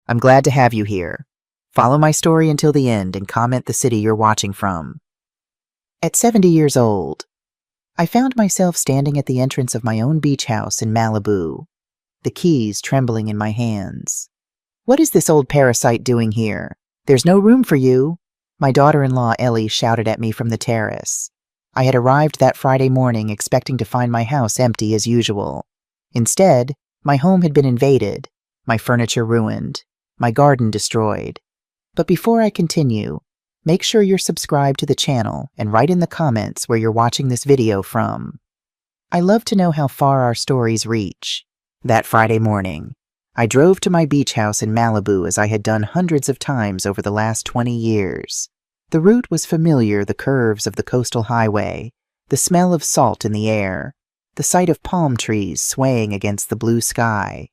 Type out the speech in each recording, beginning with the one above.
I'm glad to have you here. Follow my story until the end and comment the city you're watching from. At 70 years old, I found myself standing at the entrance of my own beach house in Malibu, the keys trembling in my hands. "What is this old parasite doing here? There's no room for you," my daughter-in-law Ellie shouted at me from the terrace. I had arrived that Friday morning expecting to find my house empty as usual. Instead, my home had been invaded, my furniture ruined, my garden destroyed. But before I continue, make sure you're subscribed to the channel and write in the comments where you're watching this video from. I love to know how far our stories reach. That Friday morning, I drove to my beach house in Malibu as I had done hundreds of times over the last 20 years. The route was familiar, the curves of the coastal highway, the smell of salt in the air, the sight of palm trees swaying against the blue sky.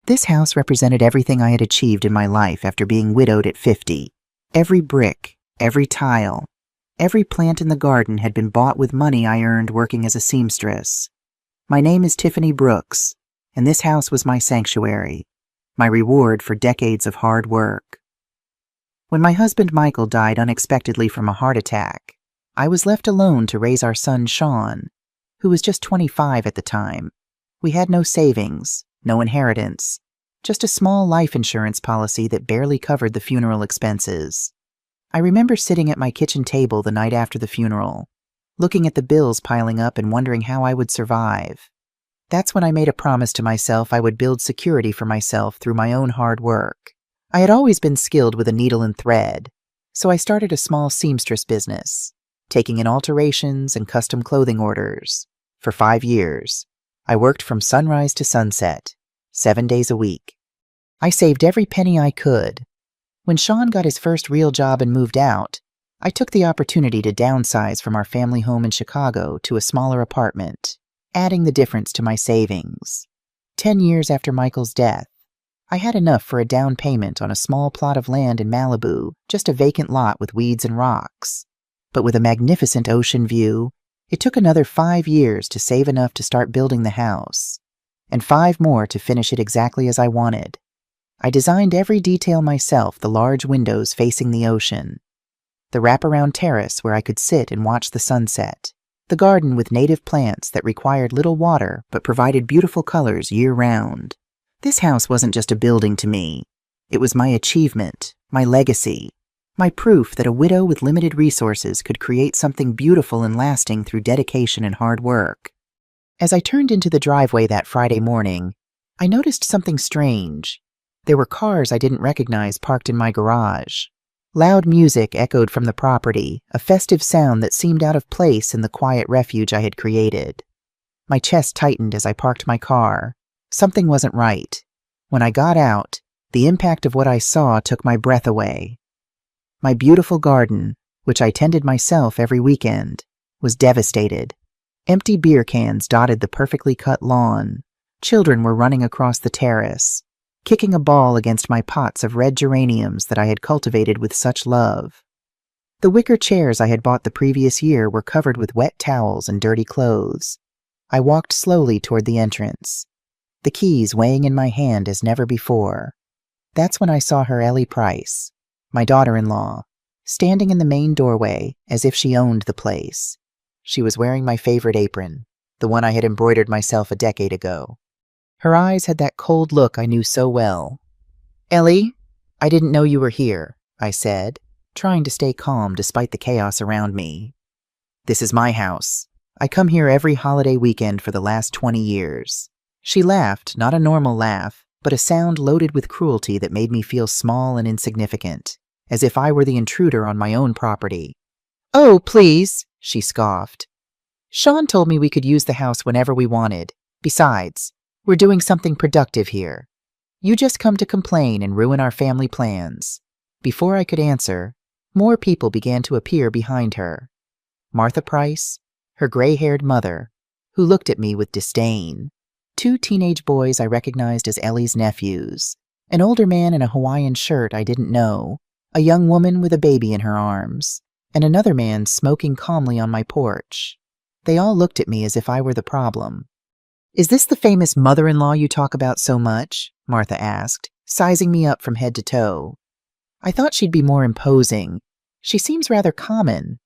This house represented everything I had achieved in my life after being widowed at 50. Every brick, every tile, every plant in the garden had been bought with money I earned working as a seamstress. My name is Tiffany Brooks, and this house was my sanctuary, my reward for decades of hard work. When my husband Michael died unexpectedly from a heart attack, I was left alone to raise our son Sean, who was just 25 at the time. We had no savings, no inheritance, just a small life insurance policy that barely covered the funeral expenses. I remember sitting at my kitchen table the night after the funeral, looking at the bills piling up and wondering how I would survive. That's when I made a promise to myself I would build security for myself through my own hard work. I had always been skilled with a needle and thread, so I started a small seamstress business, taking in alterations and custom clothing orders. For 5 years, I worked from sunrise to sunset, 7 days a week. I saved every penny I could. When Sean got his first real job and moved out, I took the opportunity to downsize from our family home in Chicago to a smaller apartment, adding the difference to my savings. 10 years after Michael's death, I had enough for a down payment on a small plot of land in Malibu, just a vacant lot with weeds and rocks. But with a magnificent ocean view, it took another 5 years to save enough to start building the house, and 5 more to finish it exactly as I wanted. I designed every detail myself, the large windows facing the ocean, the wraparound terrace where I could sit and watch the sunset, the garden with native plants that required little water but provided beautiful colors year-round. This house wasn't just a building to me. It was my achievement, my legacy, my proof that a widow with limited resources could create something beautiful and lasting through dedication and hard work. As I turned into the driveway that Friday morning, I noticed something strange. There were cars I didn't recognize parked in my garage. Loud music echoed from the property, a festive sound that seemed out of place in the quiet refuge I had created. My chest tightened as I parked my car. Something wasn't right. When I got out, the impact of what I saw took my breath away. My beautiful garden, which I tended myself every weekend, was devastated. Empty beer cans dotted the perfectly cut lawn. Children were running across the terrace, kicking a ball against my pots of red geraniums that I had cultivated with such love. The wicker chairs I had bought the previous year were covered with wet towels and dirty clothes. I walked slowly toward the entrance, the keys weighing in my hand as never before. That's when I saw her, Ellie Price, my daughter-in-law, standing in the main doorway as if she owned the place. She was wearing my favorite apron, the one I had embroidered myself a decade ago. Her eyes had that cold look I knew so well. "Ellie, I didn't know you were here," I said, trying to stay calm despite the chaos around me. "This is my house. I come here every holiday weekend for the last 20 years. She laughed, not a normal laugh, but a sound loaded with cruelty that made me feel small and insignificant, as if I were the intruder on my own property. "Oh, please," she scoffed. "Sean told me we could use the house whenever we wanted. Besides, we're doing something productive here. You just come to complain and ruin our family plans." Before I could answer, more people began to appear behind her. Martha Price, her gray-haired mother, who looked at me with disdain. 2 teenage boys I recognized as Ellie's nephews. An older man in a Hawaiian shirt I didn't know. A young woman with a baby in her arms. And another man smoking calmly on my porch. They all looked at me as if I were the problem. "Is this the famous mother-in-law you talk about so much?" Martha asked, sizing me up from head to toe. I thought she'd be more imposing. She seems rather common.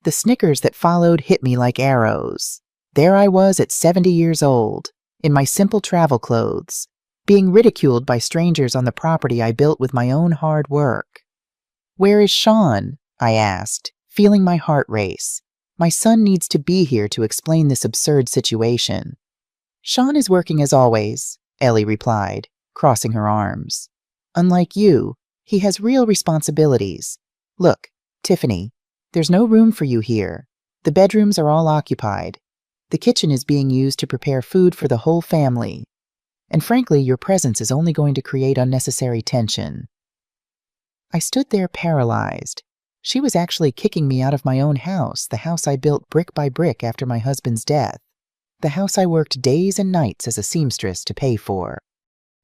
The snickers that followed hit me like arrows. There I was at 70 years old, in my simple travel clothes, being ridiculed by strangers on the property I built with my own hard work. "Where is Sean?" I asked, feeling my heart race. My son needs to be here to explain this absurd situation. "Sean is working as always," Ellie replied, crossing her arms. "Unlike you, he has real responsibilities. Look, Tiffany, there's no room for you here. The bedrooms are all occupied. The kitchen is being used to prepare food for the whole family. And frankly, your presence is only going to create unnecessary tension." I stood there paralyzed. She was actually kicking me out of my own house, the house I built brick by brick after my husband's death, the house I worked days and nights as a seamstress to pay for.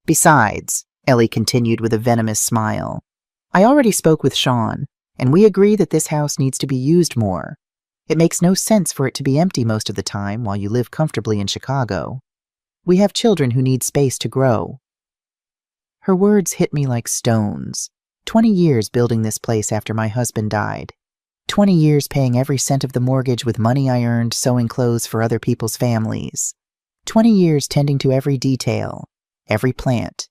"Besides," Ellie continued with a venomous smile, "I already spoke with Sean, and we agree that this house needs to be used more. It makes no sense for it to be empty most of the time while you live comfortably in Chicago. We have children who need space to grow." Her words hit me like stones. 20 years building this place after my husband died. 20 years paying every cent of the mortgage with money I earned sewing clothes for other people's families. 20 years tending to every detail, every plant,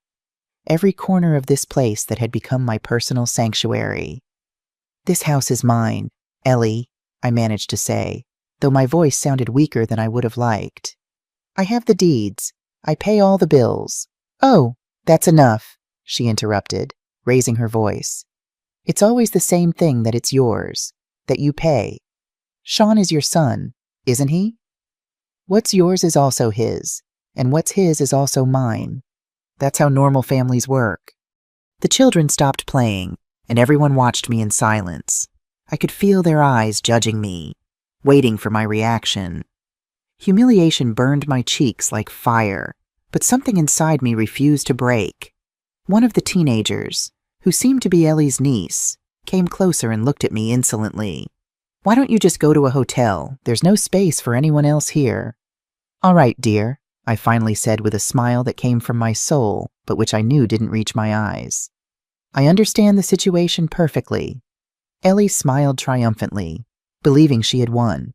every corner of this place that had become my personal sanctuary. "This house is mine, Ellie," I managed to say, though my voice sounded weaker than I would have liked. "I have the deeds. I pay all the bills." "Oh, that's enough," she interrupted, raising her voice. "It's always the same thing that it's yours, that you pay. Sean is your son, isn't he? What's yours is also his, and what's his is also mine. That's how normal families work." The children stopped playing, and everyone watched me in silence. I could feel their eyes judging me, waiting for my reaction. Humiliation burned my cheeks like fire, but something inside me refused to break. One of the teenagers, who seemed to be Ellie's niece, came closer and looked at me insolently. "Why don't you just go to a hotel? There's no space for anyone else here." "All right, dear," I finally said with a smile that came from my soul, but which I knew didn't reach my eyes. "I understand the situation perfectly." Ellie smiled triumphantly, believing she had won.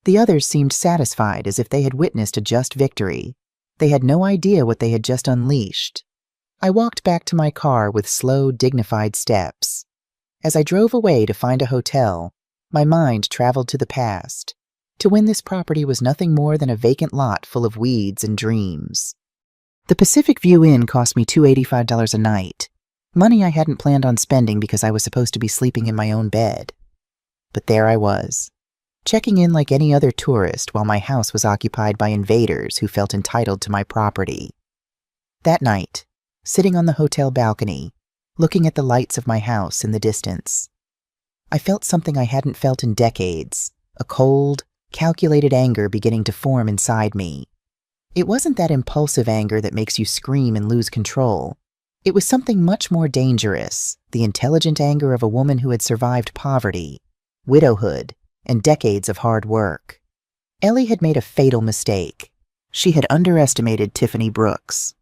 The others seemed satisfied, as if they had witnessed a just victory. They had no idea what they had just unleashed. I walked back to my car with slow, dignified steps. As I drove away to find a hotel, my mind traveled to the past, to when this property was nothing more than a vacant lot full of weeds and dreams. The Pacific View Inn cost me $285 a night, money I hadn't planned on spending because I was supposed to be sleeping in my own bed. But there I was, checking in like any other tourist while my house was occupied by invaders who felt entitled to my property. That night, sitting on the hotel balcony, looking at the lights of my house in the distance, I felt something I hadn't felt in decades, a cold, calculated anger beginning to form inside me. It wasn't that impulsive anger that makes you scream and lose control. It was something much more dangerous, the intelligent anger of a woman who had survived poverty, widowhood, and decades of hard work. Ellie had made a fatal mistake. She had underestimated Tiffany Brooks.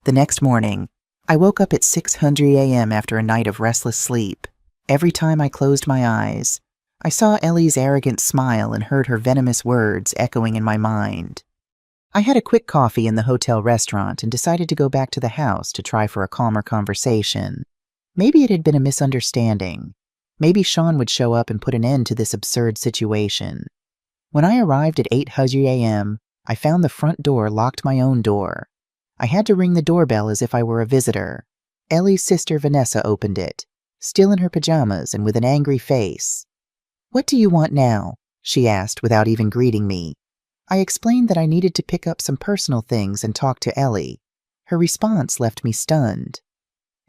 The next morning, I woke up at 6:00 a.m. after a night of restless sleep. Every time I closed my eyes, I saw Ellie's arrogant smile and heard her venomous words echoing in my mind. I had a quick coffee in the hotel restaurant and decided to go back to the house to try for a calmer conversation. Maybe it had been a misunderstanding. Maybe Sean would show up and put an end to this absurd situation. When I arrived at 8:00 a.m., I found the front door locked my own door. I had to ring the doorbell as if I were a visitor. Ellie's sister Vanessa opened it, still in her pajamas and with an angry face. "What do you want now?" she asked without even greeting me. I explained that I needed to pick up some personal things and talk to Ellie. Her response left me stunned.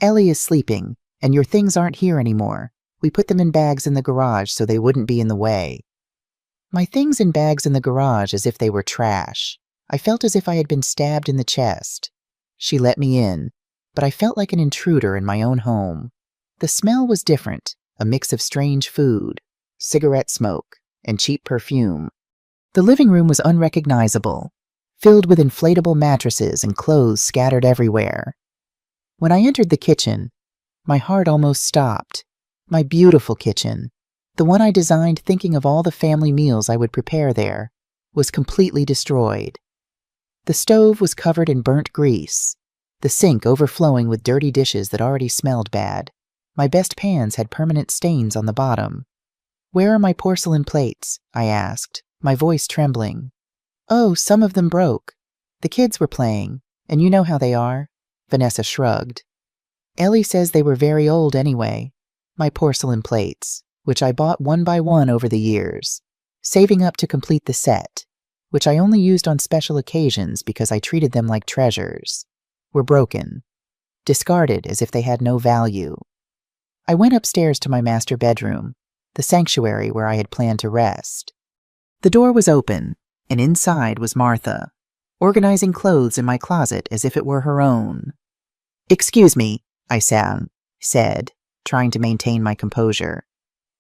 "Ellie is sleeping, and your things aren't here anymore. We put them in bags in the garage so they wouldn't be in the way." My things in bags in the garage as if they were trash. I felt as if I had been stabbed in the chest. She let me in, but I felt like an intruder in my own home. The smell was different, a mix of strange food, cigarette smoke, and cheap perfume. The living room was unrecognizable, filled with inflatable mattresses and clothes scattered everywhere. When I entered the kitchen, my heart almost stopped. My beautiful kitchen, the one I designed thinking of all the family meals I would prepare there, was completely destroyed. The stove was covered in burnt grease, the sink overflowing with dirty dishes that already smelled bad. My best pans had permanent stains on the bottom. "Where are my porcelain plates?" I asked, my voice trembling. "Oh, some of them broke. The kids were playing, and you know how they are," Vanessa shrugged. "Ellie says they were very old anyway." My porcelain plates, which I bought one by one over the years, saving up to complete the set, which I only used on special occasions because I treated them like treasures, were broken, discarded as if they had no value. I went upstairs to my master bedroom, the sanctuary where I had planned to rest. The door was open, and inside was Martha, organizing clothes in my closet as if it were her own. "Excuse me," I said, trying to maintain my composure.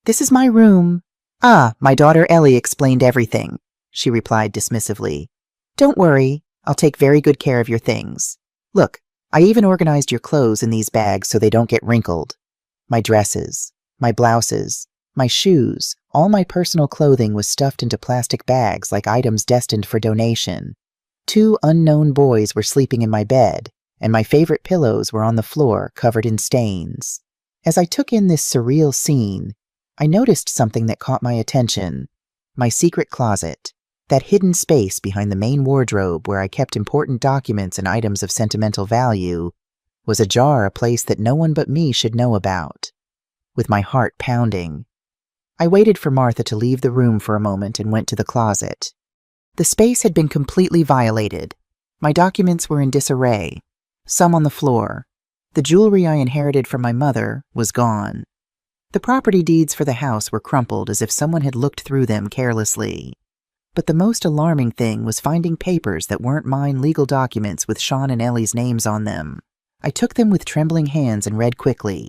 "This is my room." "Ah, my daughter Ellie explained everything," she replied dismissively. "Don't worry, I'll take very good care of your things. Look, I even organized your clothes in these bags so they don't get wrinkled. My dresses, my blouses, my shoes, all my personal clothing was stuffed into plastic bags like items destined for donation. 2 unknown boys were sleeping in my bed, and my favorite pillows were on the floor covered in stains. As I took in this surreal scene, I noticed something that caught my attention. My secret closet, that hidden space behind the main wardrobe where I kept important documents and items of sentimental value, was ajar, a place that no one but me should know about. With my heart pounding, I waited for Martha to leave the room for a moment and went to the closet. The space had been completely violated. My documents were in disarray, some on the floor. The jewelry I inherited from my mother was gone. The property deeds for the house were crumpled as if someone had looked through them carelessly. But the most alarming thing was finding papers that weren't mine, legal documents with Sean and Ellie's names on them. I took them with trembling hands and read quickly.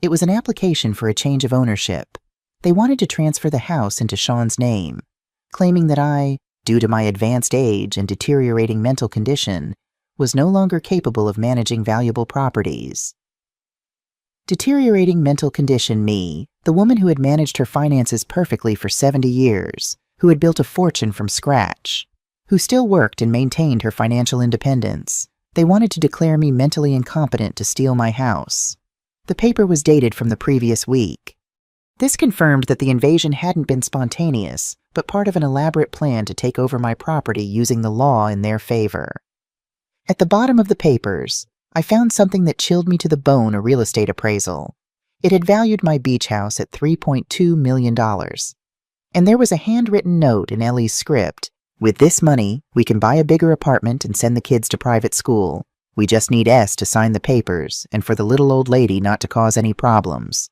It was an application for a change of ownership. They wanted to transfer the house into Sean's name, claiming that I, due to my advanced age and deteriorating mental condition, was no longer capable of managing valuable properties. Deteriorating mental condition me, the woman who had managed her finances perfectly for 70 years, who had built a fortune from scratch, who still worked and maintained her financial independence. They wanted to declare me mentally incompetent to steal my house. The paper was dated from the previous week. This confirmed that the invasion hadn't been spontaneous, but part of an elaborate plan to take over my property using the law in their favor. At the bottom of the papers, I found something that chilled me to the bone, a real estate appraisal. It had valued my beach house at $3.2 million. And there was a handwritten note in Ellie's script. "With this money, we can buy a bigger apartment and send the kids to private school. We just need S to sign the papers and for the little old lady not to cause any problems."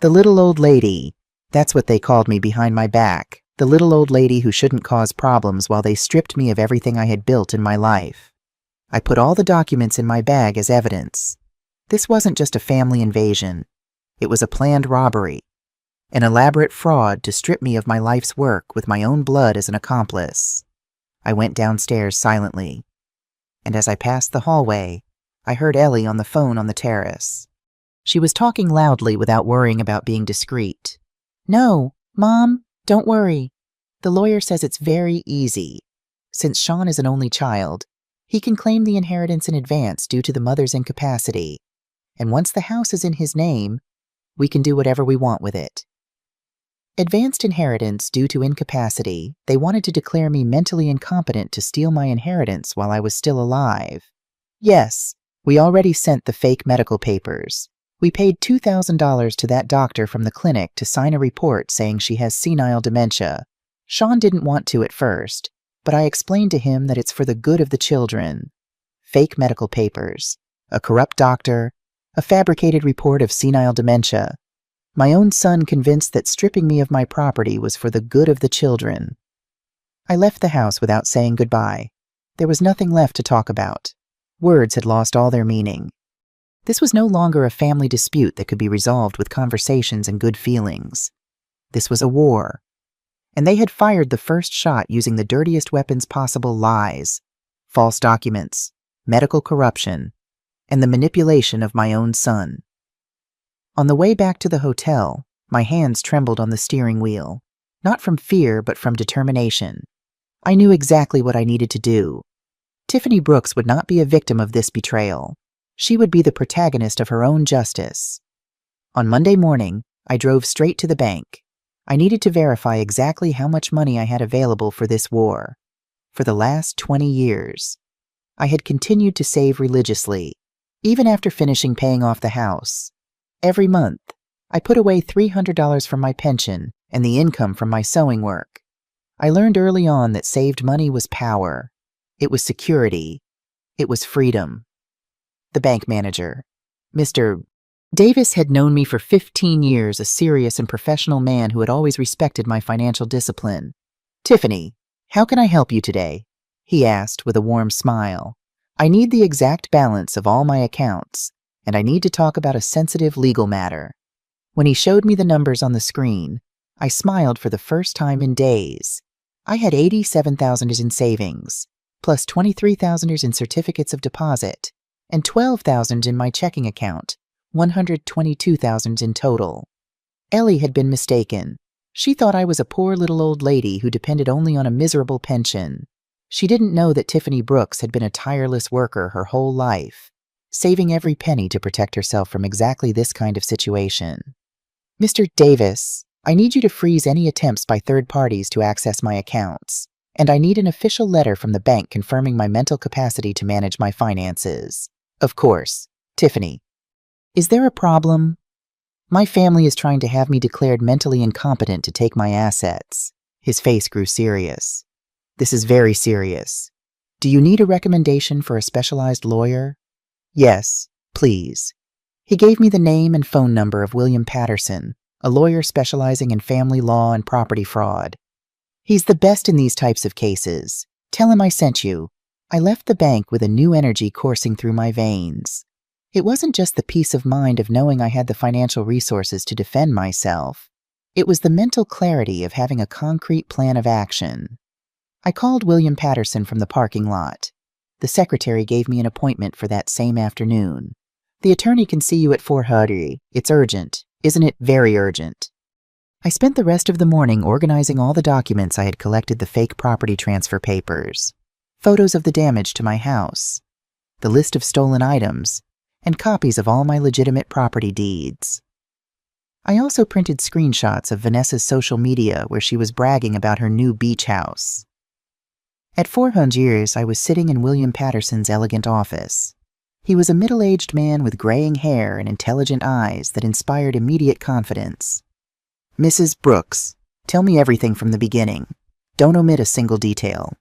The little old lady, that's what they called me behind my back. The little old lady who shouldn't cause problems while they stripped me of everything I had built in my life. I put all the documents in my bag as evidence. This wasn't just a family invasion. It was a planned robbery, an elaborate fraud to strip me of my life's work with my own blood as an accomplice. I went downstairs silently, and as I passed the hallway, I heard Ellie on the phone on the terrace. She was talking loudly without worrying about being discreet. "No, Mom, don't worry. The lawyer says it's very easy. Since Sean is an only child, he can claim the inheritance in advance due to the mother's incapacity. And once the house is in his name, we can do whatever we want with it." Advanced inheritance due to incapacity, they wanted to declare me mentally incompetent to steal my inheritance while I was still alive. Yes, we already sent the fake medical papers. We paid $2,000 to that doctor from the clinic to sign a report saying she has senile dementia. Sean didn't want to at first, but I explained to him that it's for the good of the children. Fake medical papers, a corrupt doctor, a fabricated report of senile dementia. My own son convinced that stripping me of my property was for the good of the children. I left the house without saying goodbye. There was nothing left to talk about. Words had lost all their meaning. This was no longer a family dispute that could be resolved with conversations and good feelings. This was a war. And they had fired the first shot using the dirtiest weapons possible: lies, false documents, medical corruption, and the manipulation of my own son. On the way back to the hotel, my hands trembled on the steering wheel, not from fear but from determination. I knew exactly what I needed to do. Tiffany Brooks would not be a victim of this betrayal. She would be the protagonist of her own justice. On Monday morning, I drove straight to the bank. I needed to verify exactly how much money I had available for this war. For the last 20 years, I had continued to save religiously, even after finishing paying off the house. Every month, I put away $300 from my pension and the income from my sewing work. I learned early on that saved money was power. It was security. It was freedom. The bank manager, Mr. Davis, had known me for 15 years, a serious and professional man who had always respected my financial discipline. "Tiffany, how can I help you today?" he asked with a warm smile. "I need the exact balance of all my accounts, and I need to talk about a sensitive legal matter." When he showed me the numbers on the screen, I smiled for the first time in days. I had $87,000 in savings, plus $23,000 in certificates of deposit, and $12,000 in my checking account, $122,000 in total. Ellie had been mistaken. She thought I was a poor little old lady who depended only on a miserable pension. She didn't know that Tiffany Brooks had been a tireless worker her whole life, saving every penny to protect herself from exactly this kind of situation. "Mr. Davis, I need you to freeze any attempts by third parties to access my accounts, and I need an official letter from the bank confirming my mental capacity to manage my finances. Of course, Tiffany. Is there a problem? My family is trying to have me declared mentally incompetent to take my assets." His face grew serious. "This is very serious. Do you need a recommendation for a specialized lawyer?" "Yes, please." He gave me the name and phone number of William Patterson, a lawyer specializing in family law and property fraud. "He's the best in these types of cases. Tell him I sent you." I left the bank with a new energy coursing through my veins. It wasn't just the peace of mind of knowing I had the financial resources to defend myself. It was the mental clarity of having a concrete plan of action. I called William Patterson from the parking lot. The secretary gave me an appointment for that same afternoon. "The attorney can see you at 4:30. It's urgent. Isn't it very urgent?" I spent the rest of the morning organizing all the documents I had collected, the fake property transfer papers, photos of the damage to my house, the list of stolen items, and copies of all my legitimate property deeds. I also printed screenshots of Vanessa's social media where she was bragging about her new beach house. At 400 years, I was sitting in William Patterson's elegant office. He was a middle-aged man with graying hair and intelligent eyes that inspired immediate confidence. "Mrs. Brooks, tell me everything from the beginning. Don't omit a single detail."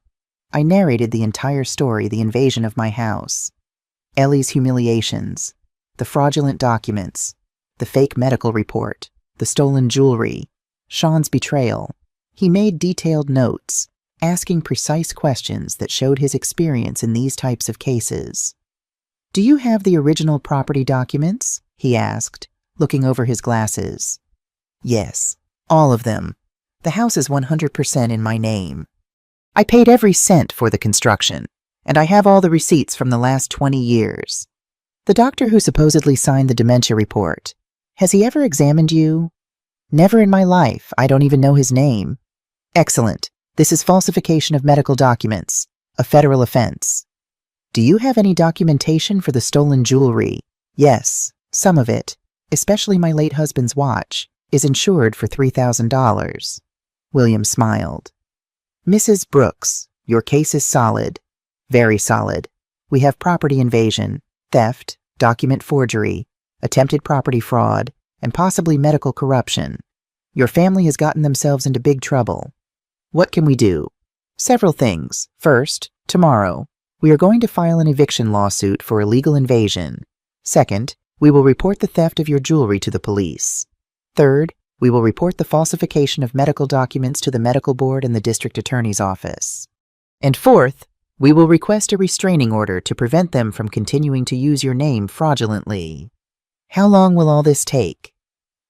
I narrated the entire story, the invasion of my house, Ellie's humiliations, the fraudulent documents, the fake medical report, the stolen jewelry, Sean's betrayal. He made detailed notes, asking precise questions that showed his experience in these types of cases. "Do you have the original property documents?" he asked, looking over his glasses. "Yes, all of them. The house is 100% in my name. I paid every cent for the construction, and I have all the receipts from the last 20 years. The doctor who supposedly signed the dementia report, has he ever examined you?" "Never in my life. I don't even know his name." "Excellent. This is falsification of medical documents, a federal offense." "Do you have any documentation for the stolen jewelry?" "Yes, some of it, especially my late husband's watch, is insured for $3,000. William smiled. "Mrs. Brooks, your case is solid. Very solid. We have property invasion, theft, document forgery, attempted property fraud, and possibly medical corruption. Your family has gotten themselves into big trouble. What can we do?" "Several things. First, tomorrow, we are going to file an eviction lawsuit for illegal invasion. Second, we will report the theft of your jewelry to the police. Third, we will report the falsification of medical documents to the medical board and the district attorney's office. And fourth, we will request a restraining order to prevent them from continuing to use your name fraudulently." "How long will all this take?"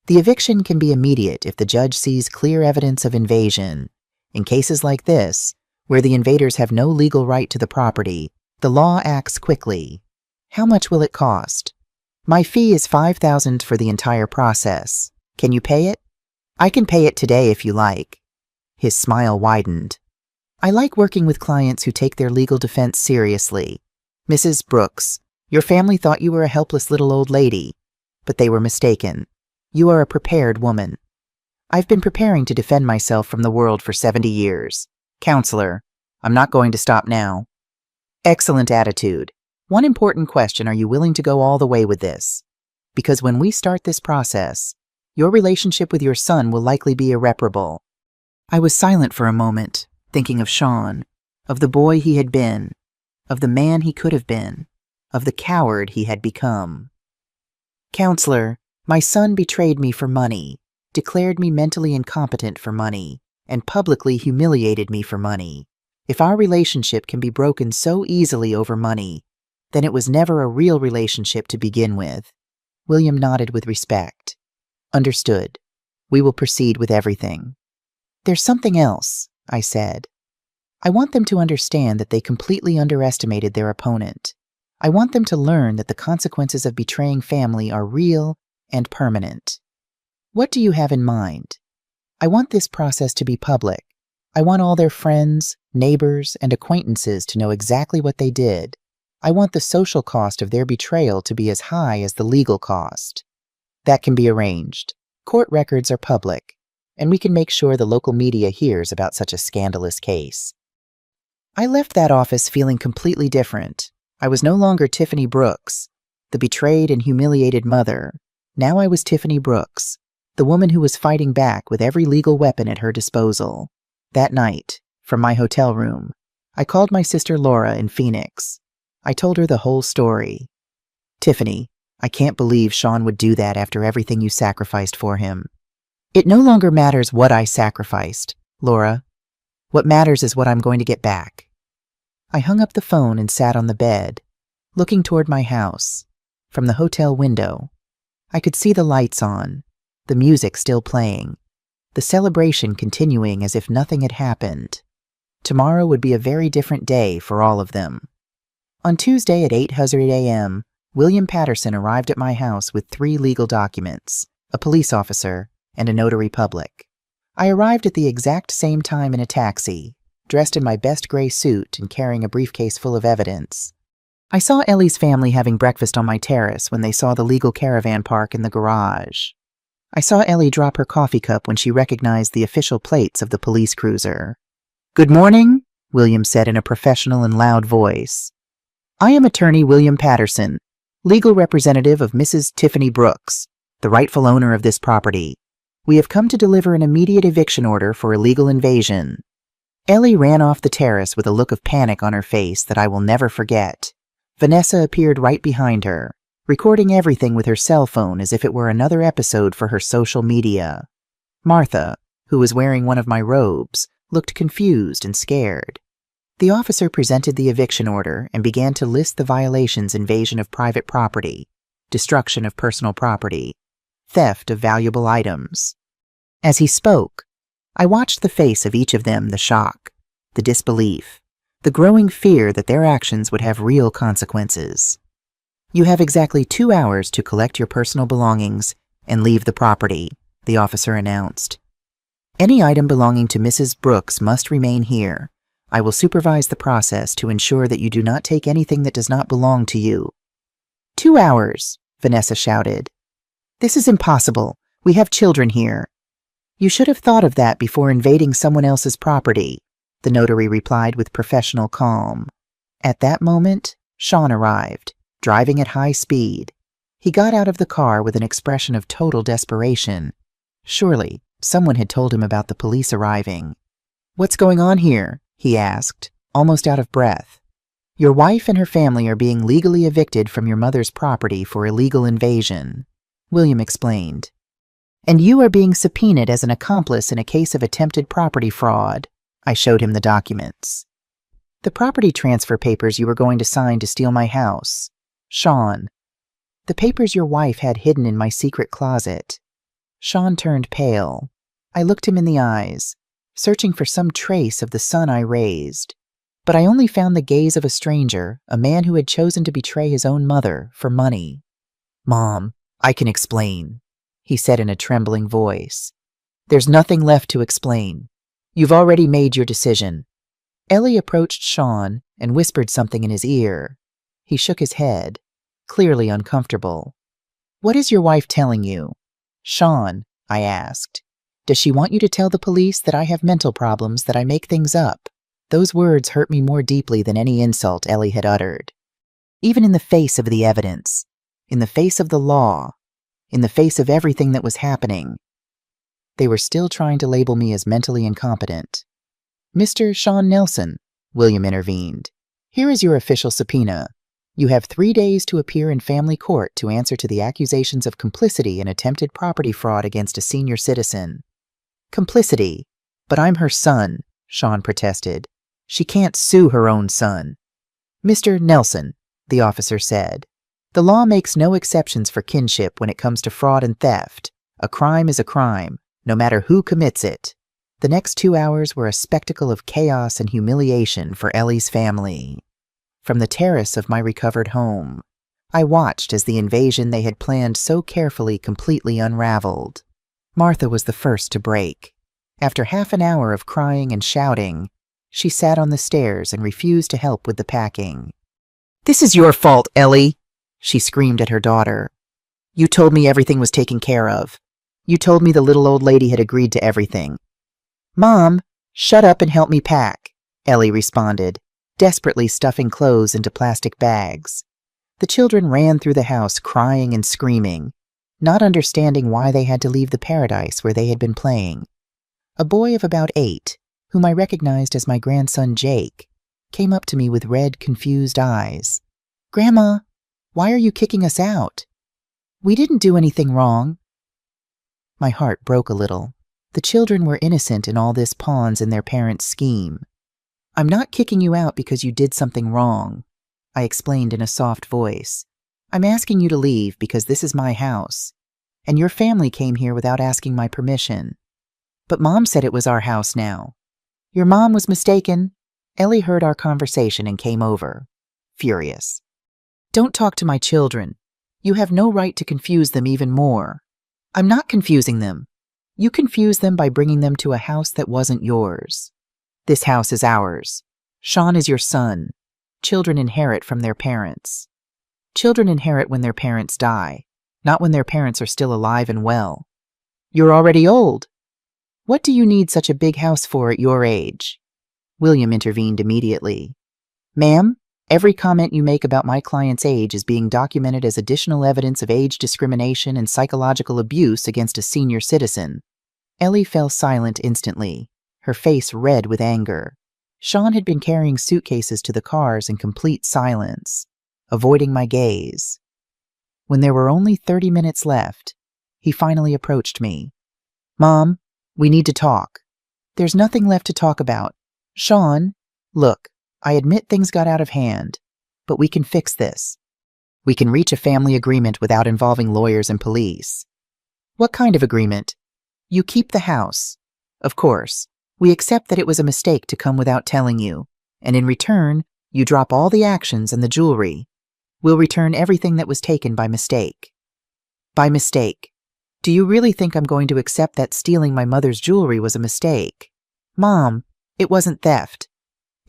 "The eviction can be immediate if the judge sees clear evidence of invasion. In cases like this, where the invaders have no legal right to the property, the law acts quickly. How much will it cost? My fee is $5,000 for the entire process. Can you pay it? I can pay it today if you like. His smile widened. I like working with clients who take their legal defense seriously. Mrs. Brooks, your family thought you were a helpless little old lady, but they were mistaken. You are a prepared woman. I've been preparing to defend myself from the world for 70 years. Counselor, I'm not going to stop now. Excellent attitude. One important question: are you willing to go all the way with this? Because when we start this process, your relationship with your son will likely be irreparable. I was silent for a moment, thinking of Sean, of the boy he had been, of the man he could have been, of the coward he had become. Counselor, my son betrayed me for money, declared me mentally incompetent for money, and publicly humiliated me for money. If our relationship can be broken so easily over money, then it was never a real relationship to begin with. William nodded with respect. Understood. We will proceed with everything. There's something else, I said. I want them to understand that they completely underestimated their opponent. I want them to learn that the consequences of betraying family are real and permanent. What do you have in mind? I want this process to be public. I want all their friends, neighbors, and acquaintances to know exactly what they did. I want the social cost of their betrayal to be as high as the legal cost. That can be arranged. Court records are public, and we can make sure the local media hears about such a scandalous case. I left that office feeling completely different. I was no longer Tiffany Brooks, the betrayed and humiliated mother. Now I was Tiffany Brooks, the woman who was fighting back with every legal weapon at her disposal. That night, from my hotel room, I called my sister Laura in Phoenix. I told her the whole story. Tiffany, I can't believe Sean would do that after everything you sacrificed for him. It no longer matters what I sacrificed, Laura. What matters is what I'm going to get back. I hung up the phone and sat on the bed, looking toward my house. From the hotel window, I could see the lights on, the music still playing, the celebration continuing as if nothing had happened. Tomorrow would be a very different day for all of them. On Tuesday at 8:00 a.m., William Patterson arrived at my house with 3 legal documents, a police officer, and a notary public. I arrived at the exact same time in a taxi, dressed in my best gray suit and carrying a briefcase full of evidence. I saw Ellie's family having breakfast on my terrace when they saw the legal caravan park in the garage. I saw Ellie drop her coffee cup when she recognized the official plates of the police cruiser. "Good morning," William said in a professional and loud voice. "I am attorney William Patterson, legal representative of Mrs. Tiffany Brooks, the rightful owner of this property. We have come to deliver an immediate eviction order for illegal invasion." Ellie ran off the terrace with a look of panic on her face that I will never forget. Vanessa appeared right behind her, recording everything with her cell phone as if it were another episode for her social media. Martha, who was wearing one of my robes, looked confused and scared. The officer presented the eviction order and began to list the violations: invasion of private property, destruction of personal property, theft of valuable items. As he spoke, I watched the face of each of them, the shock, the disbelief, the growing fear that their actions would have real consequences. "You have exactly 2 hours to collect your personal belongings and leave the property," the officer announced. "Any item belonging to Mrs. Brooks must remain here. I will supervise the process to ensure that you do not take anything that does not belong to you." 2 hours, Vanessa shouted. "This is impossible. We have children here." "You should have thought of that before invading someone else's property," the notary replied with professional calm. At that moment, Sean arrived, driving at high speed. He got out of the car with an expression of total desperation. Surely, someone had told him about the police arriving. "What's going on here?" he asked, almost out of breath. "Your wife and her family are being legally evicted from your mother's property for illegal invasion," William explained. "And you are being subpoenaed as an accomplice in a case of attempted property fraud." I showed him the documents. "The property transfer papers you were going to sign to steal my house. Sean. The papers your wife had hidden in my secret closet." Sean turned pale. I looked him in the eyes, searching for some trace of the son I raised. But I only found the gaze of a stranger, a man who had chosen to betray his own mother for money. Mom, I can explain, he said in a trembling voice. There's nothing left to explain. You've already made your decision. Ellie approached Sean and whispered something in his ear. He shook his head, clearly uncomfortable. What is your wife telling you? Sean, I asked. Does she want you to tell the police that I have mental problems, that I make things up? Those words hurt me more deeply than any insult Ellie had uttered. Even in the face of the evidence, in the face of the law, in the face of everything that was happening, they were still trying to label me as mentally incompetent. Mr. Sean Nelson, William intervened. Here is your official subpoena. You have 3 days to appear in family court to answer to the accusations of complicity in attempted property fraud against a senior citizen. Complicity? But I'm her son, Sean protested. She can't sue her own son. Mr. Nelson, the officer said, the law makes no exceptions for kinship when it comes to fraud and theft. A crime is a crime, no matter who commits it. The next 2 hours were a spectacle of chaos and humiliation for Ellie's family. From the terrace of my recovered home, I watched as the invasion they had planned so carefully completely unraveled. Martha was the first to break. After half an hour of crying and shouting, she sat on the stairs and refused to help with the packing. This is your fault, Ellie, she screamed at her daughter. You told me everything was taken care of. You told me the little old lady had agreed to everything. Mom, shut up and help me pack, Ellie responded, desperately stuffing clothes into plastic bags. The children ran through the house crying and screaming, not understanding why they had to leave the paradise where they had been playing. A boy of about 8, whom I recognized as my grandson Jake, came up to me with red, confused eyes. Grandma, why are you kicking us out? We didn't do anything wrong. My heart broke a little. The children were innocent in all this pawns in their parents' scheme. I'm not kicking you out because you did something wrong, I explained in a soft voice. I'm asking you to leave because this is my house, and your family came here without asking my permission. But Mom said it was our house now. Your mom was mistaken. Ellie heard our conversation and came over, furious. Don't talk to my children. You have no right to confuse them even more. I'm not confusing them. You confused them by bringing them to a house that wasn't yours. This house is ours. Sean is your son. Children inherit from their parents. Children inherit when their parents die, not when their parents are still alive and well. You're already old. What do you need such a big house for at your age? William intervened immediately. Ma'am, every comment you make about my client's age is being documented as additional evidence of age discrimination and psychological abuse against a senior citizen. Ellie fell silent instantly, her face red with anger. Sean had been carrying suitcases to the cars in complete silence, avoiding my gaze. When there were only 30 minutes left, he finally approached me. Mom, we need to talk. There's nothing left to talk about. Sean, look, I admit things got out of hand, but we can fix this. We can reach a family agreement without involving lawyers and police. What kind of agreement? You keep the house. Of course, we accept that it was a mistake to come without telling you, and in return, you drop all the actions and the jewelry. We'll return everything that was taken by mistake. By mistake. Do you really think I'm going to accept that stealing my mother's jewelry was a mistake? Mom, it wasn't theft.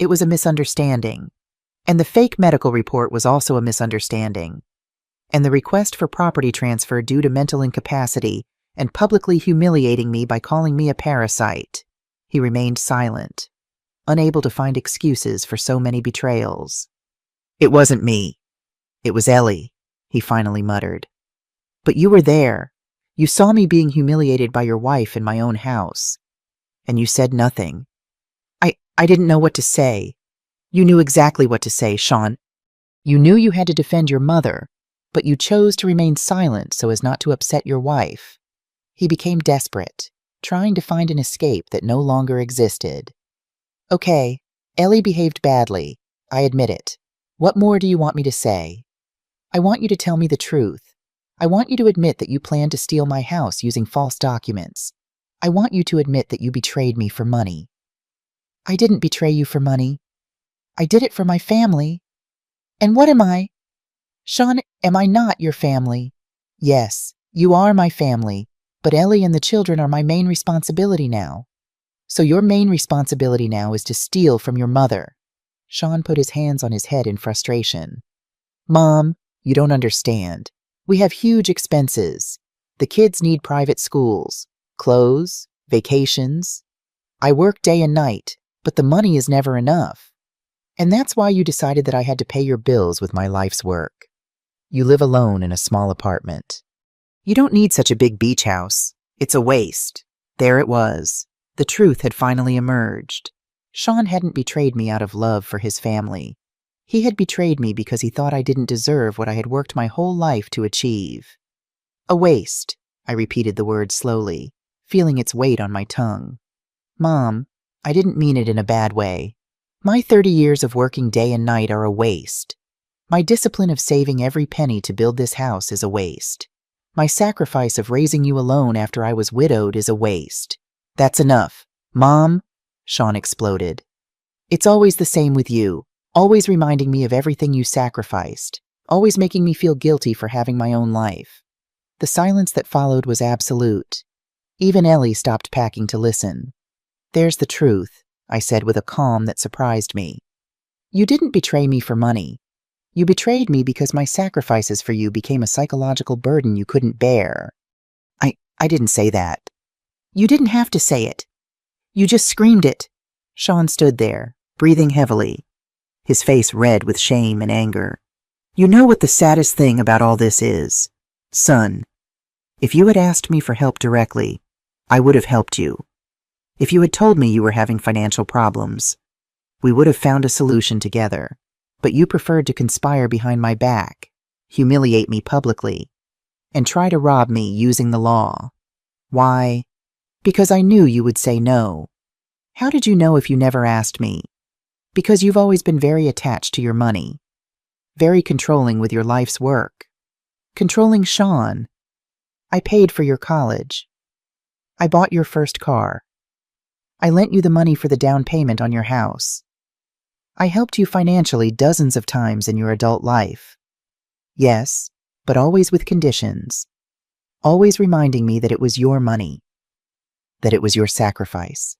It was a misunderstanding. And the fake medical report was also a misunderstanding. And the request for property transfer due to mental incapacity and publicly humiliating me by calling me a parasite. He remained silent, unable to find excuses for so many betrayals. It wasn't me. It was Ellie, he finally muttered. But you were there. You saw me being humiliated by your wife in my own house. And you said nothing. I didn't know what to say. You knew exactly what to say, Sean. You knew you had to defend your mother, but you chose to remain silent so as not to upset your wife. He became desperate, trying to find an escape that no longer existed. Okay, Ellie behaved badly. I admit it. What more do you want me to say? I want you to tell me the truth. I want you to admit that you planned to steal my house using false documents. I want you to admit that you betrayed me for money. I didn't betray you for money. I did it for my family. And what am I? Sean, am I not your family? Yes, you are my family, but Ellie and the children are my main responsibility now. So your main responsibility now is to steal from your mother. Sean put his hands on his head in frustration. Mom, you don't understand. We have huge expenses. The kids need private schools, clothes, vacations. I work day and night, but the money is never enough. And that's why you decided that I had to pay your bills with my life's work. You live alone in a small apartment. You don't need such a big beach house. It's a waste. There it was. The truth had finally emerged. Sean hadn't betrayed me out of love for his family. He had betrayed me because he thought I didn't deserve what I had worked my whole life to achieve. A waste, I repeated the word slowly, feeling its weight on my tongue. Mom, I didn't mean it in a bad way. My 30 years of working day and night are a waste. My discipline of saving every penny to build this house is a waste. My sacrifice of raising you alone after I was widowed is a waste. That's enough. Mom, Sean exploded. It's always the same with you, always reminding me of everything you sacrificed, always making me feel guilty for having my own life. The silence that followed was absolute. Even Ellie stopped packing to listen. There's the truth, I said with a calm that surprised me. You didn't betray me for money. You betrayed me because my sacrifices for you became a psychological burden you couldn't bear. I didn't say that. You didn't have to say it. You just screamed it. Sean stood there, breathing heavily, his face red with shame and anger. You know what the saddest thing about all this is? Son, if you had asked me for help directly, I would have helped you. If you had told me you were having financial problems, we would have found a solution together. But you preferred to conspire behind my back, humiliate me publicly, and try to rob me using the law. Why? Because I knew you would say no. How did you know if you never asked me? Because you've always been very attached to your money, very controlling with your life's work. Controlling Sean. I paid for your college. I bought your first car. I lent you the money for the down payment on your house. I helped you financially dozens of times in your adult life. Yes, but always with conditions. Always reminding me that it was your money. That it was your sacrifice.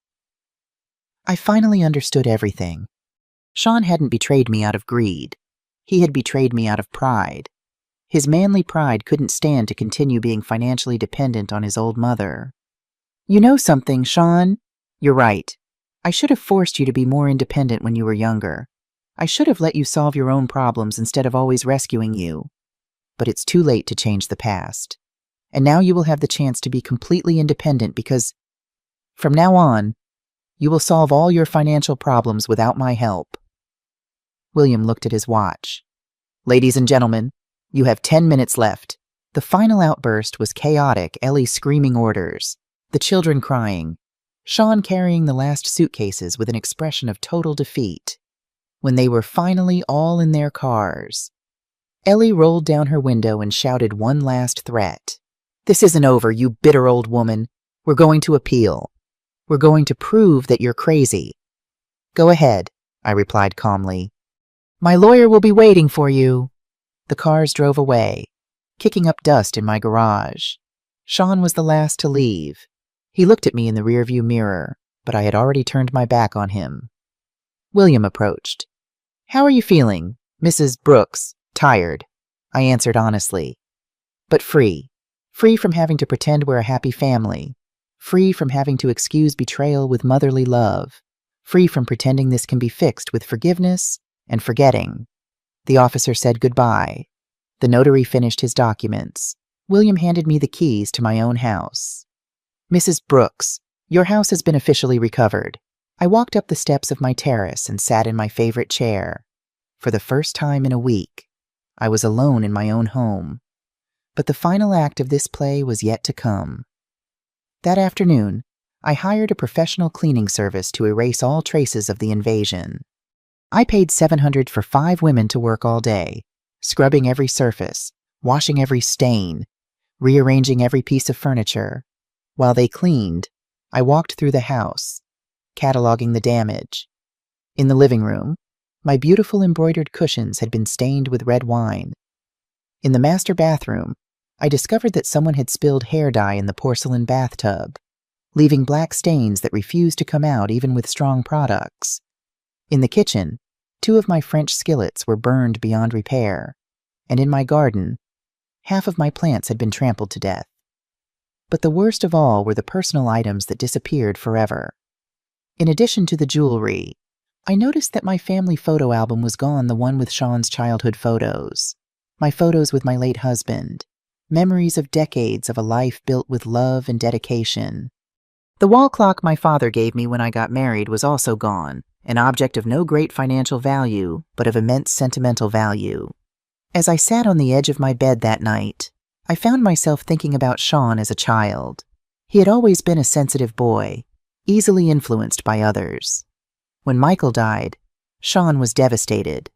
I finally understood everything. Sean hadn't betrayed me out of greed. He had betrayed me out of pride. His manly pride couldn't stand to continue being financially dependent on his old mother. You know something, Sean? You're right. I should have forced you to be more independent when you were younger. I should have let you solve your own problems instead of always rescuing you. But it's too late to change the past. And now you will have the chance to be completely independent because, from now on, you will solve all your financial problems without my help. William looked at his watch. Ladies and gentlemen, you have 10 minutes left. The final outburst was chaotic, Ellie screaming orders, the children crying, Sean carrying the last suitcases with an expression of total defeat. When they were finally all in their cars, Ellie rolled down her window and shouted one last threat. This isn't over, you bitter old woman. We're going to appeal. We're going to prove that you're crazy. Go ahead, I replied calmly. My lawyer will be waiting for you. The cars drove away, kicking up dust in my garage. Sean was the last to leave. He looked at me in the rearview mirror, but I had already turned my back on him. William approached. How are you feeling, Mrs. Brooks? Tired, I answered honestly. But free. Free from having to pretend we're a happy family. Free from having to excuse betrayal with motherly love. Free from pretending this can be fixed with forgiveness and forgetting. The officer said goodbye. The notary finished his documents. William handed me the keys to my own house. Mrs. Brooks, your house has been officially recovered. I walked up the steps of my terrace and sat in my favorite chair. For the first time in a week, I was alone in my own home. But the final act of this play was yet to come. That afternoon, I hired a professional cleaning service to erase all traces of the invasion. I paid $700 for 5 women to work all day, scrubbing every surface, washing every stain, rearranging every piece of furniture. While they cleaned, I walked through the house, cataloging the damage. In the living room, My beautiful embroidered cushions had been stained with red wine. In the master bathroom, I discovered that someone had spilled hair dye in the porcelain bathtub, leaving black stains that refused to come out even with strong products. In the kitchen, 2 of my French skillets were burned beyond repair, and in my garden, half of my plants had been trampled to death. But the worst of all were the personal items that disappeared forever. In addition to the jewelry, I noticed that my family photo album was gone, the one with Sean's childhood photos, my photos with my late husband, memories of decades of a life built with love and dedication. The wall clock my father gave me when I got married was also gone, an object of no great financial value, but of immense sentimental value. As I sat on the edge of my bed that night, I found myself thinking about Sean as a child. He had always been a sensitive boy, easily influenced by others. When Michael died, Sean was devastated.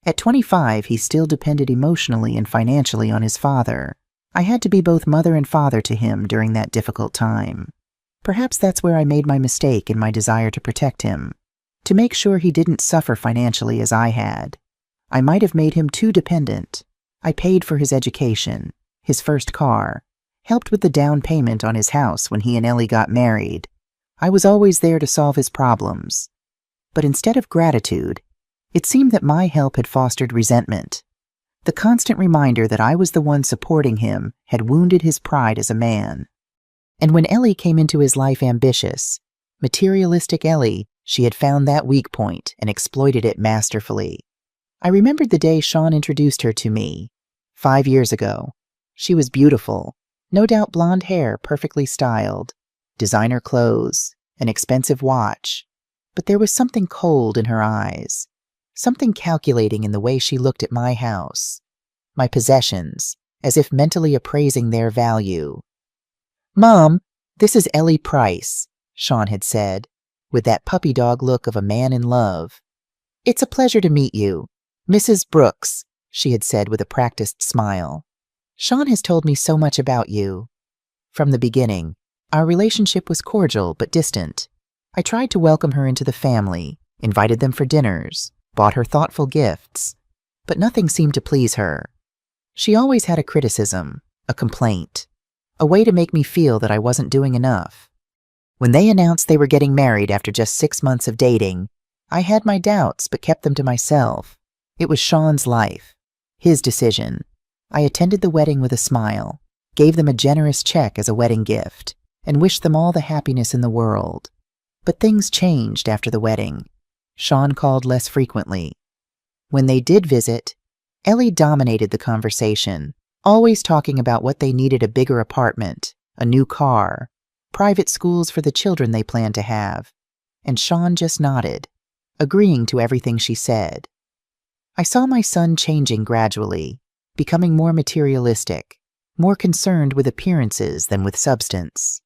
At 25, he still depended emotionally and financially on his father. I had to be both mother and father to him during that difficult time. Perhaps that's where I made my mistake in my desire to protect him, to make sure he didn't suffer financially as I had. I might have made him too dependent. I paid for his education, his first car, helped with the down payment on his house when he and Ellie got married. I was always there to solve his problems. But instead of gratitude, it seemed that my help had fostered resentment. The constant reminder that I was the one supporting him had wounded his pride as a man. And when Ellie came into his life ambitious, materialistic Ellie, she had found that weak point and exploited it masterfully. I remembered the day Sean introduced her to me, 5 years ago. She was beautiful, no doubt blonde hair perfectly styled, designer clothes, an expensive watch. But there was something cold in her eyes, something calculating in the way she looked at my house, my possessions, as if mentally appraising their value. "Mom, this is Ellie Price," Sean had said, with that puppy dog look of a man in love. "It's a pleasure to meet you. Mrs. Brooks," she had said with a practiced smile. "Sean has told me so much about you." From the beginning, our relationship was cordial but distant. I tried to welcome her into the family, invited them for dinners, bought her thoughtful gifts, but nothing seemed to please her. She always had a criticism, a complaint, a way to make me feel that I wasn't doing enough. When they announced they were getting married after just 6 months of dating, I had my doubts but kept them to myself. It was Sean's life, his decision. I attended the wedding with a smile, gave them a generous check as a wedding gift, and wished them all the happiness in the world. But things changed after the wedding. Sean called less frequently. When they did visit, Ellie dominated the conversation, always talking about what they needed: a bigger apartment, a new car, private schools for the children they planned to have. And Sean just nodded, agreeing to everything she said. I saw my son changing gradually, becoming more materialistic, more concerned with appearances than with substance.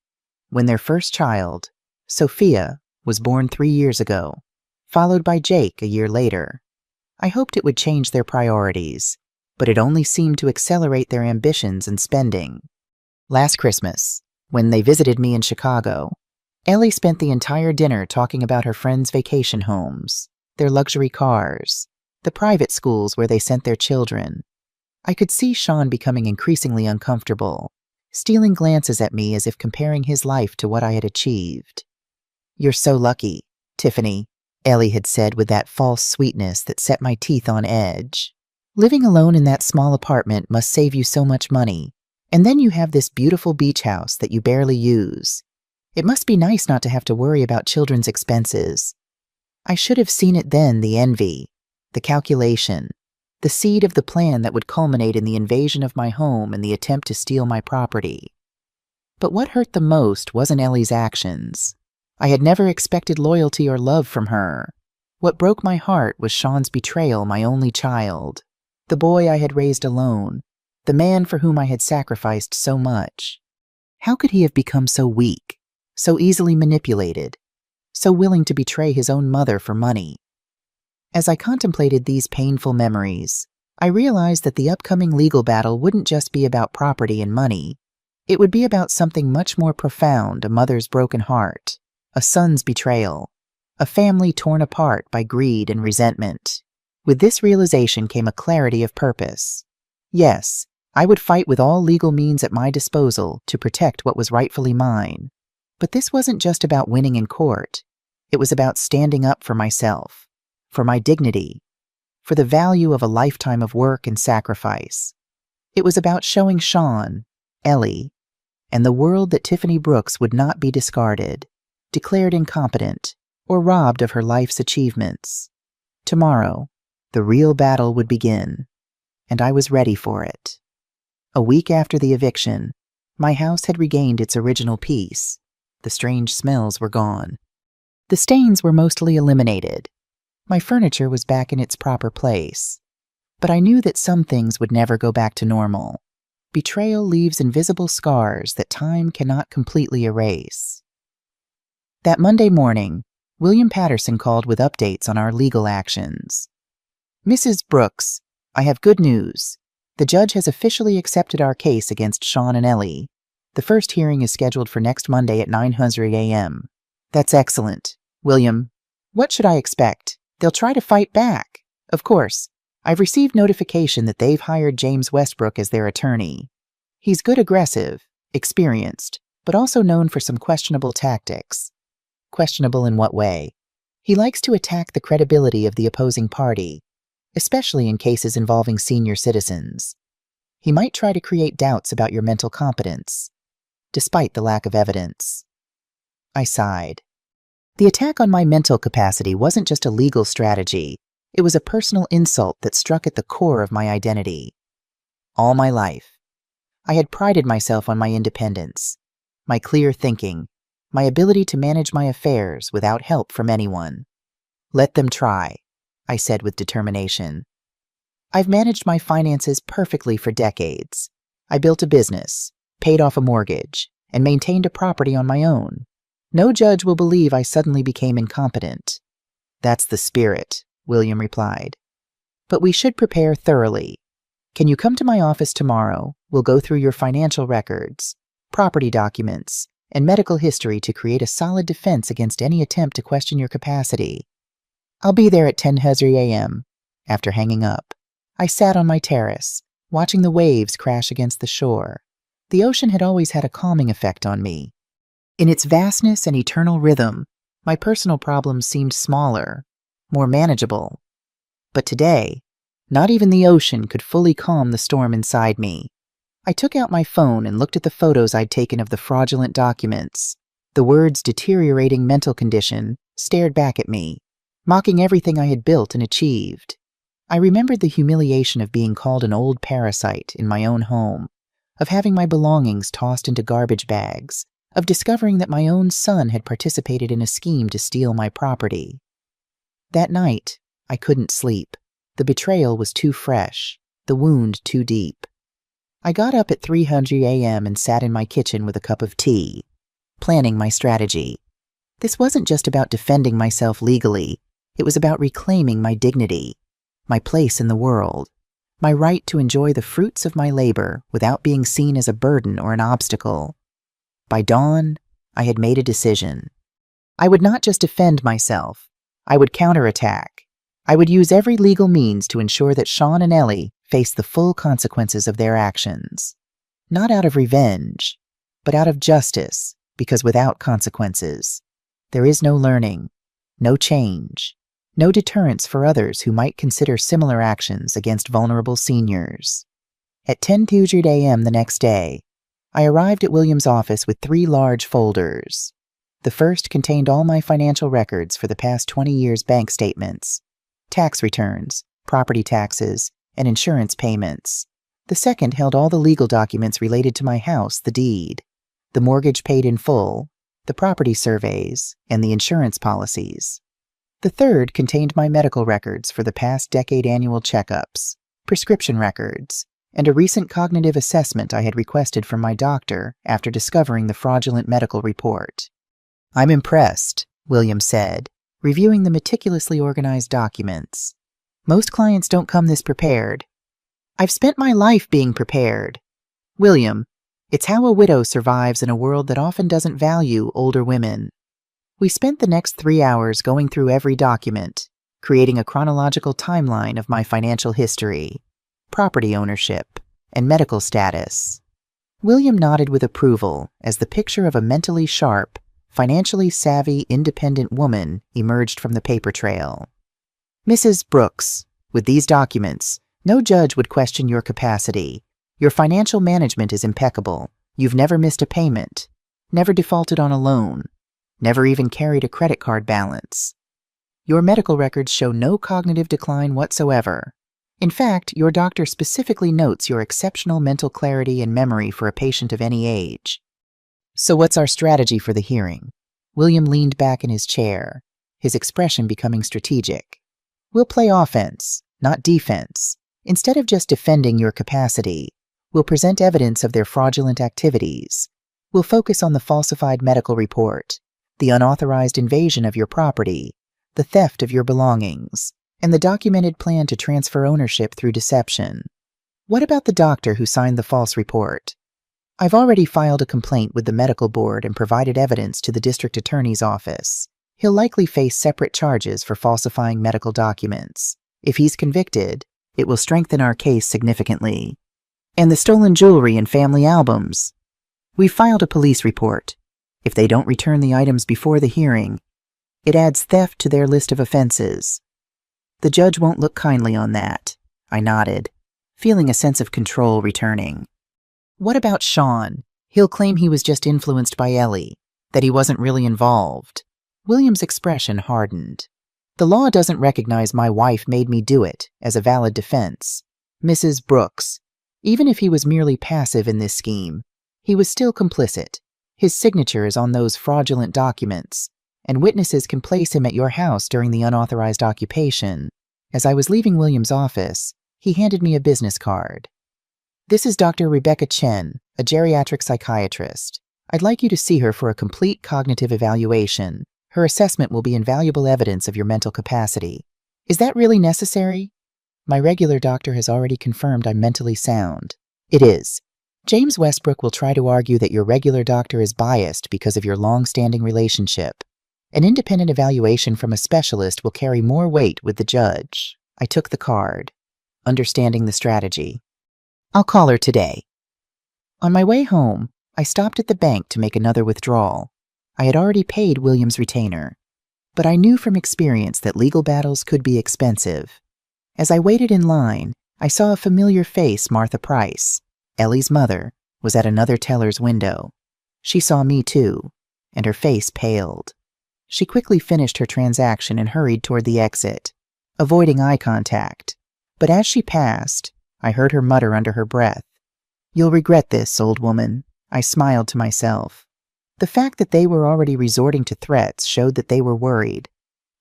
When their first child, Sophia, was born 3 years ago, followed by Jake a year later, I hoped it would change their priorities, but it only seemed to accelerate their ambitions and spending. Last Christmas, when they visited me in Chicago, Ellie spent the entire dinner talking about her friends' vacation homes, their luxury cars, the private schools where they sent their children. I could see Sean becoming increasingly uncomfortable, stealing glances at me as if comparing his life to what I had achieved. "You're so lucky, Tiffany," Ellie had said with that false sweetness that set my teeth on edge. "Living alone in that small apartment must save you so much money, and then you have this beautiful beach house that you barely use. It must be nice not to have to worry about children's expenses." I should have seen it then, the envy, the calculation, the seed of the plan that would culminate in the invasion of my home and the attempt to steal my property. But what hurt the most wasn't Ellie's actions. I had never expected loyalty or love from her. What broke my heart was Sean's betrayal, my only child, the boy I had raised alone, the man for whom I had sacrificed so much. How could he have become so weak, so easily manipulated, so willing to betray his own mother for money? As I contemplated these painful memories, I realized that the upcoming legal battle wouldn't just be about property and money. It would be about something much more profound: a mother's broken heart, a son's betrayal, a family torn apart by greed and resentment. With this realization came a clarity of purpose. Yes, I would fight with all legal means at my disposal to protect what was rightfully mine. But this wasn't just about winning in court. It was about standing up for myself, for my dignity, for the value of a lifetime of work and sacrifice. It was about showing Sean, Ellie, and the world that Tiffany Brooks would not be discarded, declared incompetent, or robbed of her life's achievements. Tomorrow, the real battle would begin, and I was ready for it. A week after the eviction, my house had regained its original peace. The strange smells were gone. The stains were mostly eliminated. My furniture was back in its proper place. But I knew that some things would never go back to normal. Betrayal leaves invisible scars that time cannot completely erase. That Monday morning, William Patterson called with updates on our legal actions. "Mrs. Brooks, I have good news. The judge has officially accepted our case against Sean and Ellie. The first hearing is scheduled for next Monday at 9:00 a.m. "That's excellent. William, what should I expect? They'll try to fight back. Of course, I've received notification that they've hired James Westbrook as their attorney. He's good aggressive, experienced, but also known for some questionable tactics." "Questionable in what way?" "He likes to attack the credibility of the opposing party, especially in cases involving senior citizens. He might try to create doubts about your mental competence, despite the lack of evidence." I sighed. The attack on my mental capacity wasn't just a legal strategy. It was a personal insult that struck at the core of my identity. All my life, I had prided myself on my independence, my clear thinking, my ability to manage my affairs without help from anyone. "Let them try," I said with determination. "I've managed my finances perfectly for decades. I built a business, paid off a mortgage, and maintained a property on my own. No judge will believe I suddenly became incompetent." "That's the spirit," William replied. "But we should prepare thoroughly. Can you come to my office tomorrow? We'll go through your financial records, property documents, and medical history to create a solid defense against any attempt to question your capacity." "I'll be there at 10:00 a.m. After hanging up, I sat on my terrace, watching the waves crash against the shore. The ocean had always had a calming effect on me. In its vastness and eternal rhythm, my personal problems seemed smaller, more manageable. But today, not even the ocean could fully calm the storm inside me. I took out my phone and looked at the photos I'd taken of the fraudulent documents. The words "deteriorating mental condition" stared back at me, mocking everything I had built and achieved. I remembered the humiliation of being called an old parasite in my own home, of having my belongings tossed into garbage bags, of discovering that my own son had participated in a scheme to steal my property. That night, I couldn't sleep. The betrayal was too fresh, the wound too deep. I got up at 3:00 a.m. and sat in my kitchen with a cup of tea, planning my strategy. This wasn't just about defending myself legally. It was about reclaiming my dignity, my place in the world, my right to enjoy the fruits of my labor without being seen as a burden or an obstacle. By dawn, I had made a decision. I would not just defend myself. I would counterattack. I would use every legal means to ensure that Sean and Ellie faced the full consequences of their actions. Not out of revenge, but out of justice, because without consequences, there is no learning, no change, no deterrence for others who might consider similar actions against vulnerable seniors. At 10:00 a.m. the next day, I arrived at William's office with 3 large folders. The first contained all my financial records for the past 20 years' bank statements, tax returns, property taxes, and insurance payments. The second held all the legal documents related to my house, the deed, the mortgage paid in full, the property surveys, and the insurance policies. The third contained my medical records for the past decade annual checkups, prescription records, and a recent cognitive assessment I had requested from my doctor after discovering the fraudulent medical report. "I'm impressed," William said, reviewing the meticulously organized documents. "Most clients don't come this prepared." "I've spent my life being prepared." "William, it's how a widow survives in a world that often doesn't value older women." We spent the next 3 hours going through every document, creating a chronological timeline of my financial history, property ownership, and medical status. William nodded with approval as the picture of a mentally sharp, financially savvy, independent woman emerged from the paper trail. Mrs. Brooks, with these documents, no judge would question your capacity. Your financial management is impeccable. You've never missed a payment, never defaulted on a loan, never even carried a credit card balance. Your medical records show no cognitive decline whatsoever. In fact, your doctor specifically notes your exceptional mental clarity and memory for a patient of any age. So what's our strategy for the hearing? William leaned back in his chair, his expression becoming strategic. We'll play offense, not defense. Instead of just defending your capacity, we'll present evidence of their fraudulent activities. We'll focus on the falsified medical report, the unauthorized invasion of your property, the theft of your belongings, and the documented plan to transfer ownership through deception. What about the doctor who signed the false report? I've already filed a complaint with the medical board and provided evidence to the district attorney's office. He'll likely face separate charges for falsifying medical documents. If he's convicted, it will strengthen our case significantly. And the stolen jewelry and family albums. We've filed a police report. If they don't return the items before the hearing, it adds theft to their list of offenses. The judge won't look kindly on that. I nodded, feeling a sense of control returning. What about Sean? He'll claim he was just influenced by Ellie, that he wasn't really involved. William's expression hardened. The law doesn't recognize my wife made me do it as a valid defense. Mrs. Brooks, even if he was merely passive in this scheme, he was still complicit. His signature is on those fraudulent documents, and witnesses can place him at your house during the unauthorized occupation. As I was leaving William's office, he handed me a business card. This is Dr. Rebecca Chen, a geriatric psychiatrist. I'd like you to see her for a complete cognitive evaluation. Her assessment will be invaluable evidence of your mental capacity. Is that really necessary? My regular doctor has already confirmed I'm mentally sound. It is. James Westbrook will try to argue that your regular doctor is biased because of your long-standing relationship. An independent evaluation from a specialist will carry more weight with the judge. I took the card, understanding the strategy. I'll call her today. On my way home, I stopped at the bank to make another withdrawal. I had already paid William's retainer, but I knew from experience that legal battles could be expensive. As I waited in line, I saw a familiar face, Martha Price, Ellie's mother, was at another teller's window. She saw me too, and her face paled. She quickly finished her transaction and hurried toward the exit, avoiding eye contact. But as she passed, I heard her mutter under her breath, "You'll regret this, old woman." I smiled to myself. The fact that they were already resorting to threats showed that they were worried.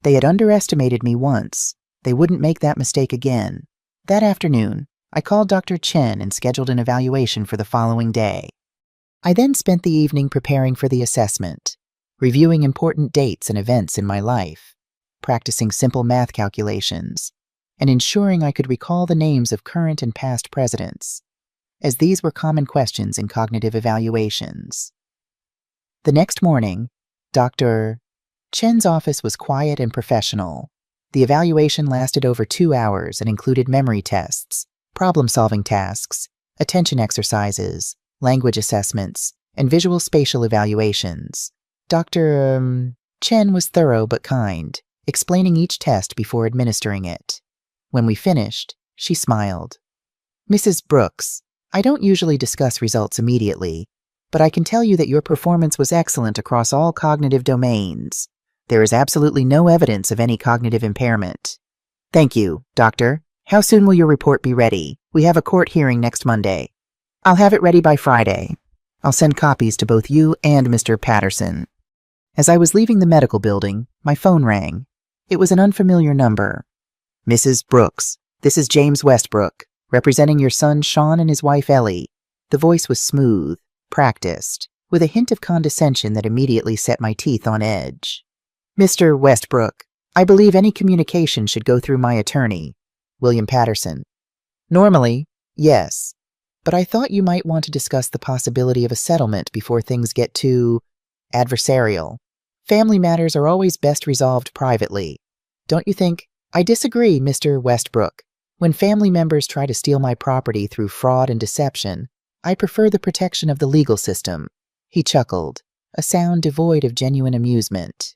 They had underestimated me once. They wouldn't make that mistake again. That afternoon, I called Dr. Chen and scheduled an evaluation for the following day. I then spent the evening preparing for the assessment, reviewing important dates and events in my life, practicing simple math calculations, and ensuring I could recall the names of current and past presidents, as these were common questions in cognitive evaluations. The next morning, Dr. Chen's office was quiet and professional. The evaluation lasted over 2 hours and included memory tests, problem-solving tasks, attention exercises, language assessments, and visual spatial evaluations. Dr. Chen was thorough but kind, explaining each test before administering it. When we finished, she smiled. "Mrs. Brooks, I don't usually discuss results immediately, but I can tell you that your performance was excellent across all cognitive domains. There is absolutely no evidence of any cognitive impairment." "Thank you, Doctor. How soon will your report be ready? We have a court hearing next Monday." "I'll have it ready by Friday. I'll send copies to both you and Mr. Patterson." As I was leaving the medical building, my phone rang. It was an unfamiliar number. "Mrs. Brooks, this is James Westbrook, representing your son Sean and his wife Ellie." The voice was smooth, practiced, with a hint of condescension that immediately set my teeth on edge. "Mr. Westbrook, I believe any communication should go through my attorney, William Patterson." "Normally, yes, but I thought you might want to discuss the possibility of a settlement before things get too adversarial. Family matters are always best resolved privately. Don't you think I disagree, Mr. Westbrook. When family members try to steal my property through fraud and deception, I prefer the protection of the legal system. He chuckled, a sound devoid of genuine amusement.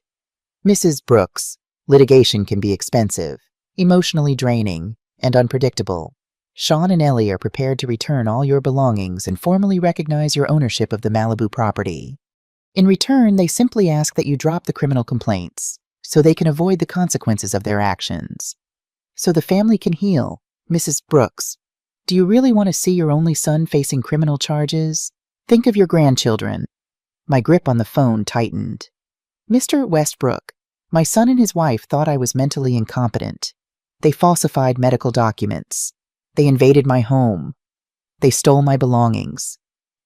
Mrs. Brooks, litigation can be expensive, emotionally draining, and unpredictable. Sean and Ellie are prepared to return all your belongings and formally recognize your ownership of the Malibu property. In return, they simply ask that you drop the criminal complaints, so they can avoid the consequences of their actions. So the family can heal. Mrs. Brooks, do you really want to see your only son facing criminal charges? Think of your grandchildren. My grip on the phone tightened. Mr. Westbrook, my son and his wife thought I was mentally incompetent. They falsified medical documents. They invaded my home. They stole my belongings.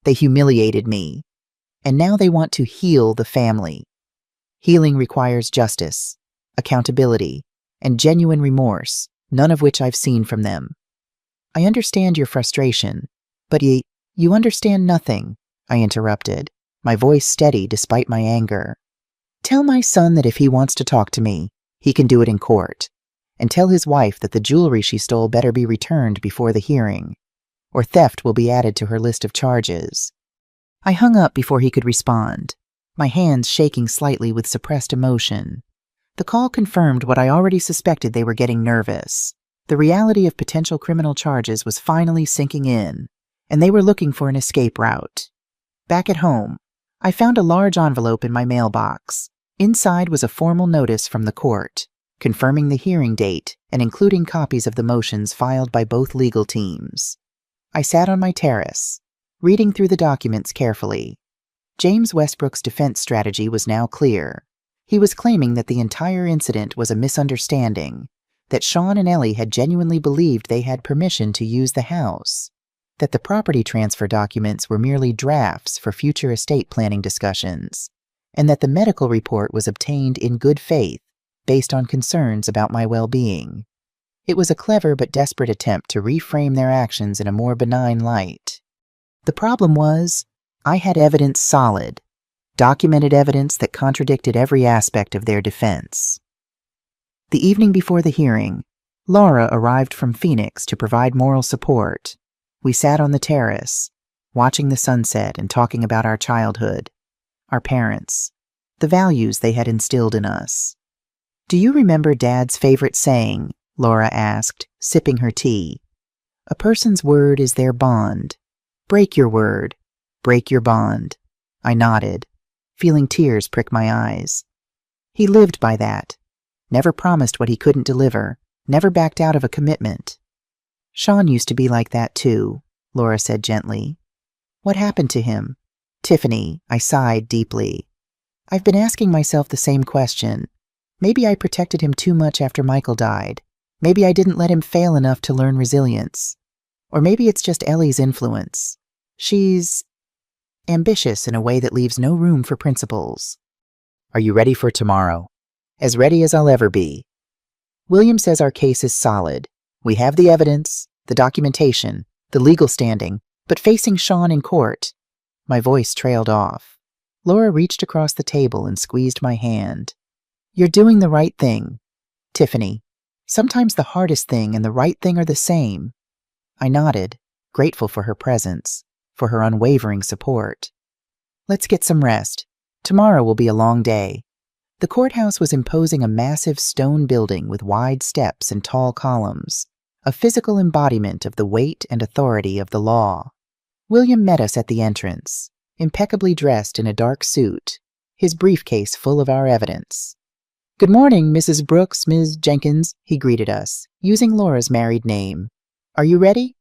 They humiliated me. And now they want to heal the family. Healing requires justice, accountability, and genuine remorse, none of which I've seen from them. I understand your frustration, but you understand nothing, I interrupted, my voice steady despite my anger. Tell my son that if he wants to talk to me, he can do it in court. And tell his wife that the jewelry she stole better be returned before the hearing, or theft will be added to her list of charges. I hung up before he could respond, my hands shaking slightly with suppressed emotion. The call confirmed what I already suspected. They were getting nervous. The reality of potential criminal charges was finally sinking in, and they were looking for an escape route. Back at home, I found a large envelope in my mailbox. Inside was a formal notice from the court, confirming the hearing date and including copies of the motions filed by both legal teams. I sat on my terrace, reading through the documents carefully. James Westbrook's defense strategy was now clear. He was claiming that the entire incident was a misunderstanding, that Sean and Ellie had genuinely believed they had permission to use the house, that the property transfer documents were merely drafts for future estate planning discussions, and that the medical report was obtained in good faith based on concerns about my well-being. It was a clever but desperate attempt to reframe their actions in a more benign light. The problem was, I had evidence solid, documented evidence that contradicted every aspect of their defense. The evening before the hearing, Laura arrived from Phoenix to provide moral support. We sat on the terrace, watching the sunset and talking about our childhood, our parents, the values they had instilled in us. Do you remember Dad's favorite saying? Laura asked, sipping her tea. A person's word is their bond. Break your word. Break your bond. I nodded, feeling tears prick my eyes. He lived by that. Never promised what he couldn't deliver. Never backed out of a commitment. Sean used to be like that too, Laura said gently. What happened to him? Tiffany, I sighed deeply. I've been asking myself the same question. Maybe I protected him too much after Michael died. Maybe I didn't let him fail enough to learn resilience. Or maybe it's just Ellie's influence. She's ambitious in a way that leaves no room for principles. Are you ready for tomorrow? As ready as I'll ever be. William says our case is solid. We have the evidence, the documentation, the legal standing, but facing Sean in court. My voice trailed off. Laura reached across the table and squeezed my hand. You're doing the right thing. Tiffany, sometimes the hardest thing and the right thing are the same. I nodded, grateful for her presence, for her unwavering support. Let's get some rest. Tomorrow will be a long day. The courthouse was imposing a massive stone building with wide steps and tall columns, a physical embodiment of the weight and authority of the law. William met us at the entrance, impeccably dressed in a dark suit, his briefcase full of our evidence. Good morning, Mrs. Brooks, Ms. Jenkins, he greeted us, using Laura's married name. Are you ready?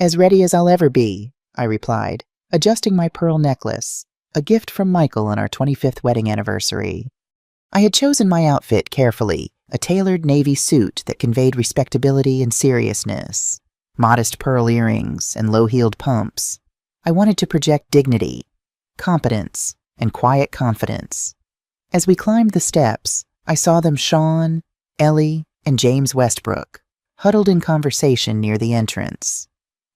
As ready as I'll ever be, I replied, adjusting my pearl necklace, a gift from Michael on our 25th wedding anniversary. I had chosen my outfit carefully, a tailored navy suit that conveyed respectability and seriousness, modest pearl earrings and low-heeled pumps. I wanted to project dignity, competence, and quiet confidence. As we climbed the steps, I saw them Sean, Ellie, and James Westbrook, huddled in conversation near the entrance.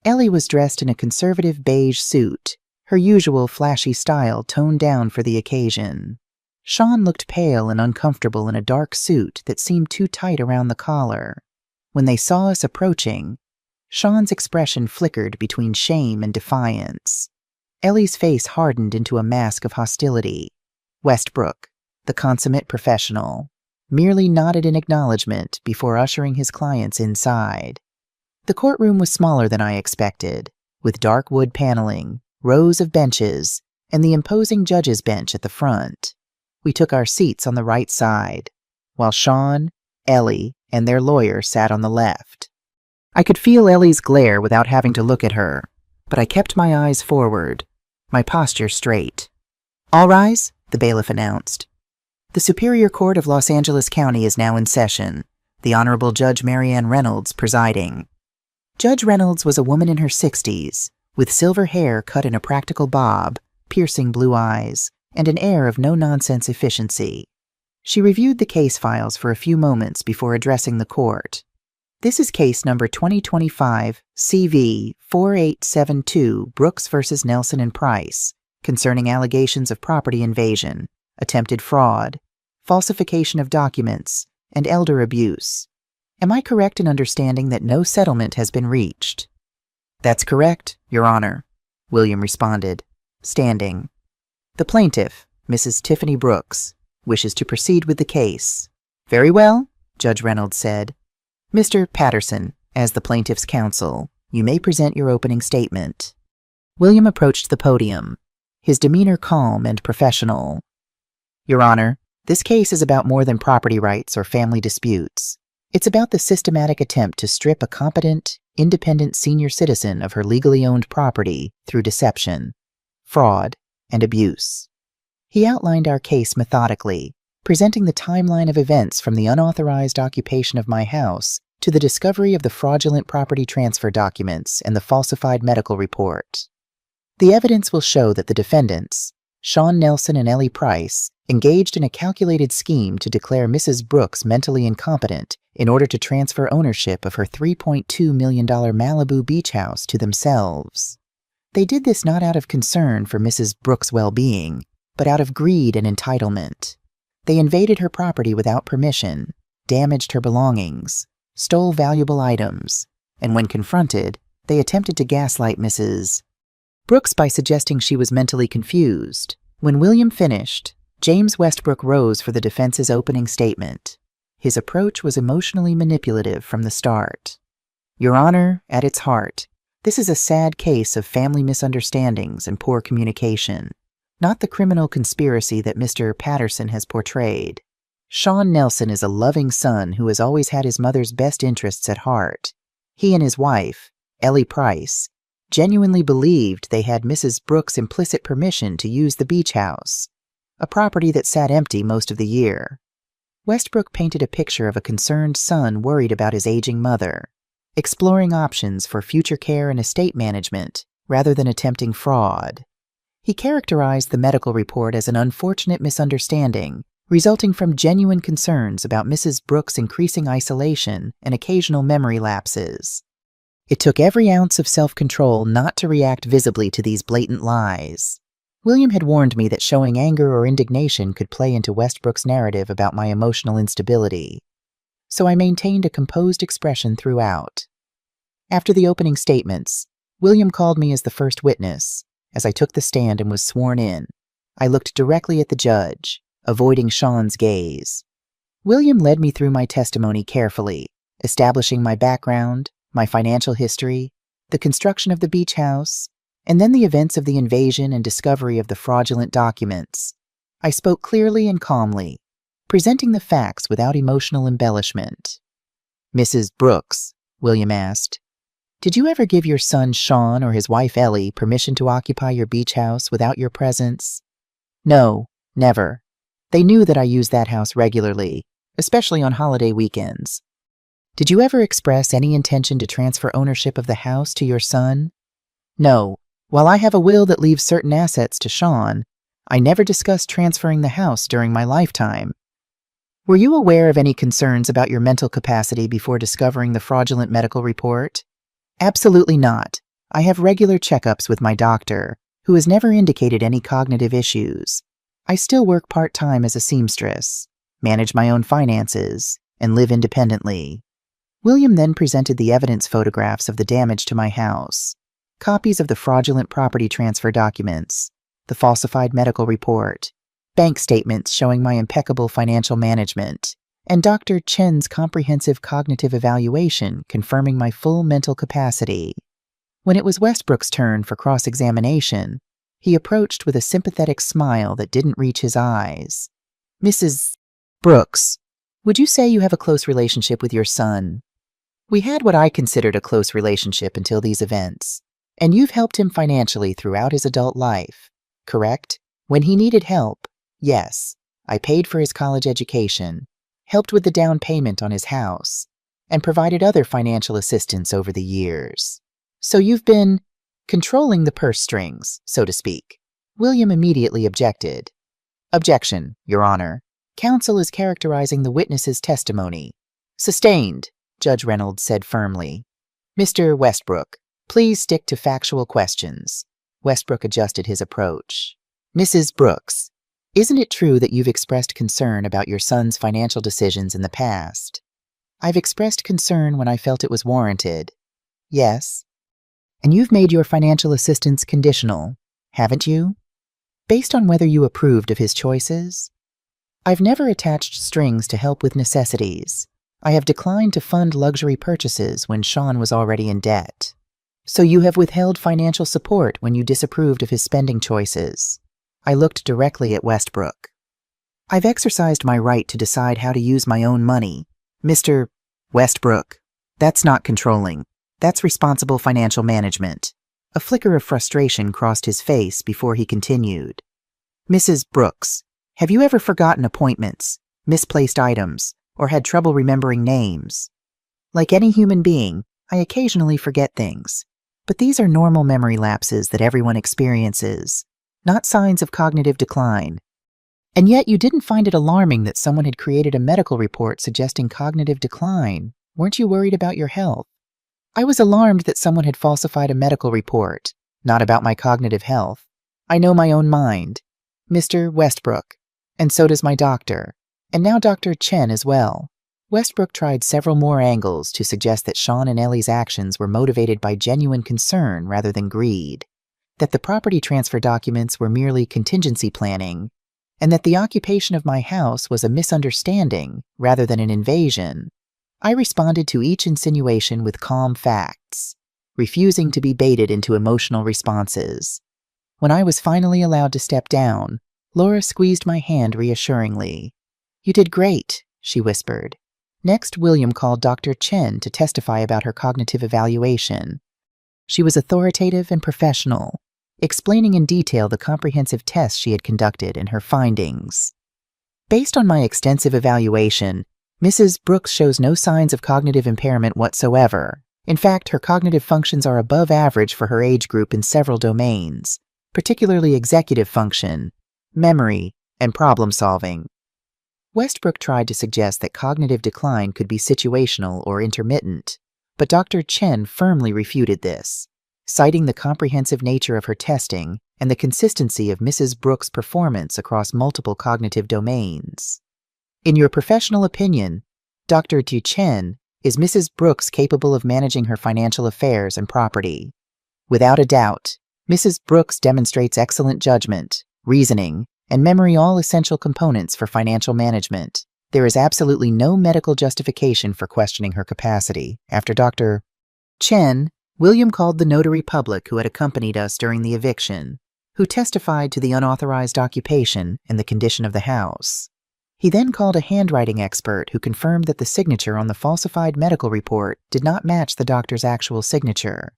Ellie was dressed in a conservative beige suit, her usual flashy style toned down for the occasion. Sean looked pale and uncomfortable in a dark suit that seemed too tight around the collar. When they saw us approaching, Sean's expression flickered between shame and defiance. Ellie's face hardened into a mask of hostility. Westbrook, the consummate professional, merely nodded in acknowledgement before ushering his clients inside. The courtroom was smaller than I expected, with dark wood paneling, rows of benches, and the imposing judge's bench at the front. We took our seats on the right side, while Sean, Ellie, and their lawyer sat on the left. I could feel Ellie's glare without having to look at her, but I kept my eyes forward, my posture straight. "All rise," the bailiff announced. "The Superior Court of Los Angeles County is now in session, the Honorable Judge Marianne Reynolds presiding." Judge Reynolds was a woman in her 60s, with silver hair cut in a practical bob, piercing blue eyes, and an air of no-nonsense efficiency. She reviewed the case files for a few moments before addressing the court. "This is case number 2025 CV 4872 Brooks v. Nelson and Price, concerning allegations of property invasion, attempted fraud, falsification of documents, and elder abuse. Am I correct in understanding that no settlement has been reached?" "That's correct, Your Honor," William responded, standing. "The plaintiff, Mrs. Tiffany Brooks, wishes to proceed with the case." "Very well," Judge Reynolds said. "Mr. Patterson, as the plaintiff's counsel, you may present your opening statement." William approached the podium, his demeanor calm and professional. "Your Honor, this case is about more than property rights or family disputes. It's about the systematic attempt to strip a competent, independent senior citizen of her legally owned property through deception, fraud, and abuse." He outlined our case methodically, presenting the timeline of events from the unauthorized occupation of my house to the discovery of the fraudulent property transfer documents and the falsified medical report. "The evidence will show that the defendants, Sean Nelson and Ellie Price, engaged in a calculated scheme to declare Mrs. Brooks mentally incompetent in order to transfer ownership of her $3.2 million Malibu beach house to themselves. They did this not out of concern for Mrs. Brooks' well-being, but out of greed and entitlement. They invaded her property without permission, damaged her belongings, stole valuable items, and when confronted, they attempted to gaslight Mrs. Brooks by suggesting she was mentally confused. When William finished, James Westbrook rose for the defense's opening statement. His approach was emotionally manipulative from the start. "Your Honor, at its heart, this is a sad case of family misunderstandings and poor communication, not the criminal conspiracy that Mr. Patterson has portrayed. Sean Nelson is a loving son who has always had his mother's best interests at heart. He and his wife, Ellie Price, genuinely believed they had Mrs. Brooks' implicit permission to use the beach house, a property that sat empty most of the year." Westbrook painted a picture of a concerned son worried about his aging mother, exploring options for future care and estate management rather than attempting fraud. He characterized the medical report as an unfortunate misunderstanding resulting from genuine concerns about Mrs. Brooks' increasing isolation and occasional memory lapses. It took every ounce of self-control not to react visibly to these blatant lies. William had warned me that showing anger or indignation could play into Westbrook's narrative about my emotional instability, so I maintained a composed expression throughout. After the opening statements, William called me as the first witness. As I took the stand and was sworn in, I looked directly at the judge, avoiding Sean's gaze. William led me through my testimony carefully, establishing my background, my financial history, the construction of the beach house, and then the events of the invasion and discovery of the fraudulent documents. I spoke clearly and calmly, presenting the facts without emotional embellishment. "Mrs. Brooks," William asked, "did you ever give your son Sean or his wife Ellie permission to occupy your beach house without your presence?" "No, never. They knew that I used that house regularly, especially on holiday weekends." "Did you ever express any intention to transfer ownership of the house to your son?" "No. While I have a will that leaves certain assets to Sean, I never discussed transferring the house during my lifetime." "Were you aware of any concerns about your mental capacity before discovering the fraudulent medical report?" "Absolutely not. I have regular checkups with my doctor, who has never indicated any cognitive issues. I still work part-time as a seamstress, manage my own finances, and live independently. William then presented the evidence photographs of the damage to my house, copies of the fraudulent property transfer documents, the falsified medical report, bank statements showing my impeccable financial management, and Dr. Chen's comprehensive cognitive evaluation confirming my full mental capacity. When it was Westbrook's turn for cross-examination, he approached with a sympathetic smile that didn't reach his eyes. "Mrs. Brooks, would you say you have a close relationship with your son? We had what I considered a close relationship until these events, and you've helped him financially throughout his adult life, correct? When he needed help, yes, I paid for his college education, helped with the down payment on his house, and provided other financial assistance over the years. So you've been controlling the purse strings, so to speak." William immediately objected. "Objection, Your Honor. Counsel is characterizing the witness's testimony." "Sustained," Judge Reynolds said firmly. "Mr. Westbrook, please stick to factual questions." Westbrook adjusted his approach. "Mrs. Brooks, isn't it true that you've expressed concern about your son's financial decisions in the past?" "I've expressed concern when I felt it was warranted." "Yes. And you've made your financial assistance conditional, haven't you? Based on whether you approved of his choices?" "I've never attached strings to help with necessities. I have declined to fund luxury purchases when Sean was already in debt." "So you have withheld financial support when you disapproved of his spending choices?" I looked directly at Westbrook. "I've exercised my right to decide how to use my own money." "Mr. Westbrook, that's not controlling. That's responsible financial management." A flicker of frustration crossed his face before he continued. "Mrs. Brooks, have you ever forgotten appointments, misplaced items, or had trouble remembering names?" "Like any human being, I occasionally forget things, but these are normal memory lapses that everyone experiences, not signs of cognitive decline." "And yet you didn't find it alarming that someone had created a medical report suggesting cognitive decline. Weren't you worried about your health?" "I was alarmed that someone had falsified a medical report, not about my cognitive health. I know my own mind, Mr. Westbrook, and so does my doctor, and now Dr. Chen as well." Westbrook tried several more angles to suggest that Sean and Ellie's actions were motivated by genuine concern rather than greed, that the property transfer documents were merely contingency planning, and that the occupation of my house was a misunderstanding rather than an invasion. I responded to each insinuation with calm facts, refusing to be baited into emotional responses. When I was finally allowed to step down, Laura squeezed my hand reassuringly. "You did great," she whispered. Next, William called Dr. Chen to testify about her cognitive evaluation. She was authoritative and professional, explaining in detail the comprehensive tests she had conducted and her findings. "Based on my extensive evaluation, Mrs. Brooks shows no signs of cognitive impairment whatsoever. In fact, her cognitive functions are above average for her age group in several domains, particularly executive function, memory, and problem-solving." Westbrook tried to suggest that cognitive decline could be situational or intermittent, but Dr. Chen firmly refuted this, citing the comprehensive nature of her testing and the consistency of Mrs. Brooks' performance across multiple cognitive domains. "In your professional opinion, Dr. Chen, is Mrs. Brooks capable of managing her financial affairs and property?" "Without a doubt, Mrs. Brooks demonstrates excellent judgment, reasoning, and memory, all essential components for financial management. There is absolutely no medical justification for questioning her capacity." After Dr. Chen, William called the notary public who had accompanied us during the eviction, who testified to the unauthorized occupation and the condition of the house. He then called a handwriting expert who confirmed that the signature on the falsified medical report did not match the doctor's actual signature.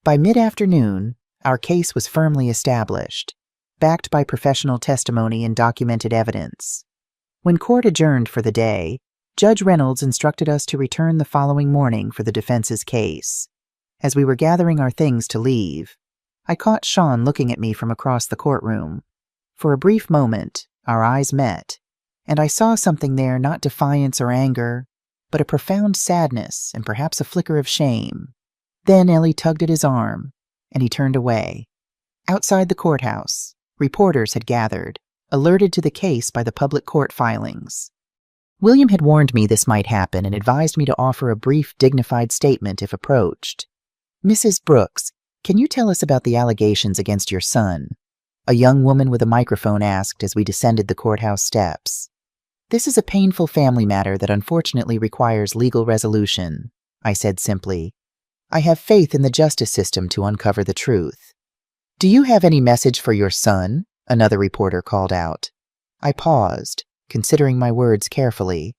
By mid-afternoon, our case was firmly established, backed by professional testimony and documented evidence. When court adjourned for the day, Judge Reynolds instructed us to return the following morning for the defense's case. As we were gathering our things to leave, I caught Sean looking at me from across the courtroom. For a brief moment, our eyes met, and I saw something there, not defiance or anger, but a profound sadness and perhaps a flicker of shame. Then Ellie tugged at his arm, and he turned away. Outside the courthouse, reporters had gathered, alerted to the case by the public court filings. William had warned me this might happen and advised me to offer a brief, dignified statement if approached. "Mrs. Brooks, can you tell us about the allegations against your son?" a young woman with a microphone asked as we descended the courthouse steps. "This is a painful family matter that unfortunately requires legal resolution," I said simply. "I have faith in the justice system to uncover the truth." "Do you have any message for your son?" another reporter called out. I paused, considering my words carefully.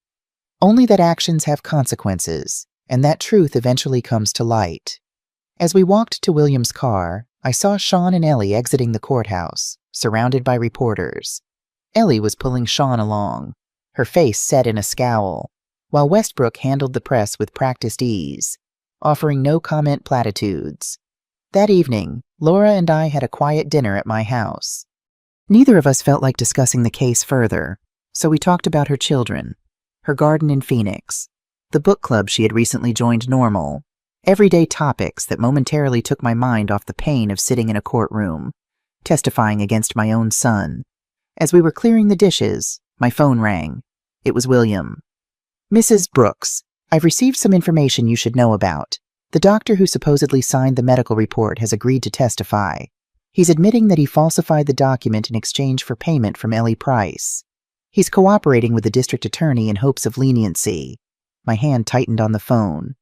"Only that actions have consequences, and that truth eventually comes to light." As we walked to William's car, I saw Sean and Ellie exiting the courthouse, surrounded by reporters. Ellie was pulling Sean along, her face set in a scowl, while Westbrook handled the press with practiced ease, offering no-comment platitudes. That evening, Laura and I had a quiet dinner at my house. Neither of us felt like discussing the case further, so we talked about her children, her garden in Phoenix, the book club she had recently joined Normal, everyday topics that momentarily took my mind off the pain of sitting in a courtroom, testifying against my own son. As we were clearing the dishes, my phone rang. It was William. "Mrs. Brooks, I've received some information you should know about. The doctor who supposedly signed the medical report has agreed to testify. He's admitting that he falsified the document in exchange for payment from Ellie Price. He's cooperating with the district attorney in hopes of leniency." My hand tightened on the phone.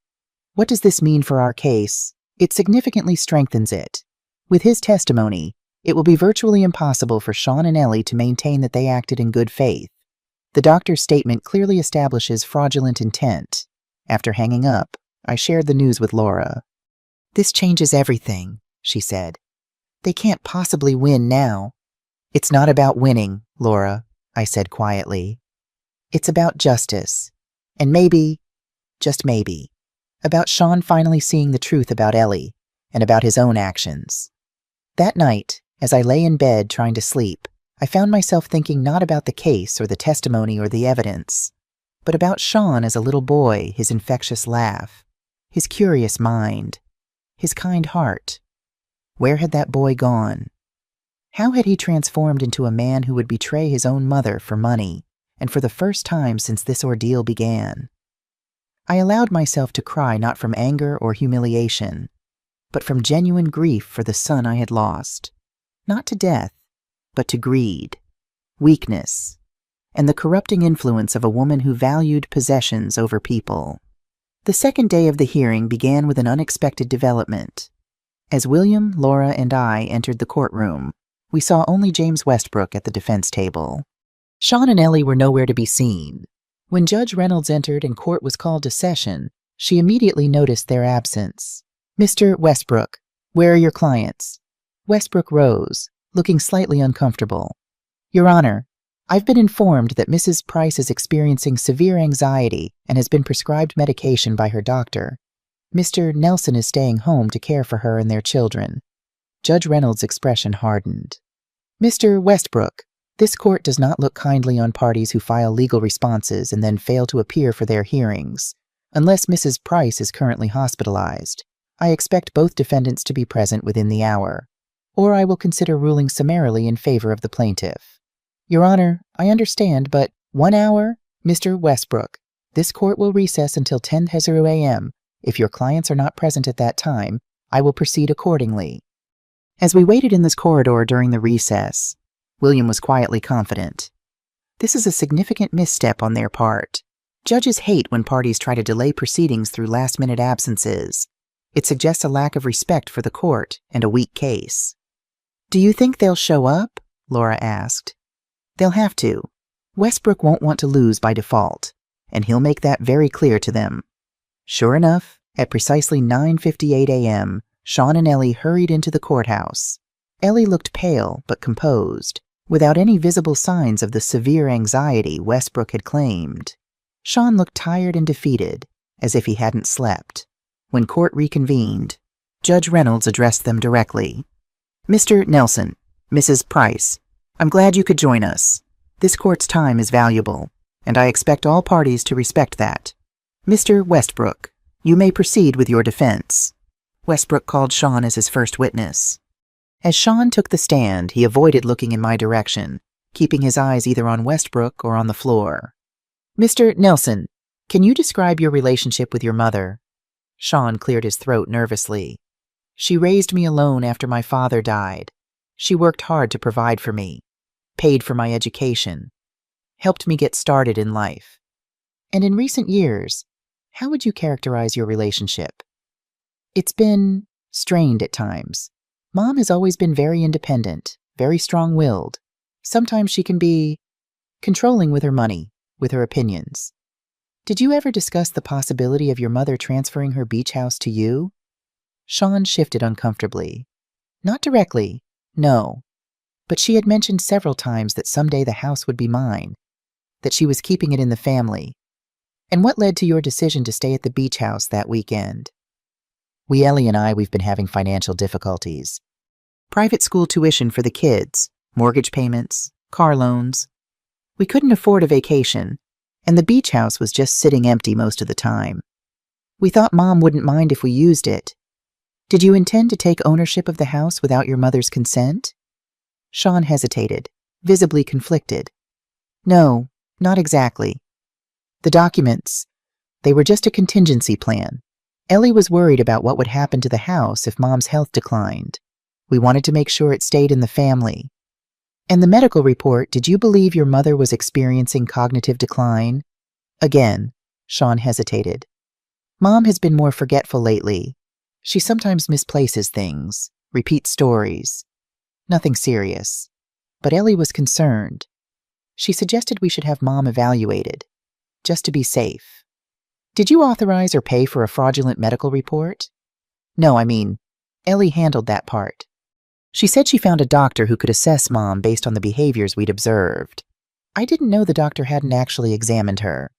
"What does this mean for our case?" "It significantly strengthens it. With his testimony, it will be virtually impossible for Sean and Ellie to maintain that they acted in good faith. The doctor's statement clearly establishes fraudulent intent." After hanging up, I shared the news with Laura. "This changes everything," she said. "They can't possibly win now." "It's not about winning, Laura," I said quietly. "It's about justice. And maybe, just maybe, about Sean finally seeing the truth about Ellie and about his own actions." That night, as I lay in bed trying to sleep, I found myself thinking not about the case or the testimony or the evidence, but about Sean as a little boy, his infectious laugh, his curious mind, his kind heart. Where had that boy gone? How had he transformed into a man who would betray his own mother for money, and for the first time since this ordeal began? I allowed myself to cry not from anger or humiliation, but from genuine grief for the son I had lost, not to death, but to greed, weakness, and the corrupting influence of a woman who valued possessions over people. The second day of the hearing began with an unexpected development. As William, Laura, and I entered the courtroom, we saw only James Westbrook at the defense table. Sean and Ellie were nowhere to be seen. When Judge Reynolds entered and court was called to session, she immediately noticed their absence. "Mr. Westbrook, where are your clients?" Westbrook rose, looking slightly uncomfortable. "Your Honor, I've been informed that Mrs. Price is experiencing severe anxiety and has been prescribed medication by her doctor. Mr. Nelson is staying home to care for her and their children." Judge Reynolds' expression hardened. "Mr. Westbrook, this court does not look kindly on parties who file legal responses and then fail to appear for their hearings, unless Mrs. Price is currently hospitalized. I expect both defendants to be present within the hour, or I will consider ruling summarily in favor of the plaintiff." "Your Honor, I understand, but 1 hour? Mr. Westbrook, this court will recess until 10:00 a.m. If your clients are not present at that time, I will proceed accordingly." As we waited in this corridor during the recess, William was quietly confident. This is a significant misstep on their part. Judges hate when parties try to delay proceedings through last-minute absences. It suggests a lack of respect for the court and a weak case. "Do you think they'll show up?" Laura asked. "They'll have to. Westbrook won't want to lose by default, and he'll make that very clear to them." Sure enough, at precisely 9:58 a.m., Sean and Ellie hurried into the courthouse. Ellie looked pale but composed, without any visible signs of the severe anxiety Westbrook had claimed. Sean looked tired and defeated, as if he hadn't slept. When court reconvened, Judge Reynolds addressed them directly. "Mr. Nelson, Mrs. Price, I'm glad you could join us. This court's time is valuable, and I expect all parties to respect that. Mr. Westbrook, you may proceed with your defense." Westbrook called Sean as his first witness. As Sean took the stand, he avoided looking in my direction, keeping his eyes either on Westbrook or on the floor. Mr. Nelson, can you describe your relationship with your mother? Sean cleared his throat nervously. She raised me alone after my father died. She worked hard to provide for me, paid for my education, helped me get started in life. And in recent years, how would you characterize your relationship? It's been strained at times. Mom has always been very independent, very strong-willed. Sometimes she can be controlling with her money, with her opinions. Did you ever discuss the possibility of your mother transferring her beach house to you? Sean shifted uncomfortably. Not directly, no. But she had mentioned several times that someday the house would be mine, that she was keeping it in the family. And what led to your decision to stay at the beach house that weekend? Ellie and I, we've been having financial difficulties. Private school tuition for the kids, mortgage payments, car loans. We couldn't afford a vacation, and the beach house was just sitting empty most of the time. We thought Mom wouldn't mind if we used it. Did you intend to take ownership of the house without your mother's consent? Sean hesitated, visibly conflicted. No, not exactly. The documents, they were just a contingency plan. Ellie was worried about what would happen to the house if Mom's health declined. We wanted to make sure it stayed in the family. And the medical report, did you believe your mother was experiencing cognitive decline? Again, Sean hesitated. Mom has been more forgetful lately. She sometimes misplaces things, repeats stories. Nothing serious. But Ellie was concerned. She suggested we should have Mom evaluated, just to be safe. Did you authorize or pay for a fraudulent medical report? No, Ellie handled that part. She said she found a doctor who could assess Mom based on the behaviors we'd observed. I didn't know the doctor hadn't actually examined her.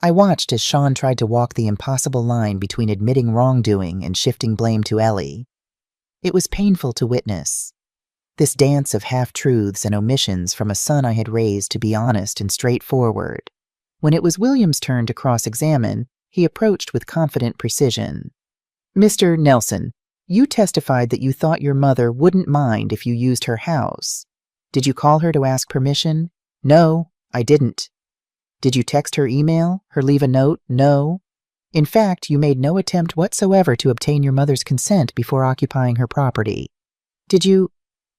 I watched as Sean tried to walk the impossible line between admitting wrongdoing and shifting blame to Ellie. It was painful to witness. This dance of half-truths and omissions from a son I had raised to be honest and straightforward. When it was William's turn to cross-examine, he approached with confident precision. Mr. Nelson, you testified that you thought your mother wouldn't mind if you used her house. Did you call her to ask permission? No, I didn't. Did you text her email, her leave a note? No. In fact, you made no attempt whatsoever to obtain your mother's consent before occupying her property. Did you?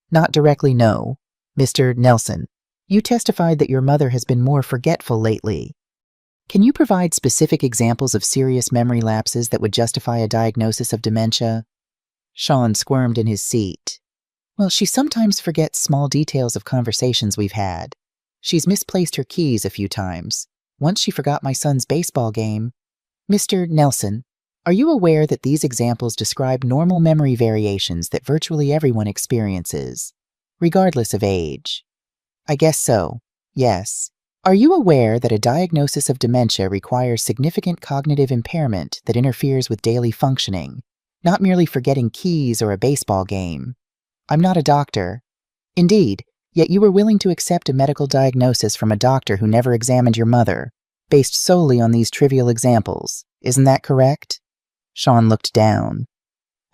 Not directly, no. Mr. Nelson, you testified that your mother has been more forgetful lately. Can you provide specific examples of serious memory lapses that would justify a diagnosis of dementia? Sean squirmed in his seat. Well, she sometimes forgets small details of conversations we've had. She's misplaced her keys a few times. Once she forgot my son's baseball game. Mr. Nelson, are you aware that these examples describe normal memory variations that virtually everyone experiences, regardless of age? I guess so, yes. Are you aware that a diagnosis of dementia requires significant cognitive impairment that interferes with daily functioning, not merely forgetting keys or a baseball game? I'm not a doctor. Indeed, yet you were willing to accept a medical diagnosis from a doctor who never examined your mother, based solely on these trivial examples. Isn't that correct? Sean looked down.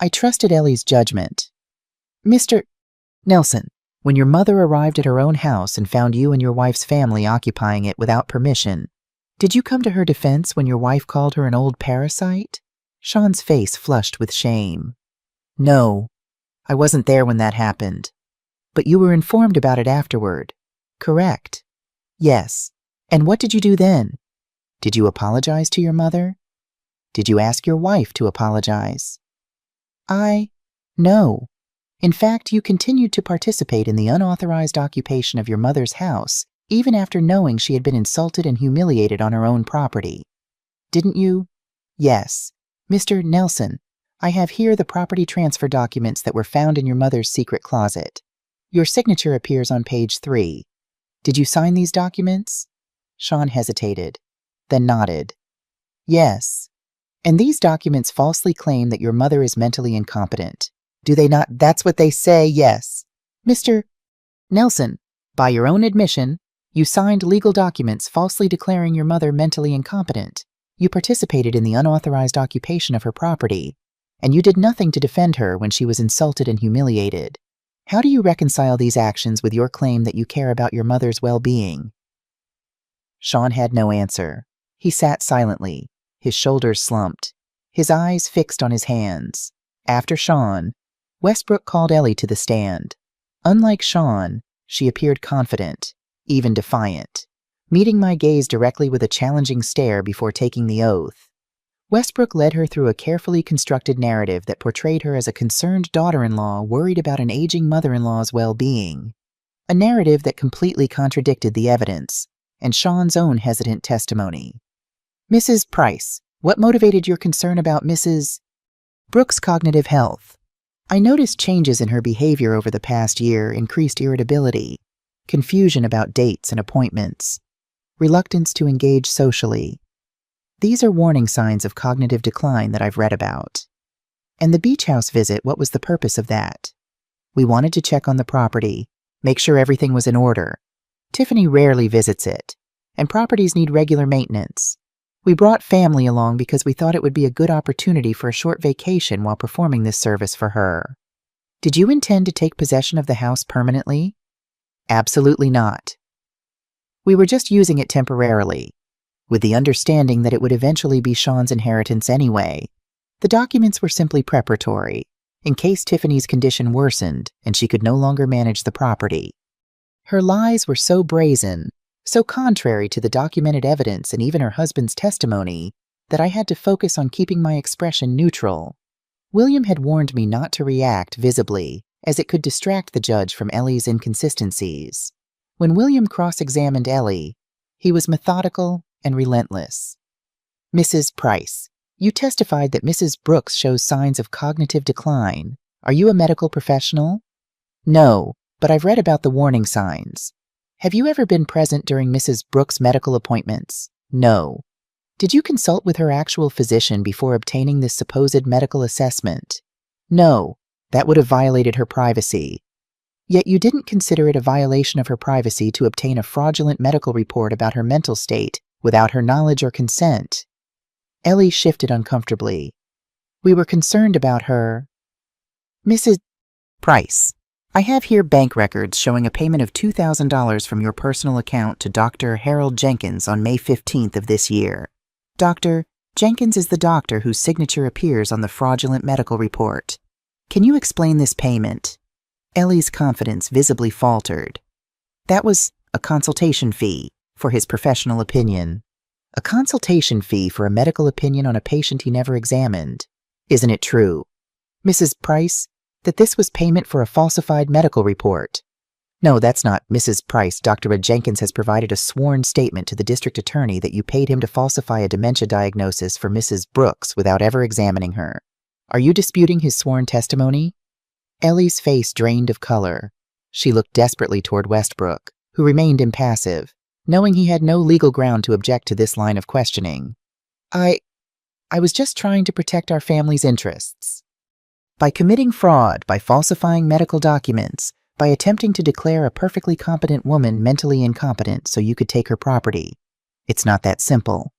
I trusted Ellie's judgment. Mr. Nelson, when your mother arrived at her own house and found you and your wife's family occupying it without permission, did you come to her defense when your wife called her an old parasite? Sean's face flushed with shame. No, I wasn't there when that happened. But you were informed about it afterward. Correct. Yes. And what did you do then? Did you apologize to your mother? Did you ask your wife to apologize? No. In fact, you continued to participate in the unauthorized occupation of your mother's house, even after knowing she had been insulted and humiliated on her own property. Didn't you? Yes. Mr. Nelson, I have here the property transfer documents that were found in your mother's secret closet. Your signature appears on page 3. Did you sign these documents? Sean hesitated, then nodded. Yes. And these documents falsely claim that your mother is mentally incompetent. Do they not? That's what they say, yes. Mr. Nelson, by your own admission, you signed legal documents falsely declaring your mother mentally incompetent. You participated in the unauthorized occupation of her property, and you did nothing to defend her when she was insulted and humiliated. How do you reconcile these actions with your claim that you care about your mother's well-being? Sean had no answer. He sat silently, his shoulders slumped, his eyes fixed on his hands. After Sean, Westbrook called Ellie to the stand. Unlike Sean, she appeared confident, even defiant, meeting my gaze directly with a challenging stare before taking the oath. Westbrook led her through a carefully constructed narrative that portrayed her as a concerned daughter-in-law worried about an aging mother-in-law's well-being. A narrative that completely contradicted the evidence and Sean's own hesitant testimony. Mrs. Price, what motivated your concern about Mrs. Brooks' cognitive health? I noticed changes in her behavior over the past year: increased irritability, confusion about dates and appointments, reluctance to engage socially. These are warning signs of cognitive decline that I've read about. And the beach house visit, what was the purpose of that? We wanted to check on the property, make sure everything was in order. Tiffany rarely visits it, and properties need regular maintenance. We brought family along because we thought it would be a good opportunity for a short vacation while performing this service for her. Did you intend to take possession of the house permanently? Absolutely not. We were just using it temporarily, with the understanding that it would eventually be Sean's inheritance anyway. The documents were simply preparatory, in case Tiffany's condition worsened and she could no longer manage the property. Her lies were so brazen, so contrary to the documented evidence and even her husband's testimony, that I had to focus on keeping my expression neutral. William had warned me not to react visibly, as it could distract the judge from Ellie's inconsistencies. When William cross-examined Ellie, he was methodical and relentless. Mrs. Price, you testified that Mrs. Brooks shows signs of cognitive decline. Are you a medical professional? No, but I've read about the warning signs. Have you ever been present during Mrs. Brooks' medical appointments? No. Did you consult with her actual physician before obtaining this supposed medical assessment? No, that would have violated her privacy. Yet you didn't consider it a violation of her privacy to obtain a fraudulent medical report about her mental state without her knowledge or consent. Ellie shifted uncomfortably. We were concerned about her. Mrs. Price, I have here bank records showing a payment of $2,000 from your personal account to Dr. Harold Jenkins on May 15th of this year. Dr. Jenkins is the doctor whose signature appears on the fraudulent medical report. Can you explain this payment? Ellie's confidence visibly faltered. That was a consultation fee for his professional opinion. A consultation fee for a medical opinion on a patient he never examined. Isn't it true, Mrs. Price, that this was payment for a falsified medical report? No, that's not Mrs. Price. Dr. Jenkins has provided a sworn statement to the district attorney that you paid him to falsify a dementia diagnosis for Mrs. Brooks without ever examining her. Are you disputing his sworn testimony? Ellie's face drained of color. She looked desperately toward Westbrook, who remained impassive, knowing he had no legal ground to object to this line of questioning. I was just trying to protect our family's interests. By committing fraud, by falsifying medical documents, by attempting to declare a perfectly competent woman mentally incompetent so you could take her property. It's not that simple.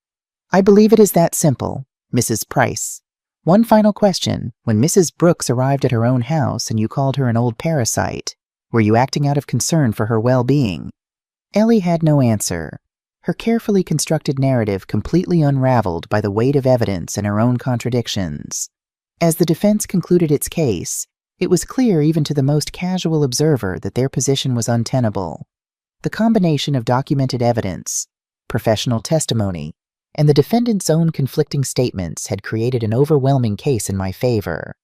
I believe it is that simple, Mrs. Price. One final question. When Mrs. Brooks arrived at her own house and you called her an old parasite, were you acting out of concern for her well-being? Ellie had no answer. Her carefully constructed narrative completely unraveled by the weight of evidence and her own contradictions. As the defense concluded its case, it was clear even to the most casual observer that their position was untenable. The combination of documented evidence, professional testimony, and the defendant's own conflicting statements had created an overwhelming case in my favor.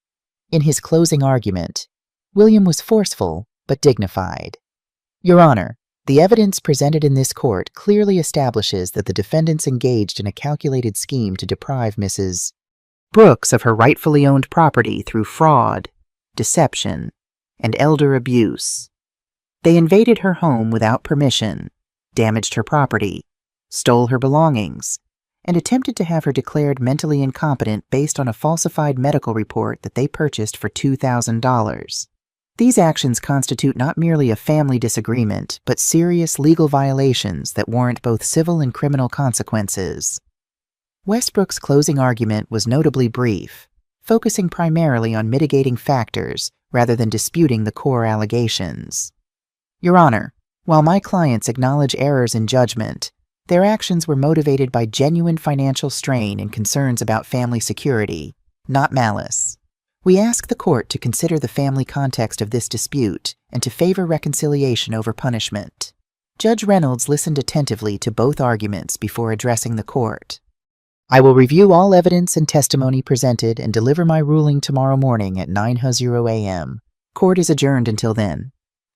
In his closing argument, William was forceful but dignified. Your Honor, the evidence presented in this court clearly establishes that the defendants engaged in a calculated scheme to deprive Mrs. Brooks of her rightfully owned property through fraud, deception, and elder abuse. They invaded her home without permission, damaged her property, stole her belongings, and attempted to have her declared mentally incompetent based on a falsified medical report that they purchased for $2,000. These actions constitute not merely a family disagreement, but serious legal violations that warrant both civil and criminal consequences. Westbrook's closing argument was notably brief, focusing primarily on mitigating factors rather than disputing the core allegations. Your Honor, while my clients acknowledge errors in judgment, their actions were motivated by genuine financial strain and concerns about family security, not malice. We ask the court to consider the family context of this dispute and to favor reconciliation over punishment. Judge Reynolds listened attentively to both arguments before addressing the court. I will review all evidence and testimony presented and deliver my ruling tomorrow morning at 9:00 a.m. Court is adjourned until then.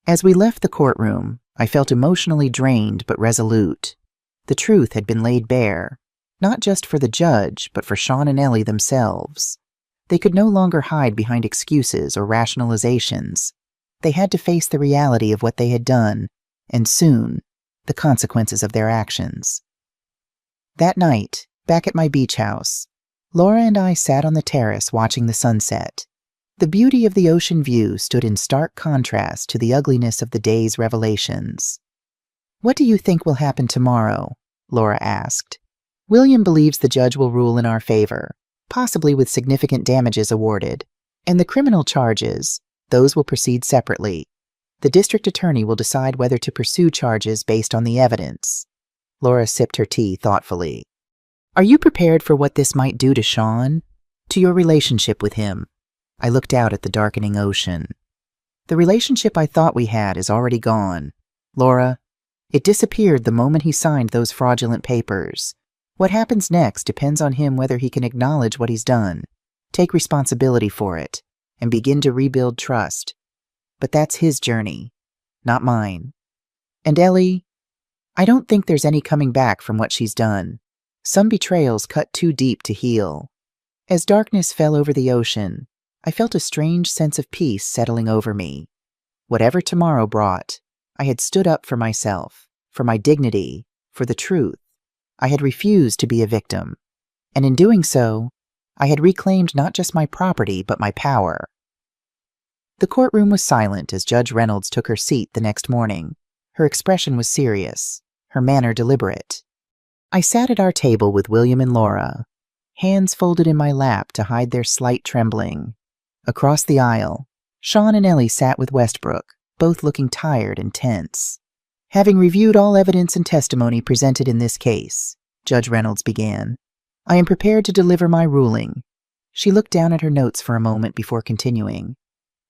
As we left the courtroom, I felt emotionally drained but resolute. The truth had been laid bare, not just for the judge, but for Sean and Ellie themselves. They could no longer hide behind excuses or rationalizations. They had to face the reality of what they had done, and soon, the consequences of their actions. That night, back at my beach house, Laura and I sat on the terrace watching the sunset. The beauty of the ocean view stood in stark contrast to the ugliness of the day's revelations. "What do you think will happen tomorrow?" Laura asked. "William believes the judge will rule in our favor, possibly with significant damages awarded. And the criminal charges, those will proceed separately. The district attorney will decide whether to pursue charges based on the evidence." Laura sipped her tea thoughtfully. "Are you prepared for what this might do to Sean? To your relationship with him?" I looked out at the darkening ocean. "The relationship I thought we had is already gone. Laura, it disappeared the moment he signed those fraudulent papers. What happens next depends on him whether he can acknowledge what he's done, take responsibility for it, and begin to rebuild trust. But that's his journey, not mine. And Ellie, I don't think there's any coming back from what she's done. Some betrayals cut too deep to heal." As darkness fell over the ocean, I felt a strange sense of peace settling over me. Whatever tomorrow brought, I had stood up for myself, for my dignity, for the truth. I had refused to be a victim, and in doing so, I had reclaimed not just my property but my power. The courtroom was silent as Judge Reynolds took her seat the next morning. Her expression was serious, her manner deliberate. I sat at our table with William and Laura, hands folded in my lap to hide their slight trembling. Across the aisle, Sean and Ellie sat with Westbrook, both looking tired and tense. "Having reviewed all evidence and testimony presented in this case," Judge Reynolds began, "I am prepared to deliver my ruling." She looked down at her notes for a moment before continuing.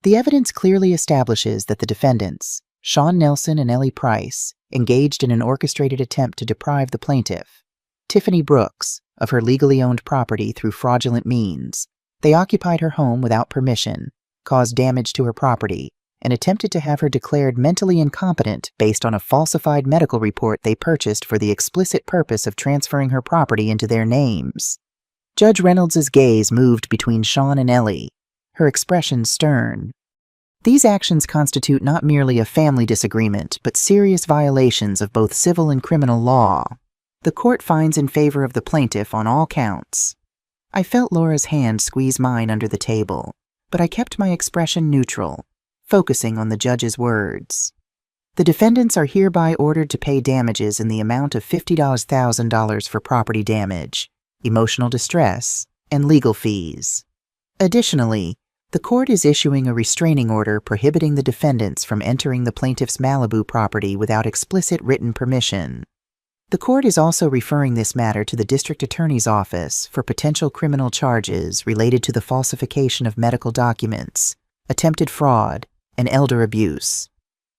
"The evidence clearly establishes that the defendants, Sean Nelson and Ellie Price, engaged in an orchestrated attempt to deprive the plaintiff, Tiffany Brooks, of her legally owned property through fraudulent means. They occupied her home without permission, caused damage to her property, and attempted to have her declared mentally incompetent based on a falsified medical report they purchased for the explicit purpose of transferring her property into their names." Judge Reynolds's gaze moved between Sean and Ellie, her expression stern. "These actions constitute not merely a family disagreement, but serious violations of both civil and criminal law. The court finds in favor of the plaintiff on all counts." I felt Laura's hand squeeze mine under the table, but I kept my expression neutral, focusing on the judge's words. "The defendants are hereby ordered to pay damages in the amount of $50,000 for property damage, emotional distress, and legal fees. Additionally, the court is issuing a restraining order prohibiting the defendants from entering the plaintiff's Malibu property without explicit written permission. The court is also referring this matter to the district attorney's office for potential criminal charges related to the falsification of medical documents, attempted fraud, and elder abuse."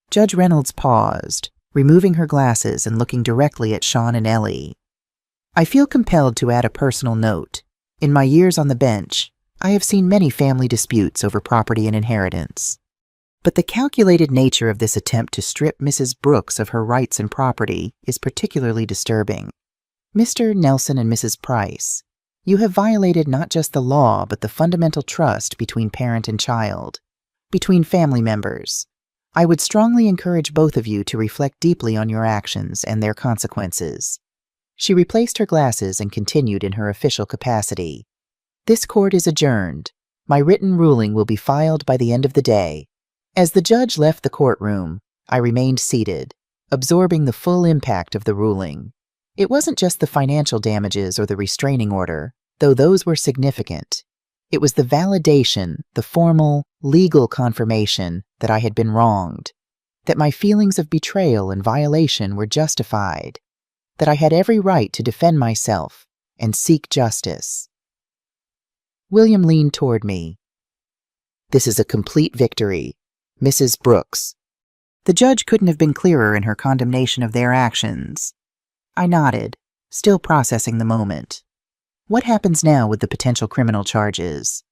Judge Reynolds paused, removing her glasses and looking directly at Sean and Ellie. "I feel compelled to add a personal note. In my years on the bench, I have seen many family disputes over property and inheritance. But the calculated nature of this attempt to strip Mrs. Brooks of her rights and property is particularly disturbing. Mr. Nelson and Mrs. Price, you have violated not just the law but the fundamental trust between parent and child, between family members. I would strongly encourage both of you to reflect deeply on your actions and their consequences." She replaced her glasses and continued in her official capacity. "This court is adjourned. My written ruling will be filed by the end of the day." As the judge left the courtroom, I remained seated, absorbing the full impact of the ruling. It wasn't just the financial damages or the restraining order, though those were significant. It was the validation, the formal, legal confirmation that I had been wronged, that my feelings of betrayal and violation were justified, that I had every right to defend myself and seek justice. William leaned toward me. "This is a complete victory, Mrs. Brooks." The judge couldn't have been clearer in her condemnation of their actions. I nodded, still processing the moment. What happens now with the potential criminal charges?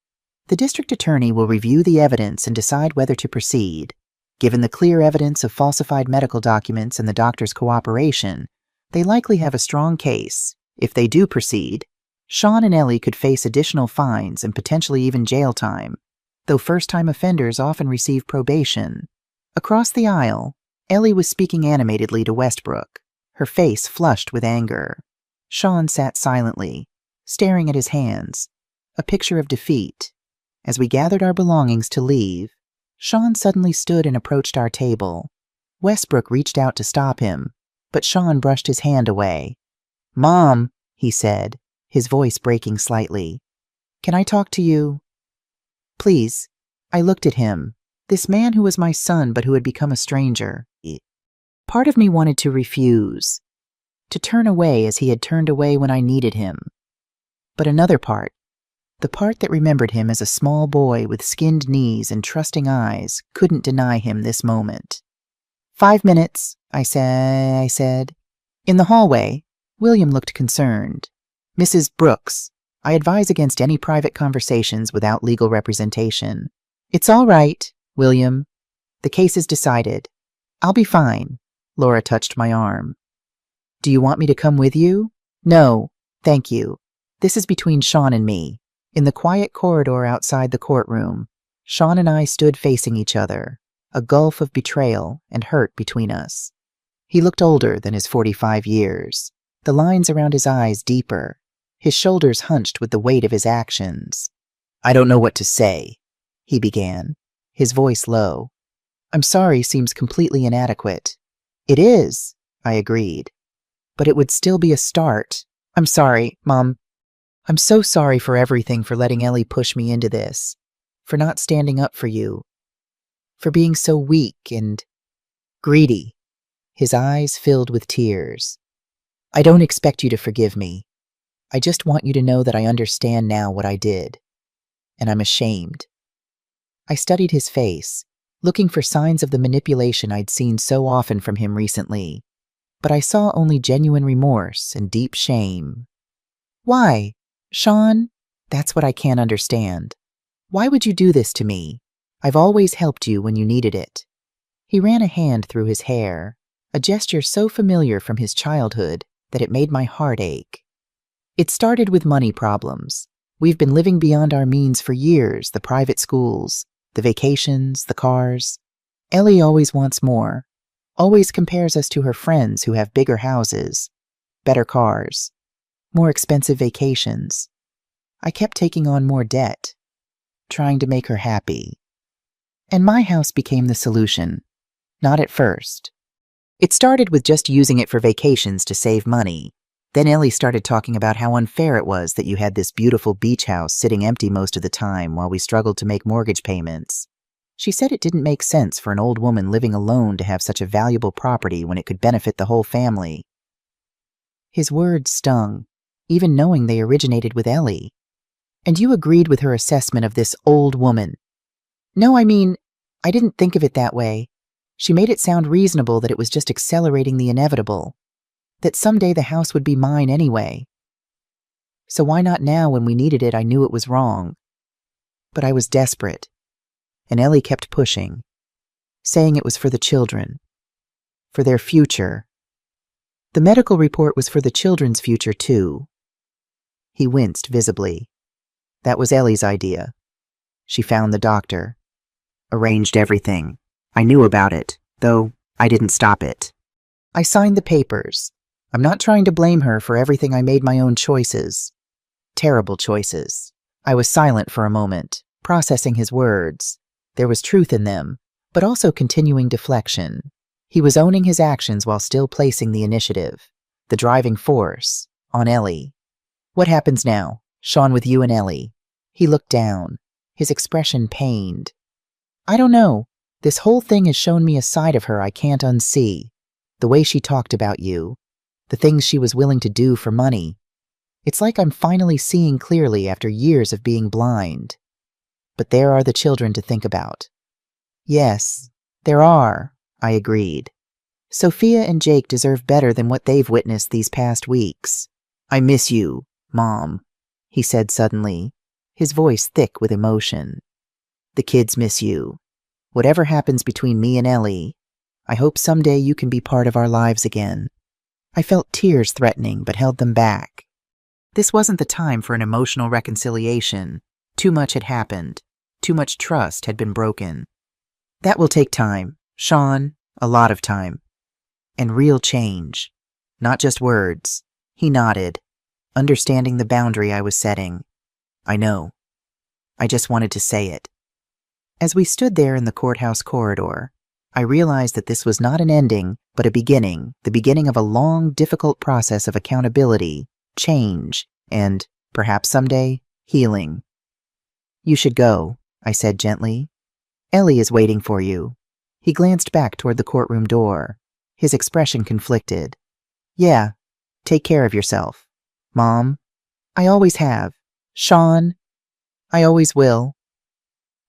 The district attorney will review the evidence and decide whether to proceed. Given the clear evidence of falsified medical documents and the doctor's cooperation, they likely have a strong case. If they do proceed, Sean and Ellie could face additional fines and potentially even jail time, though first-time offenders often receive probation. Across the aisle, Ellie was speaking animatedly to Westbrook, her face flushed with anger. Sean sat silently, staring at his hands, a picture of defeat. As we gathered our belongings to leave, Sean suddenly stood and approached our table. Westbrook reached out to stop him, but Sean brushed his hand away. "Mom," he said, his voice breaking slightly. "Can I talk to you?" "Please." I looked at him, this man who was my son but who had become a stranger. Part of me wanted to refuse, to turn away as he had turned away when I needed him. But another part, the part that remembered him as a small boy with skinned knees and trusting eyes, couldn't deny him this moment. "5 minutes, I said. In the hallway, William looked concerned. "Mrs. Brooks, I advise against any private conversations without legal representation." "It's all right, William. The case is decided. I'll be fine." Laura touched my arm. "Do you want me to come with you?" "No, thank you. This is between Sean and me." In the quiet corridor outside the courtroom, Sean and I stood facing each other, a gulf of betrayal and hurt between us. He looked older than his 45 years, the lines around his eyes deeper, his shoulders hunched with the weight of his actions. "I don't know what to say," he began, his voice low. "I'm sorry seems completely inadequate." "It is," I agreed. "But it would still be a start. I'm sorry, Mom. I'm so sorry for everything, for letting Ellie push me into this, for not standing up for you, for being so weak and greedy." His eyes filled with tears. "I don't expect you to forgive me. I just want you to know that I understand now what I did, and I'm ashamed." I studied his face, looking for signs of the manipulation I'd seen so often from him recently, but I saw only genuine remorse and deep shame. "Why, Sean? That's what I can't understand. Why would you do this to me? I've always helped you when you needed it." He ran a hand through his hair, a gesture so familiar from his childhood that it made my heart ache. "It started with money problems. We've been living beyond our means for years, the private schools, the vacations, the cars. Ellie always wants more, always compares us to her friends who have bigger houses, better cars, more expensive vacations. I kept taking on more debt, trying to make her happy. And my house became the solution. Not at first. It started with just using it for vacations to save money. Then Ellie started talking about how unfair it was that you had this beautiful beach house sitting empty most of the time while we struggled to make mortgage payments. She said it didn't make sense for an old woman living alone to have such a valuable property when it could benefit the whole family. His words stung, even knowing they originated with Ellie. "And you agreed with her assessment of this old woman." "No, I mean, I didn't think of it that way. She made it sound reasonable that it was just accelerating the inevitable, that someday the house would be mine anyway. So why not now when we needed it? I knew it was wrong. But I was desperate. And Ellie kept pushing, saying it was for the children, for their future. The medical report was for the children's future, too." He winced visibly. "That was Ellie's idea. She found the doctor, arranged everything. I knew about it, though I didn't stop it. I signed the papers. I'm not trying to blame her for everything. I made my own choices. Terrible choices." I was silent for a moment, processing his words. There was truth in them, but also continuing deflection. He was owning his actions while still placing the initiative, the driving force, on Ellie. "What happens now, Sean, with you and Ellie?" He looked down, his expression pained. I don't know. This whole thing has shown me a side of her I can't unsee. The way she talked about you, the things she was willing to do for money. It's like I'm finally seeing clearly after years of being blind. But there are the children to think about. Yes, there are, I agreed. Sophia and Jake deserve better than what they've witnessed these past weeks. I miss you, Mom, he said suddenly, his voice thick with emotion. The kids miss you. Whatever happens between me and Ellie, I hope someday you can be part of our lives again. I felt tears threatening but held them back. This wasn't the time for an emotional reconciliation. Too much had happened. Too much trust had been broken. That will take time, Sean, a lot of time. And real change. Not just words. He nodded, understanding the boundary I was setting. I know. I just wanted to say it. As we stood there in the courthouse corridor, I realized that this was not an ending, but a beginning, the beginning of a long, difficult process of accountability, change, and, perhaps someday, healing. You should go, I said gently. Ellie is waiting for you. He glanced back toward the courtroom door, his expression conflicted. Yeah, take care of yourself. Mom, I always have. Sean, I always will.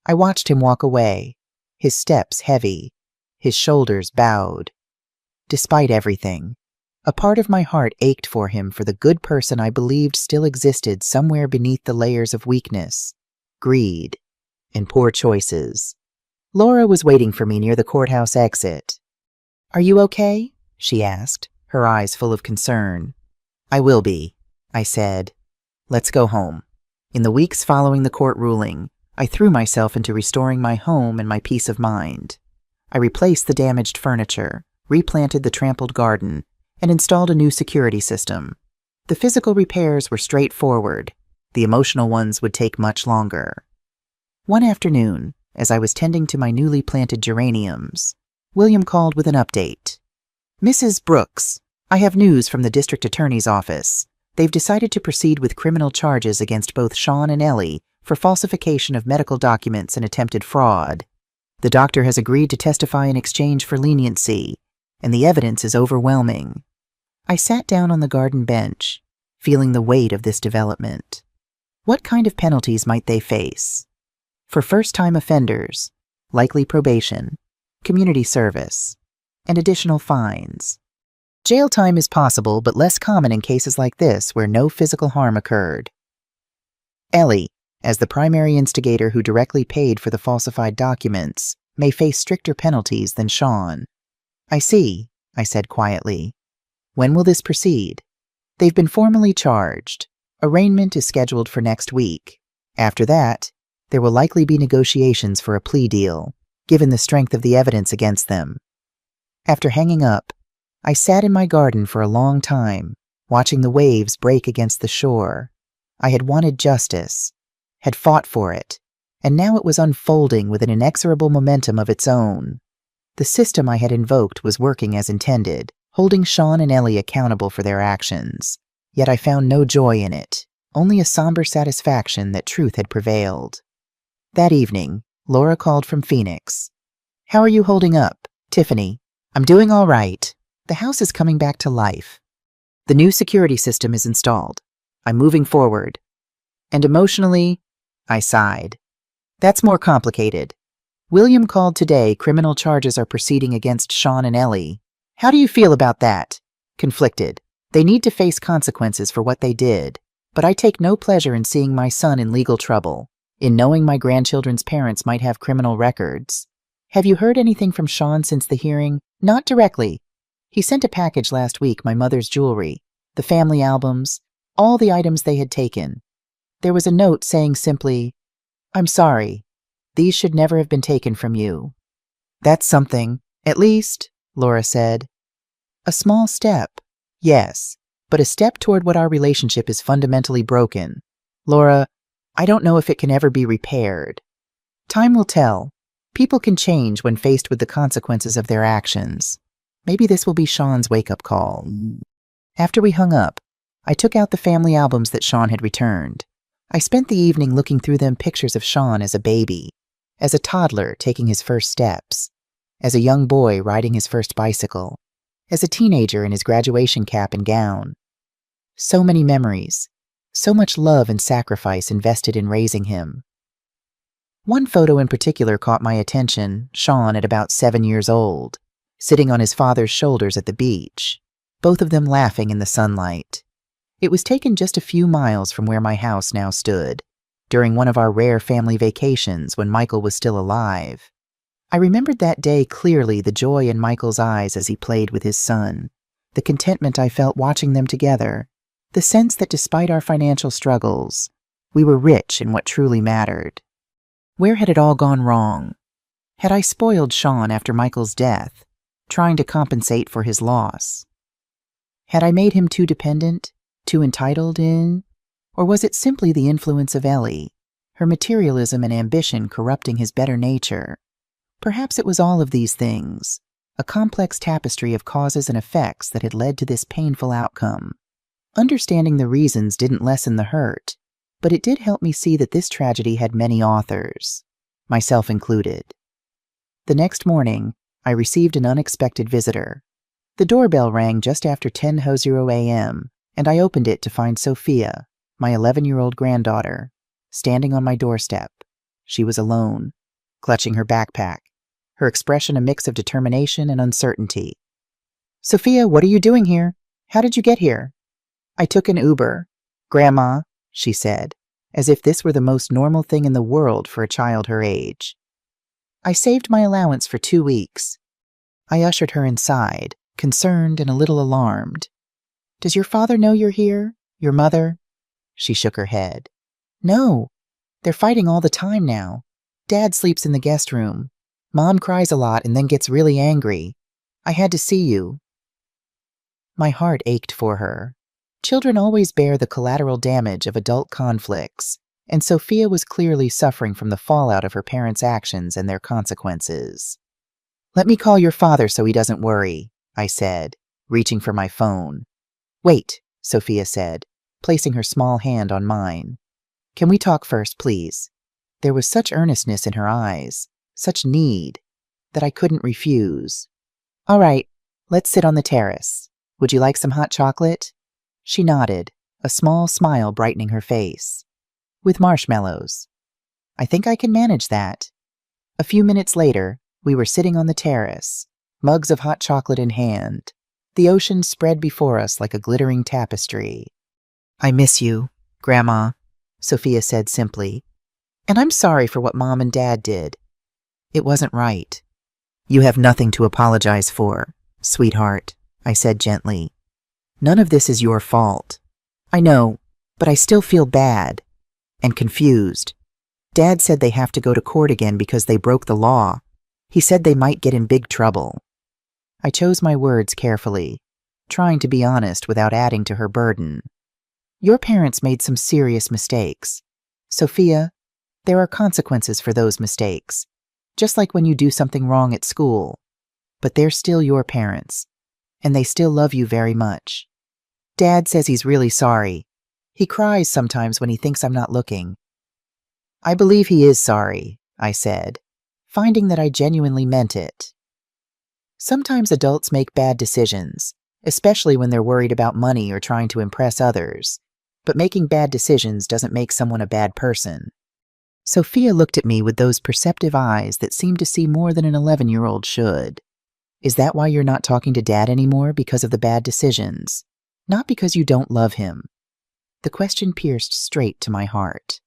I watched him walk away, his steps heavy, his shoulders bowed. Despite everything, a part of my heart ached for him, for the good person I believed still existed somewhere beneath the layers of weakness, greed, and poor choices. Laura was waiting for me near the courthouse exit. Are you okay? She asked, her eyes full of concern. I will be, I said. Let's go home. In the weeks following the court ruling, I threw myself into restoring my home and my peace of mind. I replaced the damaged furniture, replanted the trampled garden, and installed a new security system. The physical repairs were straightforward. The emotional ones would take much longer. One afternoon, as I was tending to my newly planted geraniums, William called with an update. Mrs. Brooks, I have news from the district attorney's office. They've decided to proceed with criminal charges against both Sean and Ellie for falsification of medical documents and attempted fraud. The doctor has agreed to testify in exchange for leniency, and the evidence is overwhelming. I sat down on the garden bench, feeling the weight of this development. What kind of penalties might they face? For first-time offenders, likely probation, community service, and additional fines. Jail time is possible, but less common in cases like this where no physical harm occurred. Ellie, as the primary instigator who directly paid for the falsified documents, may face stricter penalties than Sean. I see, I said quietly. When will this proceed? They've been formally charged. Arraignment is scheduled for next week. After that, there will likely be negotiations for a plea deal, given the strength of the evidence against them. After hanging up, I sat in my garden for a long time, watching the waves break against the shore. I had wanted justice, had fought for it, and now it was unfolding with an inexorable momentum of its own. The system I had invoked was working as intended, holding Sean and Ellie accountable for their actions. Yet I found no joy in it, only a somber satisfaction that truth had prevailed. That evening, Laura called from Phoenix. How are you holding up, Tiffany? I'm doing all right. The house is coming back to life. The new security system is installed. I'm moving forward. And emotionally, I sighed. That's more complicated. William called today. Criminal charges are proceeding against Sean and Ellie. How do you feel about that? Conflicted. They need to face consequences for what they did, but I take no pleasure in seeing my son in legal trouble, in knowing my grandchildren's parents might have criminal records. Have you heard anything from Sean since the hearing? Not directly. He sent a package last week, my mother's jewelry, the family albums, all the items they had taken. There was a note saying simply, I'm sorry. These should never have been taken from you. That's something, at least, Laura said. A small step, yes, but a step toward what our relationship is fundamentally broken. Laura, I don't know if it can ever be repaired. Time will tell. People can change when faced with the consequences of their actions. Maybe this will be Sean's wake-up call. After we hung up, I took out the family albums that Sean had returned. I spent the evening looking through them pictures of Sean as a baby, as a toddler taking his first steps, as a young boy riding his first bicycle, as a teenager in his graduation cap and gown. So many memories, so much love and sacrifice invested in raising him. One photo in particular caught my attention, Sean at about 7 years old, sitting on his father's shoulders at the beach, both of them laughing in the sunlight. It was taken just a few miles from where my house now stood, during one of our rare family vacations when Michael was still alive. I remembered that day clearly, the joy in Michael's eyes as he played with his son, the contentment I felt watching them together, the sense that despite our financial struggles, we were rich in what truly mattered. Where had it all gone wrong? Had I spoiled Sean after Michael's death, trying to compensate for his loss? Had I made him too dependent, too entitled in? Or was it simply the influence of Ellie, her materialism and ambition corrupting his better nature? Perhaps it was all of these things, a complex tapestry of causes and effects that had led to this painful outcome. Understanding the reasons didn't lessen the hurt, but it did help me see that this tragedy had many authors, myself included. The next morning, I received an unexpected visitor. The doorbell rang just after 10:00 a.m., and I opened it to find Sophia, my 11-year-old granddaughter, standing on my doorstep. She was alone, clutching her backpack, her expression a mix of determination and uncertainty. "Sophia, what are you doing here? How did you get here?" "I took an Uber." "Grandma," she said, as if this were the most normal thing in the world for a child her age. "I saved my allowance for 2 weeks." I ushered her inside, concerned and a little alarmed. "Does your father know you're here? Your mother?" She shook her head. "No. They're fighting all the time now. Dad sleeps in the guest room. Mom cries a lot and then gets really angry. I had to see you." My heart ached for her. Children always bear the collateral damage of adult conflicts, and Sophia was clearly suffering from the fallout of her parents' actions and their consequences. "Let me call your father so he doesn't worry," I said, reaching for my phone. "Wait," Sophia said, placing her small hand on mine. "Can we talk first, please?" There was such earnestness in her eyes, such need, that I couldn't refuse. "All right, let's sit on the terrace. Would you like some hot chocolate?" She nodded, a small smile brightening her face. "With marshmallows." "I think I can manage that." A few minutes later, we were sitting on the terrace, mugs of hot chocolate in hand, the ocean spread before us like a glittering tapestry. "I miss you, Grandma," Sophia said simply. "And I'm sorry for what Mom and Dad did. It wasn't right." "You have nothing to apologize for, sweetheart," I said gently. "None of this is your fault. I know, but I still feel bad and confused. Dad said they have to go to court again because they broke the law. He said they might get in big trouble." I chose my words carefully, trying to be honest without adding to her burden. "Your parents made some serious mistakes. Sophia, there are consequences for those mistakes, just like when you do something wrong at school. But they're still your parents, and they still love you very much. Dad says he's really sorry. He cries sometimes when he thinks I'm not looking." "I believe he is sorry," I said, finding that I genuinely meant it. Sometimes adults make bad decisions, especially when they're worried about money or trying to impress others. But making bad decisions doesn't make someone a bad person. Sophia looked at me with those perceptive eyes that seemed to see more than an 11-year-old should. "Is that why you're not talking to Dad anymore, because of the bad decisions? Not because you don't love him?" The question pierced straight to my heart.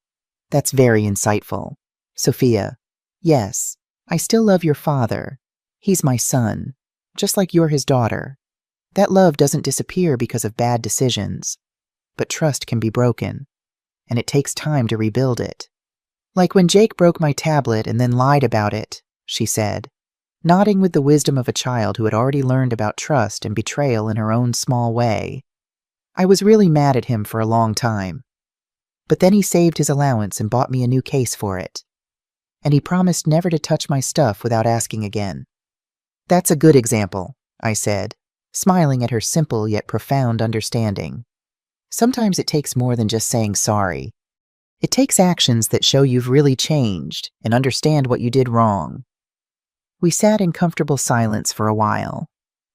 "That's very insightful. Sophia, yes, I still love your father. He's my son, just like you're his daughter. That love doesn't disappear because of bad decisions. But trust can be broken, and it takes time to rebuild it. Like when Jake broke my tablet and then lied about it," she said, nodding with the wisdom of a child who had already learned about trust and betrayal in her own small way. "I was really mad at him for a long time. But then he saved his allowance and bought me a new case for it. And he promised never to touch my stuff without asking again." "That's a good example," I said, smiling at her simple yet profound understanding. Sometimes it takes more than just saying sorry. It takes actions that show you've really changed and understand what you did wrong. We sat in comfortable silence for a while,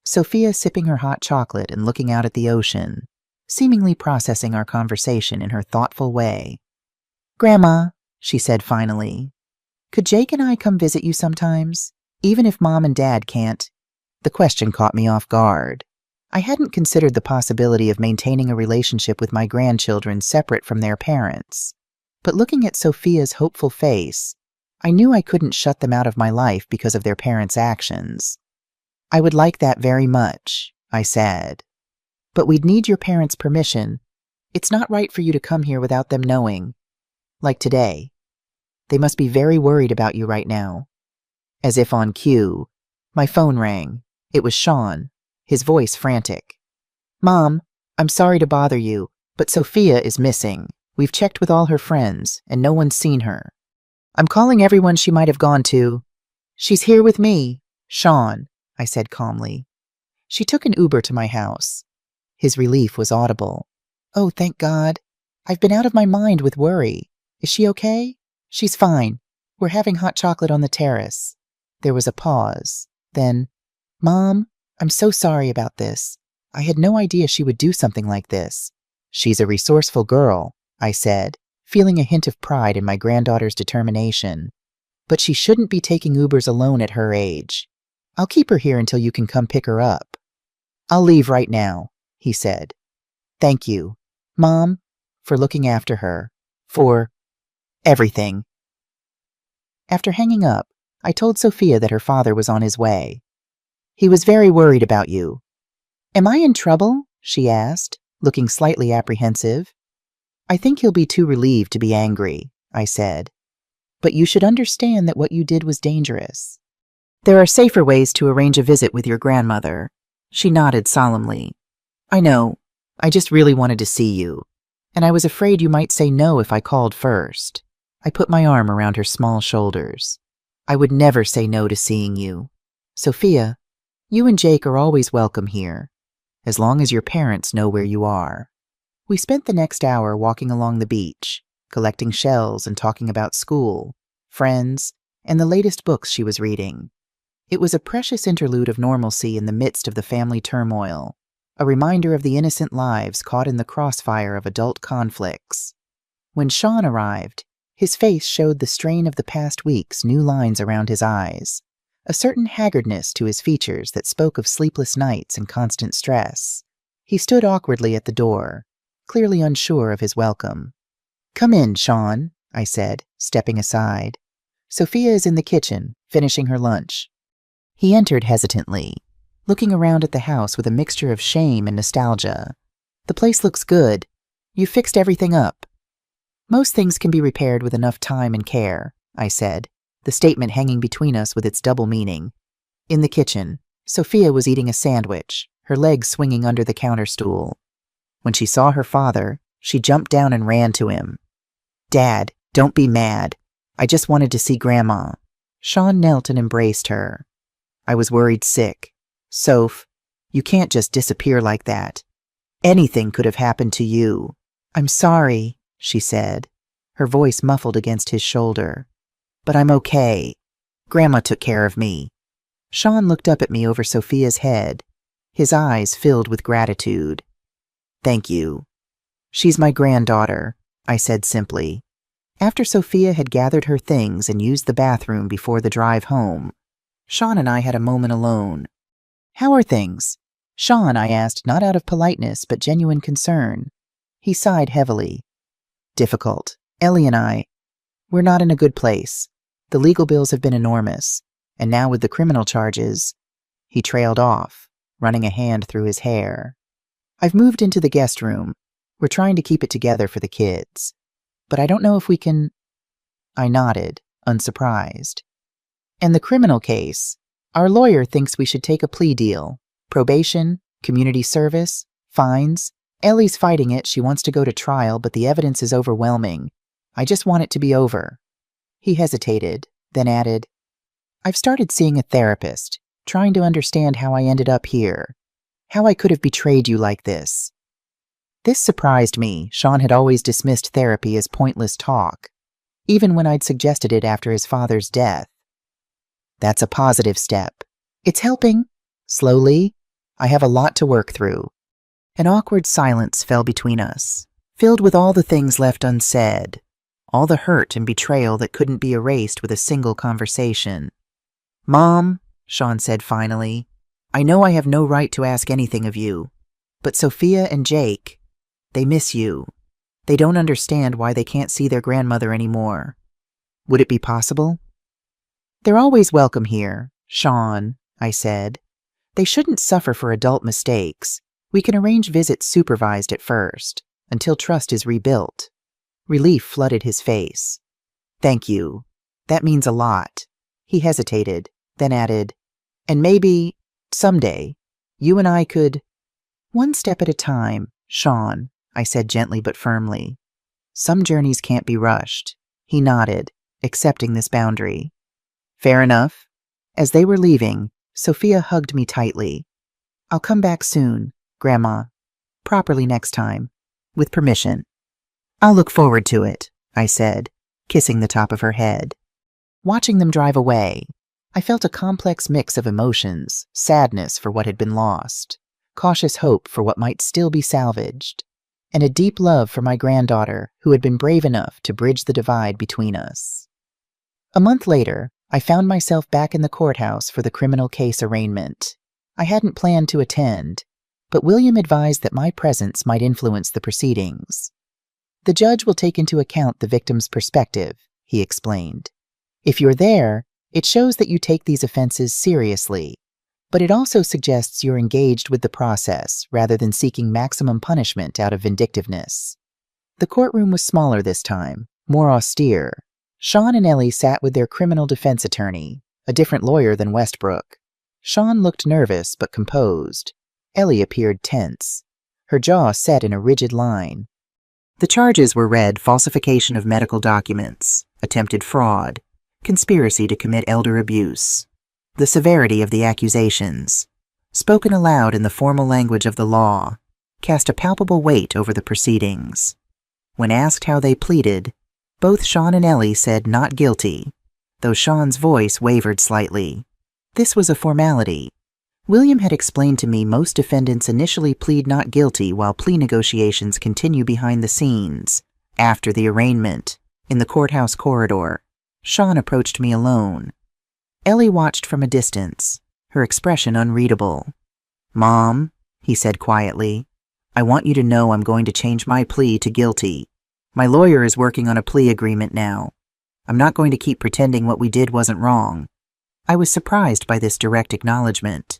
Sophia sipping her hot chocolate and looking out at the ocean, seemingly processing our conversation in her thoughtful way. "Grandma," she said finally, "could Jake and I come visit you sometimes, even if Mom and Dad can't?" The question caught me off guard. I hadn't considered the possibility of maintaining a relationship with my grandchildren separate from their parents. But looking at Sophia's hopeful face, I knew I couldn't shut them out of my life because of their parents' actions. "I would like that very much," I said. "But we'd need your parents' permission. It's not right for you to come here without them knowing. Like today. They must be very worried about you right now." As if on cue, my phone rang. It was Sean, his voice frantic. "Mom, I'm sorry to bother you, but Sophia is missing. We've checked with all her friends, and no one's seen her. I'm calling everyone she might have gone to." "She's here with me, Sean," I said calmly. "She took an Uber to my house." His relief was audible. "Oh, thank God. I've been out of my mind with worry. Is she okay?" "She's fine. We're having hot chocolate on the terrace." There was a pause. Then, "Mom, I'm so sorry about this. I had no idea she would do something like this." "She's a resourceful girl," I said, feeling a hint of pride in my granddaughter's determination. "But she shouldn't be taking Ubers alone at her age. I'll keep her here until you can come pick her up." "I'll leave right now," he said. "Thank you, Mom, for looking after her, for everything." After hanging up, I told Sophia that her father was on his way. "He was very worried about you." "Am I in trouble?" she asked, looking slightly apprehensive. "I think he'll be too relieved to be angry," I said. "But you should understand that what you did was dangerous. There are safer ways to arrange a visit with your grandmother." She nodded solemnly. "I know. I just really wanted to see you, and I was afraid you might say no if I called first." I put my arm around her small shoulders. "I would never say no to seeing you. Sophia, you and Jake are always welcome here, as long as your parents know where you are." We spent the next hour walking along the beach, collecting shells and talking about school, friends, and the latest books she was reading. It was a precious interlude of normalcy in the midst of the family turmoil, a reminder of the innocent lives caught in the crossfire of adult conflicts. When Sean arrived, his face showed the strain of the past week's new lines around his eyes, a certain haggardness to his features that spoke of sleepless nights and constant stress. He stood awkwardly at the door, clearly unsure of his welcome. "Come in, Sean," I said, stepping aside. "Sophia is in the kitchen, finishing her lunch." He entered hesitantly, looking around at the house with a mixture of shame and nostalgia. "The place looks good. You fixed everything up." "Most things can be repaired with enough time and care," I said, the statement hanging between us with its double meaning. In the kitchen, Sophia was eating a sandwich, her legs swinging under the counter stool. When she saw her father, she jumped down and ran to him. "Dad, don't be mad. I just wanted to see Grandma." Sean knelt and embraced her. I was worried sick. "Soph, you can't just disappear like that. Anything could have happened to you." "I'm sorry," she said, her voice muffled against his shoulder. "But I'm okay. Grandma took care of me." Sean looked up at me over Sophia's head, his eyes filled with gratitude. "Thank you. She's my granddaughter," I said simply. After Sophia had gathered her things and used the bathroom before the drive home, Sean and I had a moment alone. "How are things?" "Sean," I asked, not out of politeness, but genuine concern. He sighed heavily. "Difficult. Ellie and we're not in a good place. The legal bills have been enormous, and now with the criminal charges..." He trailed off, running a hand through his hair. "I've moved into the guest room. We're trying to keep it together for the kids. But I don't know if we can..." I nodded, unsurprised. "And the criminal case? Our lawyer thinks we should take a plea deal. Probation, community service, fines. Ellie's fighting it. She wants to go to trial, but the evidence is overwhelming. I just want it to be over." He hesitated, then added, "I've started seeing a therapist, trying to understand how I ended up here, how I could have betrayed you like this." This surprised me. Sean had always dismissed therapy as pointless talk, even when I'd suggested it after his father's death. That's a positive step. It's helping. Slowly. I have a lot to work through. An awkward silence fell between us, filled with all the things left unsaid, all the hurt and betrayal that couldn't be erased with a single conversation. "Mom," Sean said finally, "I know I have no right to ask anything of you, but Sophia and Jake, they miss you. They don't understand why they can't see their grandmother anymore. Would it be possible?" "They're always welcome here, Sean," I said. "They shouldn't suffer for adult mistakes. We can arrange visits supervised at first, until trust is rebuilt." Relief flooded his face. "Thank you. That means a lot." He hesitated, then added, "And maybe, someday, you and I could—" "One step at a time, Sean," I said gently but firmly. "Some journeys can't be rushed." He nodded, accepting this boundary. "Fair enough." As they were leaving, Sophia hugged me tightly. "I'll come back soon, Grandma. Properly next time. With permission." "I'll look forward to it," I said, kissing the top of her head. Watching them drive away, I felt a complex mix of emotions: sadness for what had been lost, cautious hope for what might still be salvaged, and a deep love for my granddaughter who had been brave enough to bridge the divide between us. A month later, I found myself back in the courthouse for the criminal case arraignment. I hadn't planned to attend, but William advised that my presence might influence the proceedings. "The judge will take into account the victim's perspective," he explained. "If you're there, it shows that you take these offenses seriously, but it also suggests you're engaged with the process rather than seeking maximum punishment out of vindictiveness." The courtroom was smaller this time, more austere. Sean and Ellie sat with their criminal defense attorney, a different lawyer than Westbrook. Sean looked nervous but composed. Ellie appeared tense, her jaw set in a rigid line. The charges were read: falsification of medical documents, attempted fraud, conspiracy to commit elder abuse. The severity of the accusations, spoken aloud in the formal language of the law, cast a palpable weight over the proceedings. When asked how they pleaded, both Sean and Ellie said not guilty, though Sean's voice wavered slightly. This was a formality. William had explained to me most defendants initially plead not guilty while plea negotiations continue behind the scenes. After the arraignment, in the courthouse corridor, Sean approached me alone. Ellie watched from a distance, her expression unreadable. "Mom," he said quietly, "I want you to know I'm going to change my plea to guilty. My lawyer is working on a plea agreement now. I'm not going to keep pretending what we did wasn't wrong." I was surprised by this direct acknowledgement.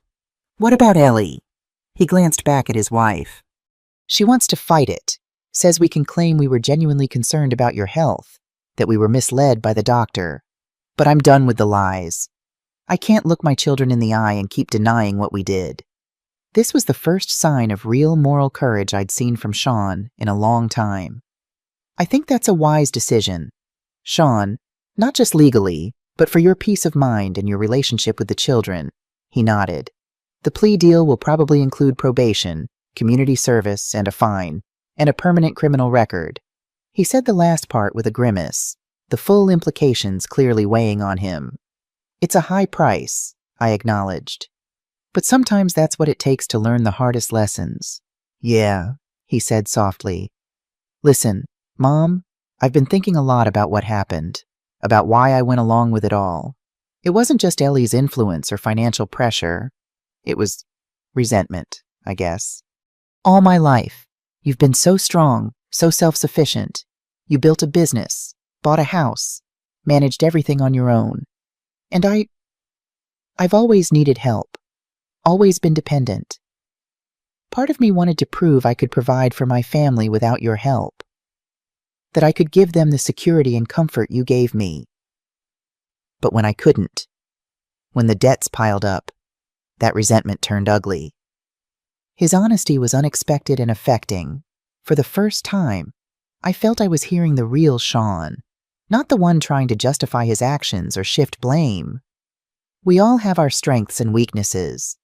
"What about Ellie?" He glanced back at his wife. "She wants to fight it. Says we can claim we were genuinely concerned about your health, that we were misled by the doctor. But I'm done with the lies. I can't look my children in the eye and keep denying what we did." This was the first sign of real moral courage I'd seen from Sean in a long time. "I think that's a wise decision, Sean, not just legally, but for your peace of mind and your relationship with the children." He nodded. "The plea deal will probably include probation, community service, and a fine, and a permanent criminal record." He said the last part with a grimace, the full implications clearly weighing on him. "It's a high price," I acknowledged. "But sometimes that's what it takes to learn the hardest lessons." "Yeah," he said softly. "Listen, Mom, I've been thinking a lot about what happened, about why I went along with it all. It wasn't just Ellie's influence or financial pressure. It was resentment, I guess. All my life, you've been so strong, so self-sufficient. You built a business, bought a house, managed everything on your own. And I've always needed help, always been dependent. Part of me wanted to prove I could provide for my family without your help, that I could give them the security and comfort you gave me. But when I couldn't, when the debts piled up, that resentment turned ugly." His honesty was unexpected and affecting. For the first time, I felt I was hearing the real Sean, not the one trying to justify his actions or shift blame. "We all have our strengths and weaknesses.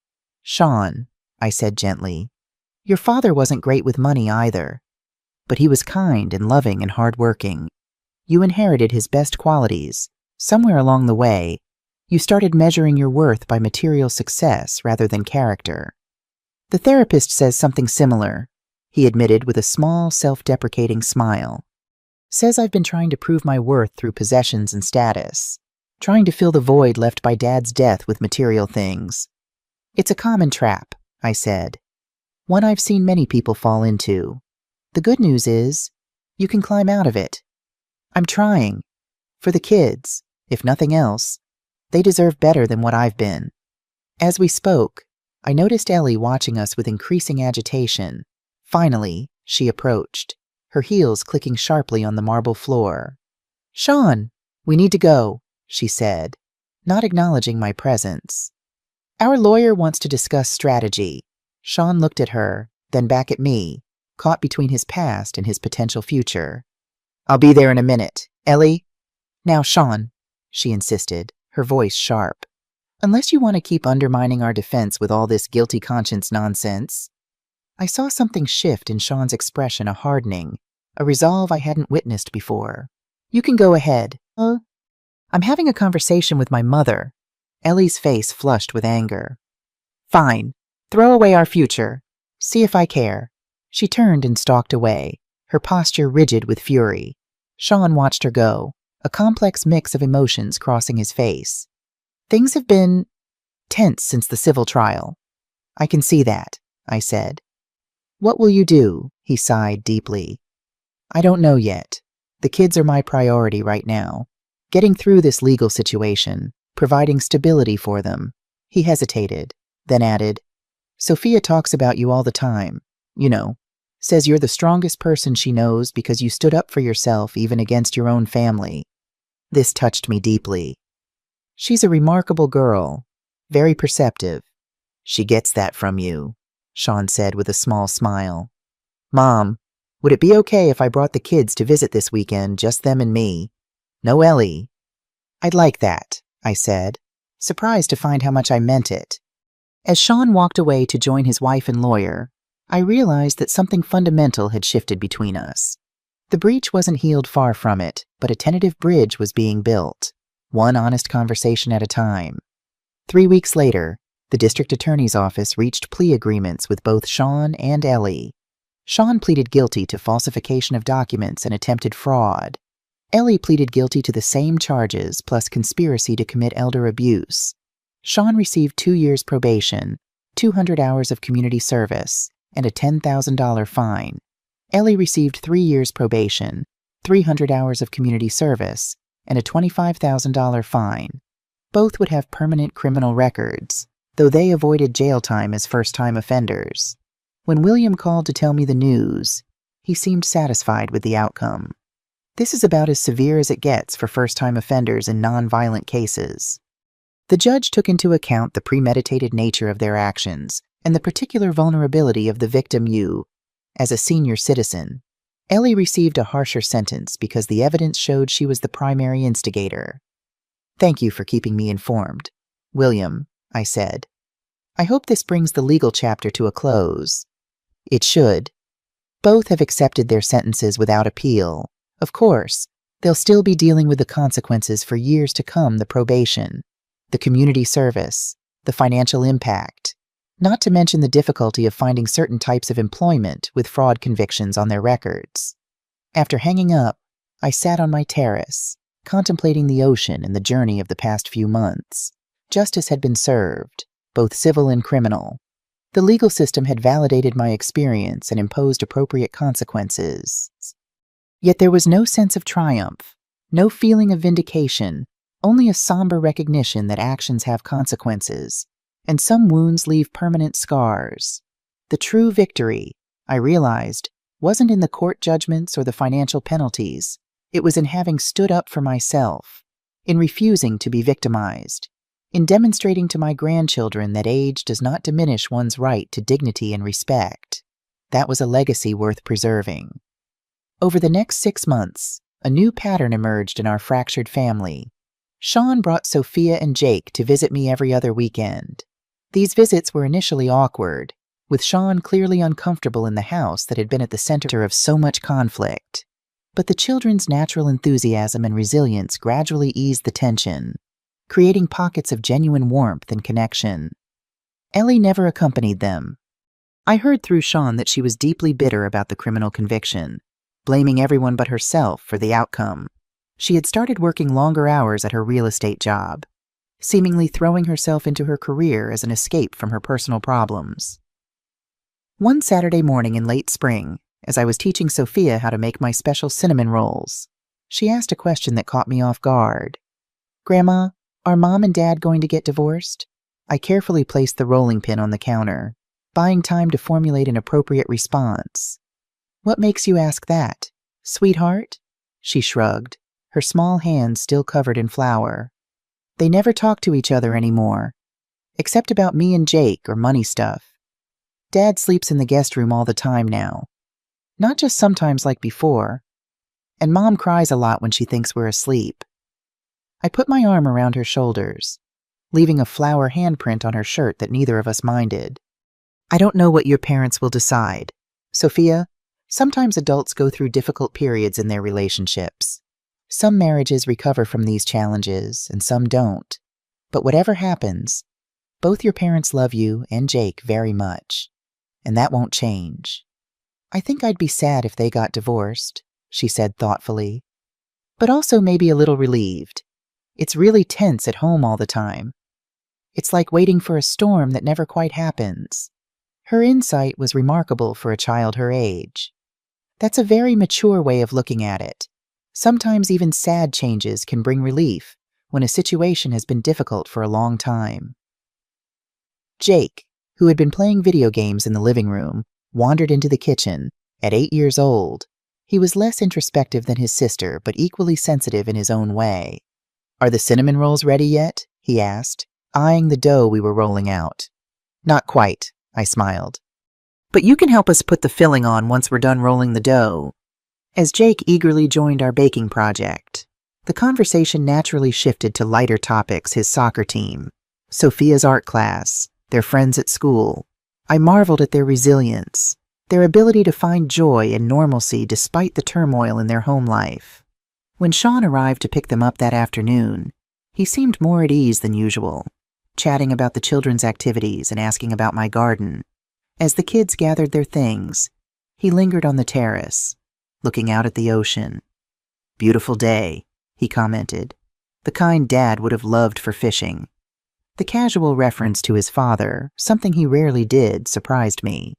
Sean," I said gently, Your father wasn't great with money either, but he was kind and loving and hardworking. You inherited his best qualities. Somewhere along the way, you started measuring your worth by material success rather than character. The therapist says something similar, he admitted with a small, self-deprecating smile. Says I've been trying to prove my worth through possessions and status, trying to fill the void left by Dad's death with material things. It's a common trap, I said. One I've seen many people fall into. The good news is, you can climb out of it. I'm trying. For the kids, if nothing else, they deserve better than what I've been. As we spoke, I noticed Ellie watching us with increasing agitation. Finally, she approached, her heels clicking sharply on the marble floor. Sean, we need to go, she said, not acknowledging my presence. Our lawyer wants to discuss strategy. Sean looked at her, then back at me, caught between his past and his potential future. I'll be there in a minute. Ellie? Now, Sean, she insisted, her voice sharp. Unless you want to keep undermining our defense with all this guilty conscience nonsense. I saw something shift in Sean's expression, a hardening, a resolve I hadn't witnessed before. You can go ahead. I'm having a conversation with my mother. Ellie's face flushed with anger. Fine. Throw away our future. See if I care. She turned and stalked away, her posture rigid with fury. Sean watched her go, a complex mix of emotions crossing his face. Things have been tense since the civil trial. I can see that, I said. What will you do? He sighed deeply. I don't know yet. The kids are my priority right now. Getting through this legal situation, providing stability for them. He hesitated, then added, Sophia talks about you all the time. You know, says you're the strongest person she knows because you stood up for yourself even against your own family. This touched me deeply. She's a remarkable girl, very perceptive. She gets that from you, Sean said with a small smile. Mom, would it be okay if I brought the kids to visit this weekend, just them and me? No Ellie. I'd like that, I said, surprised to find how much I meant it. As Sean walked away to join his wife and lawyer, I realized that something fundamental had shifted between us. The breach wasn't healed far from it, but a tentative bridge was being built, one honest conversation at a time. 3 weeks later, the district attorney's office reached plea agreements with both Sean and Ellie. Sean pleaded guilty to falsification of documents and attempted fraud. Ellie pleaded guilty to the same charges plus conspiracy to commit elder abuse. Sean received 2 years probation, 200 hours of community service, and a $10,000 fine. Ellie received 3 years probation, 300 hours of community service, and a $25,000 fine. Both would have permanent criminal records, though they avoided jail time as first-time offenders. When William called to tell me the news, he seemed satisfied with the outcome. This is about as severe as it gets for first-time offenders in non-violent cases. The judge took into account the premeditated nature of their actions and the particular vulnerability of the victim. As a senior citizen, Ellie received a harsher sentence because the evidence showed she was the primary instigator. Thank you for keeping me informed, William, I said. I hope this brings the legal chapter to a close. It should. Both have accepted their sentences without appeal. Of course, they'll still be dealing with the consequences for years to come, the probation, the community service, the financial impact, not to mention the difficulty of finding certain types of employment with fraud convictions on their records. After hanging up, I sat on my terrace, contemplating the ocean and the journey of the past few months. Justice had been served, both civil and criminal. The legal system had validated my experience and imposed appropriate consequences. Yet there was no sense of triumph, no feeling of vindication, only a somber recognition that actions have consequences, and some wounds leave permanent scars. The true victory, I realized, wasn't in the court judgments or the financial penalties. It was in having stood up for myself, in refusing to be victimized, in demonstrating to my grandchildren that age does not diminish one's right to dignity and respect. That was a legacy worth preserving. Over the next 6 months, a new pattern emerged in our fractured family. Sean brought Sophia and Jake to visit me every other weekend. These visits were initially awkward. with Sean clearly uncomfortable in the house that had been at the center of so much conflict. But the children's natural enthusiasm and resilience gradually eased the tension, creating pockets of genuine warmth and connection. Ellie never accompanied them. I heard through Sean that she was deeply bitter about the criminal conviction, blaming everyone but herself for the outcome. She had started working longer hours at her real estate job, seemingly throwing herself into her career as an escape from her personal problems. One Saturday morning in late spring, as I was teaching Sophia how to make my special cinnamon rolls, she asked a question that caught me off guard. "Grandma, are Mom and Dad going to get divorced?" I carefully placed the rolling pin on the counter, buying time to formulate an appropriate response. "What makes you ask that, sweetheart?" She shrugged, her small hands still covered in flour. "They never talk to each other anymore, except about me and Jake or money stuff. Dad sleeps in the guest room all the time now. Not just sometimes like before. And Mom cries a lot when she thinks we're asleep." I put my arm around her shoulders, leaving a flower handprint on her shirt that neither of us minded. "I don't know what your parents will decide. Sophia, sometimes adults go through difficult periods in their relationships. Some marriages recover from these challenges, and some don't. But whatever happens, both your parents love you and Jake very much, and that won't change. I think I'd be sad if they got divorced," she said thoughtfully, "but also maybe a little relieved. It's really tense at home all the time. It's like waiting for a storm that never quite happens." Her insight was remarkable for a child her age. That's a very mature way of looking at it. Sometimes even sad changes can bring relief when a situation has been difficult for a long time. Jake, who had been playing video games in the living room, wandered into the kitchen. At 8 years old, he was less introspective than his sister, but equally sensitive in his own way. "Are the cinnamon rolls ready yet?" he asked, eyeing the dough we were rolling out. "Not quite," I smiled. "But you can help us put the filling on once we're done rolling the dough." As Jake eagerly joined our baking project, the conversation naturally shifted to lighter topics: his soccer team, Sophia's art class, their friends at school. I marveled at their resilience, their ability to find joy and normalcy despite the turmoil in their home life. When Sean arrived to pick them up that afternoon, he seemed more at ease than usual, chatting about the children's activities and asking about my garden. As the kids gathered their things, he lingered on the terrace, looking out at the ocean. "Beautiful day," he commented, the kind Dad would have loved for fishing. The casual reference to his father, something he rarely did, surprised me.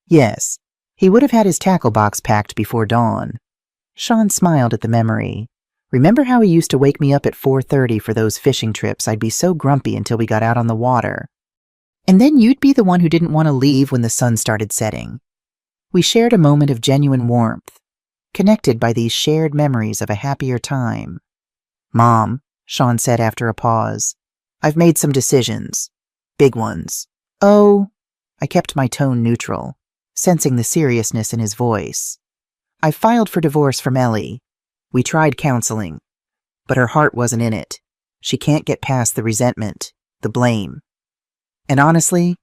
Yes, he would have had his tackle box packed before dawn. Sean smiled at the memory. "Remember how he used to wake me up at 4:30 for those fishing trips? I'd be so grumpy until we got out on the water. And then you'd be the one who didn't want to leave when the sun started setting." We shared a moment of genuine warmth, connected by these shared memories of a happier time. "Mom," Sean said after a pause, "I've made some decisions. Big ones." "Oh," I kept my tone neutral, sensing the seriousness in his voice. "I filed for divorce from Ellie. We tried counseling, but her heart wasn't in it. She can't get past the resentment, the blame. And honestly,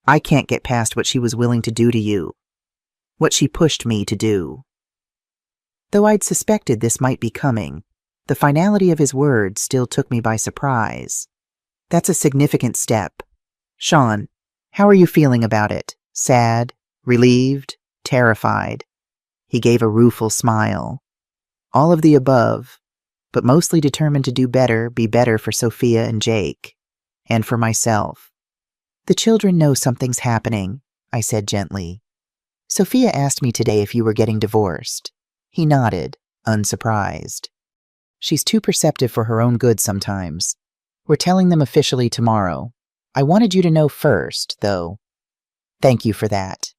I can't get past what she was willing to do to you, what she pushed me to do." Though I'd suspected this might be coming, the finality of his words still took me by surprise. "That's a significant step. Sean, how are you feeling about it? Sad, relieved, terrified?" He gave a rueful smile. "All of the above, but mostly determined to do better, be better for Sophia and Jake, and for myself." "The children know something's happening," I said gently. "Sophia asked me today if you were getting divorced." He nodded, unsurprised. "She's too perceptive for her own good sometimes. We're telling them officially tomorrow. I wanted you to know first, though." "Thank you for that.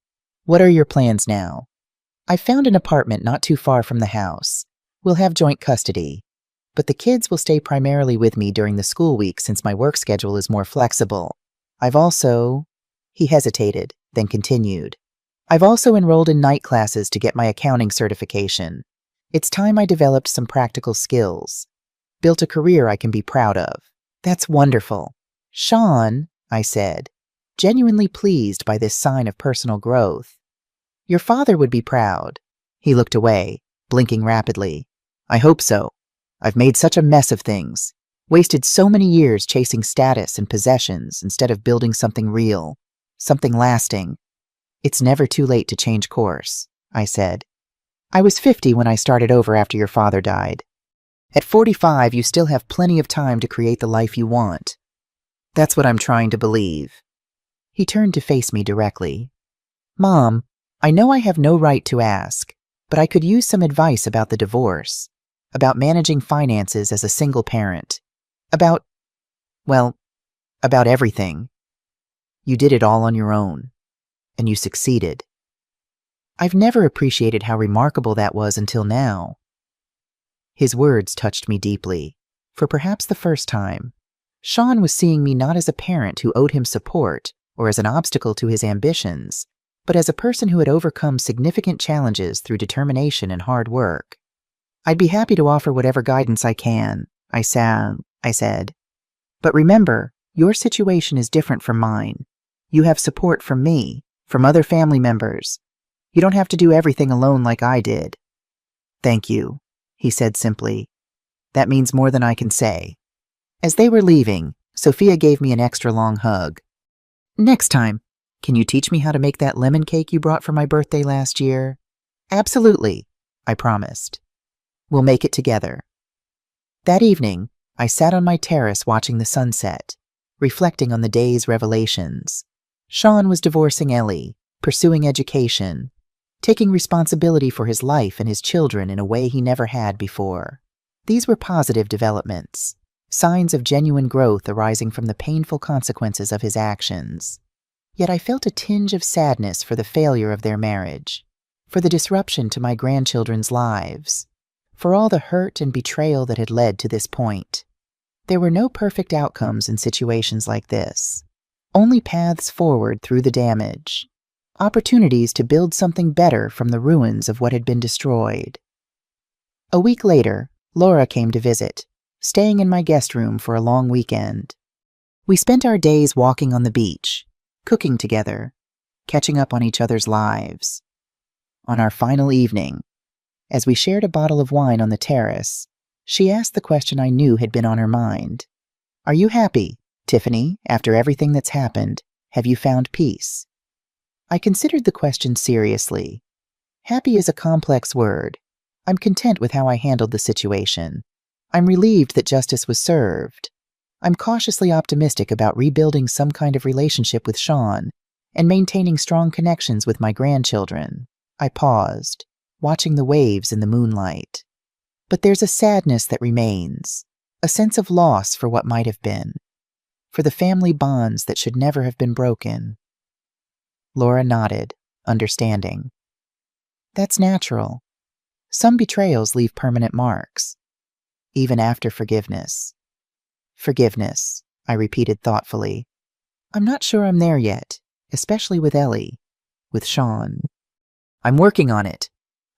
What are your plans now?" "I found an apartment not too far from the house. We'll have joint custody, but the kids will stay primarily with me during the school week since my work schedule is more flexible. I've also—" He hesitated, then continued. "I've also enrolled in night classes to get my accounting certification. It's time I developed some practical skills, built a career I can be proud of." "That's wonderful." "Sean," I said, genuinely pleased by this sign of personal growth. Your father would be proud. He looked away, blinking rapidly. I hope so. I've made such a mess of things, wasted so many years chasing status and possessions instead of building something real, something lasting. It's never too late to change course, I said. I was 50 when I started over after your father died. At 45, you still have plenty of time to create the life you want. That's what I'm trying to believe. He turned to face me directly. Mom, I know I have no right to ask, but I could use some advice about the divorce, about managing finances as a single parent, about everything. You did it all on your own, and you succeeded. I've never appreciated how remarkable that was until now. His words touched me deeply. For perhaps the first time, Sean was seeing me not as a parent who owed him support or as an obstacle to his ambitions, but as a person who had overcome significant challenges through determination and hard work. I'd be happy to offer whatever guidance I can, I said. But remember, your situation is different from mine. You have support from me, from other family members. You don't have to do everything alone like I did. Thank you, he said simply. That means more than I can say. As they were leaving, Sophia gave me an extra long hug. Next time, can you teach me how to make that lemon cake you brought for my birthday last year? Absolutely, I promised. We'll make it together. That evening, I sat on my terrace watching the sunset, reflecting on the day's revelations. Sean was divorcing Ellie, pursuing education, taking responsibility for his life and his children in a way he never had before. These were positive developments, signs of genuine growth arising from the painful consequences of his actions. Yet I felt a tinge of sadness for the failure of their marriage, for the disruption to my grandchildren's lives, for all the hurt and betrayal that had led to this point. There were no perfect outcomes in situations like this, only paths forward through the damage, opportunities to build something better from the ruins of what had been destroyed. A week later, Laura came to visit, staying in my guest room for a long weekend. We spent our days walking on the beach, cooking together, catching up on each other's lives. On our final evening, as we shared a bottle of wine on the terrace, she asked the question I knew had been on her mind. Are you happy, Tiffany, after everything that's happened? Have you found peace? I considered the question seriously. Happy is a complex word. I'm content with how I handled the situation. I'm relieved that justice was served. I'm cautiously optimistic about rebuilding some kind of relationship with Sean and maintaining strong connections with my grandchildren. I paused, watching the waves in the moonlight. But there's a sadness that remains, a sense of loss for what might have been, for the family bonds that should never have been broken. Laura nodded, understanding. That's natural. Some betrayals leave permanent marks, even after forgiveness. Forgiveness, I repeated thoughtfully. I'm not sure I'm there yet, especially with Ellie, with Sean. I'm working on it.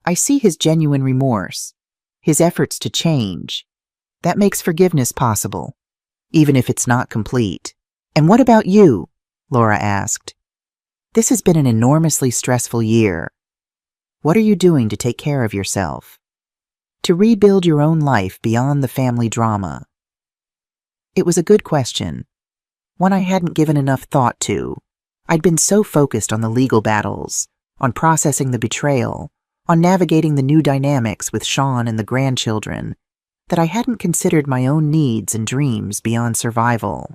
I see his genuine remorse, his efforts to change. That makes forgiveness possible, even if it's not complete. And what about you? Laura asked. This has been an enormously stressful year. What are you doing to take care of yourself? To rebuild your own life beyond the family drama? It was a good question, one I hadn't given enough thought to. I'd been so focused on the legal battles, on processing the betrayal, on navigating the new dynamics with Sean and the grandchildren, that I hadn't considered my own needs and dreams beyond survival.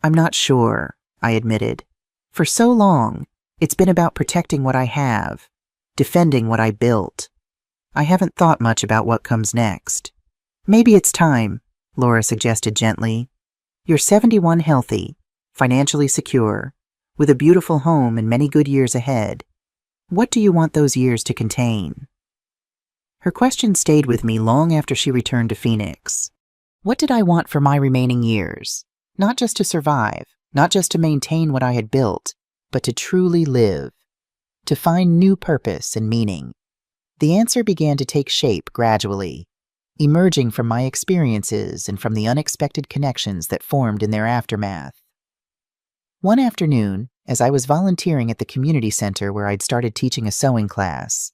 I'm not sure, I admitted. For so long, it's been about protecting what I have, defending what I built. I haven't thought much about what comes next. Maybe it's time, Laura suggested gently. You're 71, healthy, financially secure, with a beautiful home and many good years ahead. What do you want those years to contain? Her question stayed with me long after she returned to Phoenix. What did I want for my remaining years? Not just to survive, not just to maintain what I had built, but to truly live, to find new purpose and meaning. The answer began to take shape gradually, emerging from my experiences and from the unexpected connections that formed in their aftermath. One afternoon, as I was volunteering at the community center where I'd started teaching a sewing class,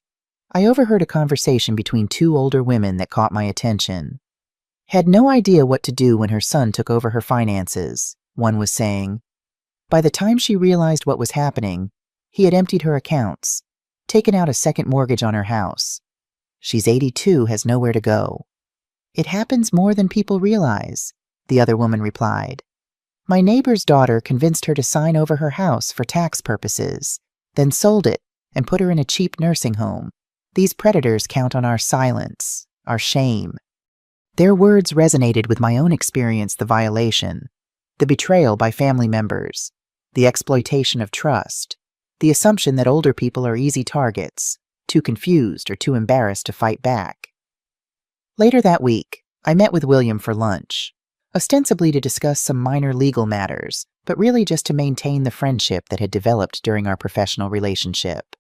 I overheard a conversation between two older women that caught my attention. Had no idea what to do when her son took over her finances, one was saying. By the time she realized what was happening, he had emptied her accounts, taken out a second mortgage on her house. She's 82, has nowhere to go. It happens more than people realize, the other woman replied. My neighbor's daughter convinced her to sign over her house for tax purposes, then sold it and put her in a cheap nursing home. These predators count on our silence, our shame. Their words resonated with my own experience, the violation, the betrayal by family members, the exploitation of trust, the assumption that older people are easy targets, too confused or too embarrassed to fight back. Later that week, I met with William for lunch, ostensibly to discuss some minor legal matters, but really just to maintain the friendship that had developed during our professional relationship.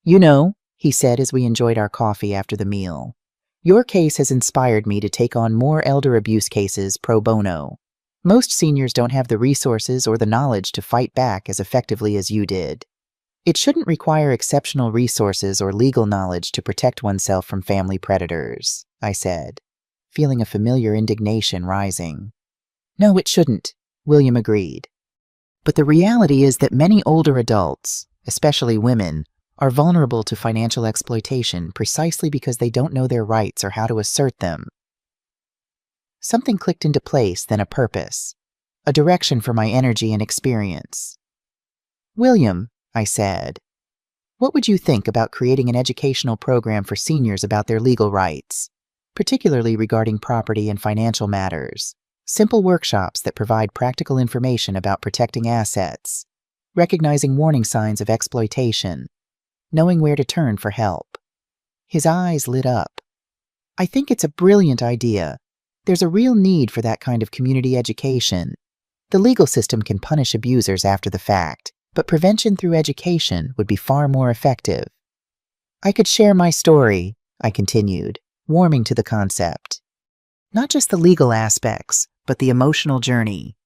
You know, he said as we enjoyed our coffee after the meal, your case has inspired me to take on more elder abuse cases pro bono. Most seniors don't have the resources or the knowledge to fight back as effectively as you did. It shouldn't require exceptional resources or legal knowledge to protect oneself from family predators, I said, feeling a familiar indignation rising. No, it shouldn't, William agreed. But the reality is that many older adults, especially women, are vulnerable to financial exploitation precisely because they don't know their rights or how to assert them. Something clicked into place, then a purpose, a direction for my energy and experience. William, I said, what would you think about creating an educational program for seniors about their legal rights, particularly regarding property and financial matters? Simple workshops that provide practical information about protecting assets, recognizing warning signs of exploitation, knowing where to turn for help. His eyes lit up. I think it's a brilliant idea. There's a real need for that kind of community education. The legal system can punish abusers after the fact, but prevention through education would be far more effective. I could share my story, I continued, warming to the concept. Not just the legal aspects, but the emotional journey,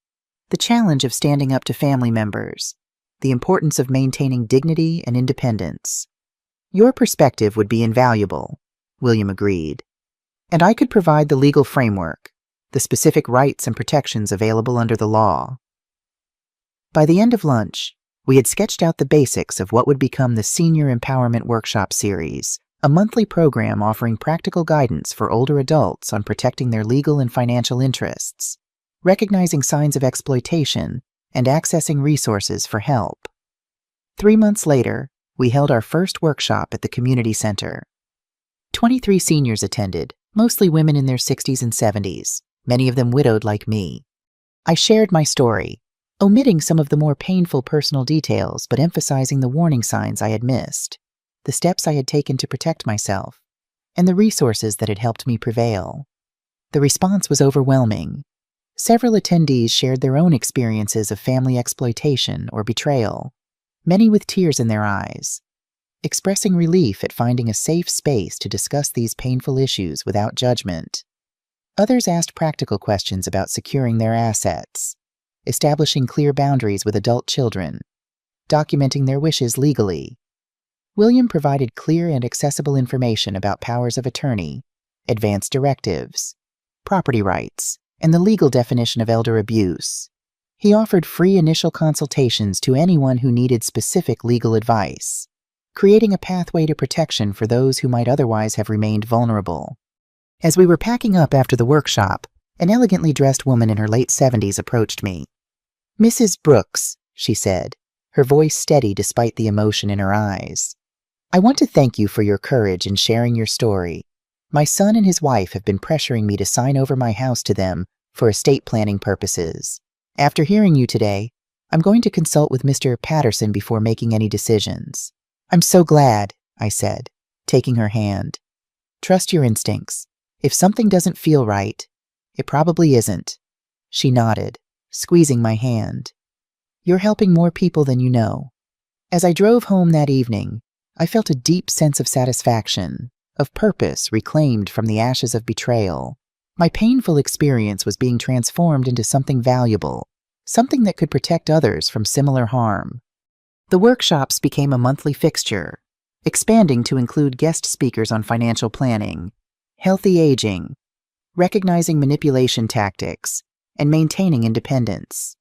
the challenge of standing up to family members, the importance of maintaining dignity and independence. Your perspective would be invaluable, William agreed. And I could provide the legal framework, the specific rights and protections available under the law. By the end of lunch, we had sketched out the basics of what would become the Senior Empowerment Workshop Series, a monthly program offering practical guidance for older adults on protecting their legal and financial interests, recognizing signs of exploitation, and accessing resources for help. 3 months later, we held our first workshop at the community center. 23 seniors attended, mostly women in their 60s and 70s, many of them widowed like me. I shared my story, omitting some of the more painful personal details but emphasizing the warning signs I had missed, the steps I had taken to protect myself, and the resources that had helped me prevail. The response was overwhelming. Several attendees shared their own experiences of family exploitation or betrayal, many with tears in their eyes, expressing relief at finding a safe space to discuss these painful issues without judgment. Others asked practical questions about securing their assets, establishing clear boundaries with adult children, documenting their wishes legally. William provided clear and accessible information about powers of attorney, advance directives, property rights, and the legal definition of elder abuse. He offered free initial consultations to anyone who needed specific legal advice, creating a pathway to protection for those who might otherwise have remained vulnerable. As we were packing up after the workshop, an elegantly dressed woman in her late 70s approached me. Mrs. Brooks, she said, her voice steady despite the emotion in her eyes. I want to thank you for your courage in sharing your story. My son and his wife have been pressuring me to sign over my house to them for estate planning purposes. After hearing you today, I'm going to consult with Mr. Patterson before making any decisions. I'm so glad, I said, taking her hand. Trust your instincts. If something doesn't feel right, it probably isn't. She nodded, squeezing my hand. You're helping more people than you know. As I drove home that evening, I felt a deep sense of satisfaction, of purpose reclaimed from the ashes of betrayal. My painful experience was being transformed into something valuable, something that could protect others from similar harm. The workshops became a monthly fixture, expanding to include guest speakers on financial planning, healthy aging, recognizing manipulation tactics, and maintaining independence.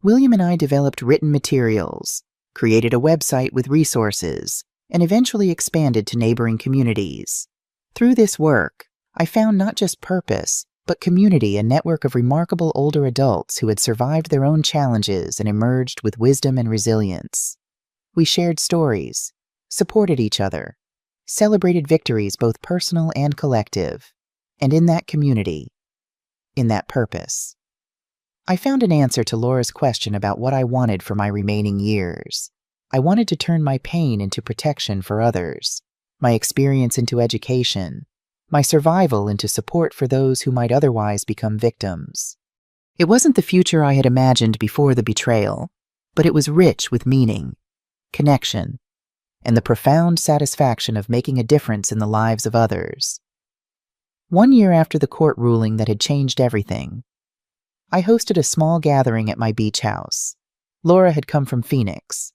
William and I developed written materials, created a website with resources, and eventually expanded to neighboring communities. Through this work, I found not just purpose, but community, a network of remarkable older adults who had survived their own challenges and emerged with wisdom and resilience. We shared stories, supported each other, celebrated victories both personal and collective, and in that community, in that purpose, I found an answer to Laura's question about what I wanted for my remaining years. I wanted to turn my pain into protection for others, my experience into education, my survival into support for those who might otherwise become victims. It wasn't the future I had imagined before the betrayal, but it was rich with meaning, connection, and the profound satisfaction of making a difference in the lives of others. 1 year after the court ruling that had changed everything, I hosted a small gathering at my beach house. Laura had come from Phoenix.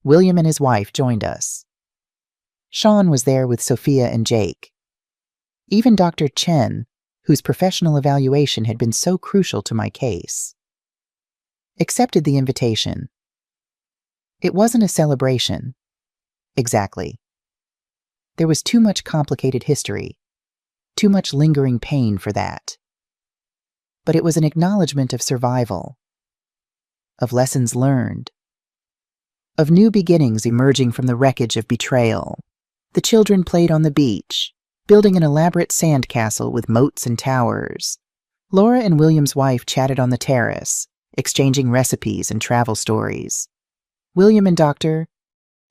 William and his wife joined us. Sean was there with Sophia and Jake. Even Dr. Chen, whose professional evaluation had been so crucial to my case, accepted the invitation. It wasn't a celebration. Exactly. There was too much complicated history, too much lingering pain for that. But it was an acknowledgement of survival, of lessons learned, of new beginnings emerging from the wreckage of betrayal. The children played on the beach, building an elaborate sandcastle with moats and towers. Laura and William's wife chatted on the terrace, exchanging recipes and travel stories. William and Dr.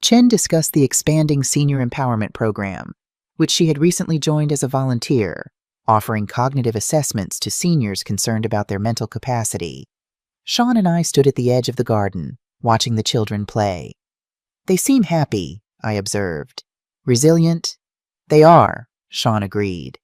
Chen discussed the expanding senior empowerment program, which she had recently joined as a volunteer, offering cognitive assessments to seniors concerned about their mental capacity. Sean and I stood at the edge of the garden, watching the children play. They seem happy, I observed. Resilient? They are, Sean agreed.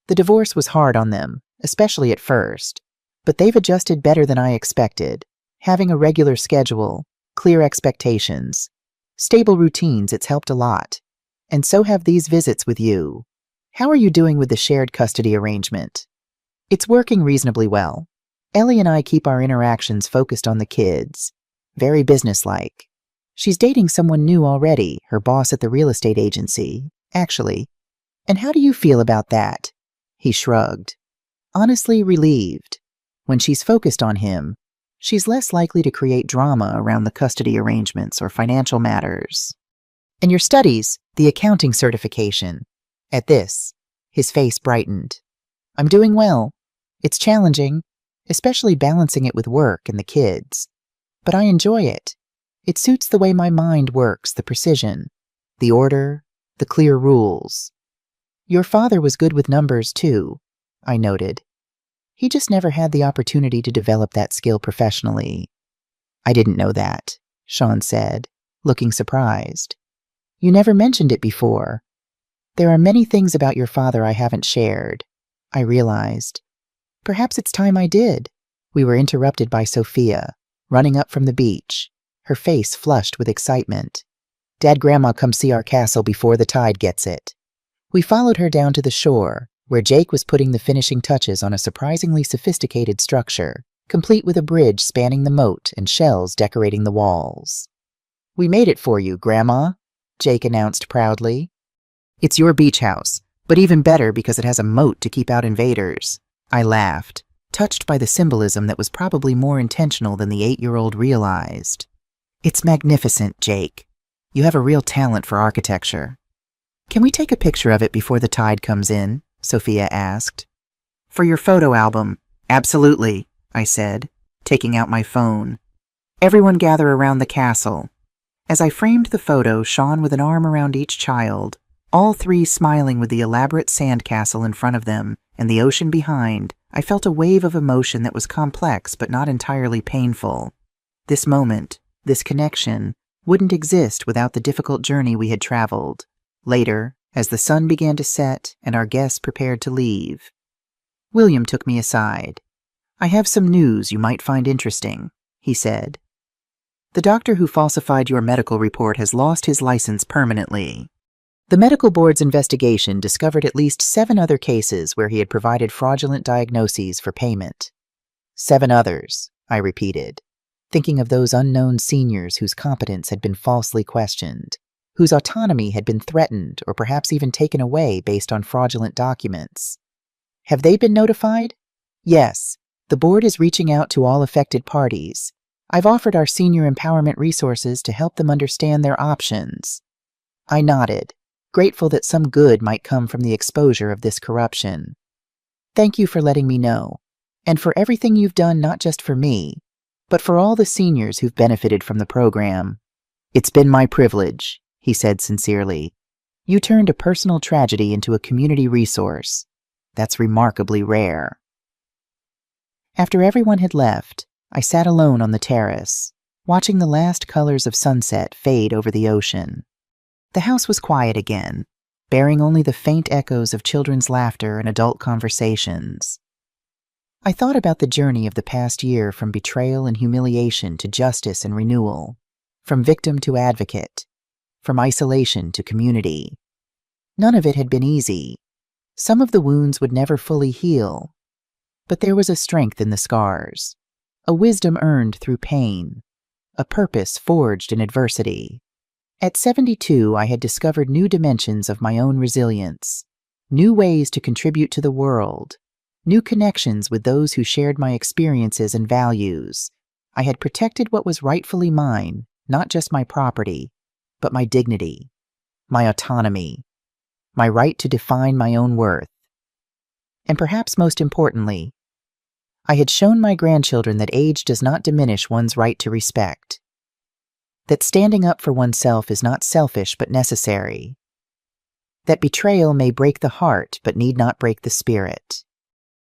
The divorce was hard on them, especially at first, but they've adjusted better than I expected, having a regular schedule, clear expectations, stable routines. It's helped a lot. And so have these visits with you. How are you doing with the shared custody arrangement? It's working reasonably well. Ellie and I keep our interactions focused on the kids. Very businesslike. She's dating someone new already, her boss at the real estate agency, actually. And how do you feel about that? He shrugged. Honestly, relieved. When she's focused on him, she's less likely to create drama around the custody arrangements or financial matters. And your studies, the accounting certification. At this, his face brightened. I'm doing well. It's challenging, especially balancing it with work and the kids. But I enjoy it. It suits the way my mind works, the precision, the order, the clear rules. Your father was good with numbers, too, I noted. He just never had the opportunity to develop that skill professionally. I didn't know that, Sean said, looking surprised. You never mentioned it before. There are many things about your father I haven't shared, I realized. Perhaps it's time I did. We were interrupted by Sophia, running up from the beach, her face flushed with excitement. Dad, Grandma, come see our castle before the tide gets it. We followed her down to the shore, where Jake was putting the finishing touches on a surprisingly sophisticated structure, complete with a bridge spanning the moat and shells decorating the walls. We made it for you, Grandma, Jake announced proudly. It's your beach house, but even better because it has a moat to keep out invaders. I laughed, touched by the symbolism that was probably more intentional than the 8-year-old realized. It's magnificent, Jake. You have a real talent for architecture. Can we take a picture of it before the tide comes in? Sophia asked. For your photo album. Absolutely, I said, taking out my phone. Everyone gather around the castle. As I framed the photo, Sean with an arm around each child, all three smiling with the elaborate sandcastle in front of them and the ocean behind, I felt a wave of emotion that was complex but not entirely painful. This moment, this connection, wouldn't exist without the difficult journey we had traveled. Later, as the sun began to set and our guests prepared to leave, William took me aside. I have some news you might find interesting. he said. "The doctor who falsified your medical report has lost his license permanently." The medical board's investigation discovered at least 7 other cases where he had provided fraudulent diagnoses for payment. 7 others, I repeated, thinking of those unknown seniors whose competence had been falsely questioned, whose autonomy had been threatened or perhaps even taken away based on fraudulent documents. "Have they been notified?" "Yes. The board is reaching out to all affected parties. I've offered our senior empowerment resources to help them understand their options." I nodded, grateful that some good might come from the exposure of this corruption. "Thank you for letting me know, and for everything you've done not just for me, but for all the seniors who've benefited from the program." "It's been my privilege," he said sincerely. "You turned a personal tragedy into a community resource. That's remarkably rare." After everyone had left, I sat alone on the terrace, watching the last colors of sunset fade over the ocean. The house was quiet again, bearing only the faint echoes of children's laughter and adult conversations. I thought about the journey of the past year from betrayal and humiliation to justice and renewal, from victim to advocate, from isolation to community. None of it had been easy. Some of the wounds would never fully heal, but there was a strength in the scars, a wisdom earned through pain, a purpose forged in adversity. At 72, I had discovered new dimensions of my own resilience, new ways to contribute to the world, new connections with those who shared my experiences and values. I had protected what was rightfully mine, not just my property, but my dignity, my autonomy, my right to define my own worth. And perhaps most importantly, I had shown my grandchildren that age does not diminish one's right to respect, that standing up for oneself is not selfish but necessary, that betrayal may break the heart but need not break the spirit.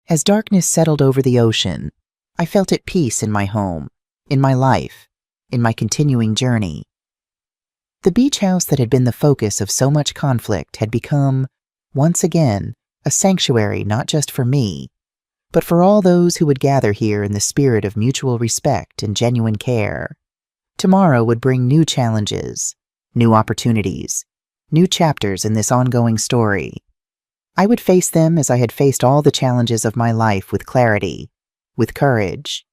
As darkness settled over the ocean, I felt at peace in my home, in my life, in my continuing journey. The beach house that had been the focus of so much conflict had become, once again, a sanctuary not just for me, but for all those who would gather here in the spirit of mutual respect and genuine care. Tomorrow would bring new challenges, new opportunities, new chapters in this ongoing story. I would face them as I had faced all the challenges of my life with clarity, with courage,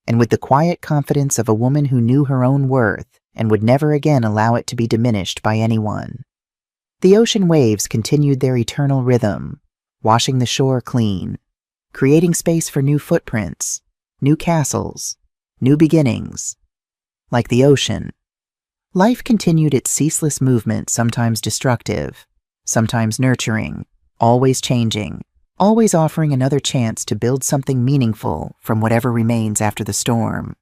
and with the quiet confidence of a woman who knew her own worth and would never again allow it to be diminished by anyone. The ocean waves continued their eternal rhythm, washing the shore clean, creating space for new footprints, new castles, new beginnings. Like the ocean, life continued its ceaseless movement, sometimes destructive, sometimes nurturing, always changing, always offering another chance to build something meaningful from whatever remains after the storm.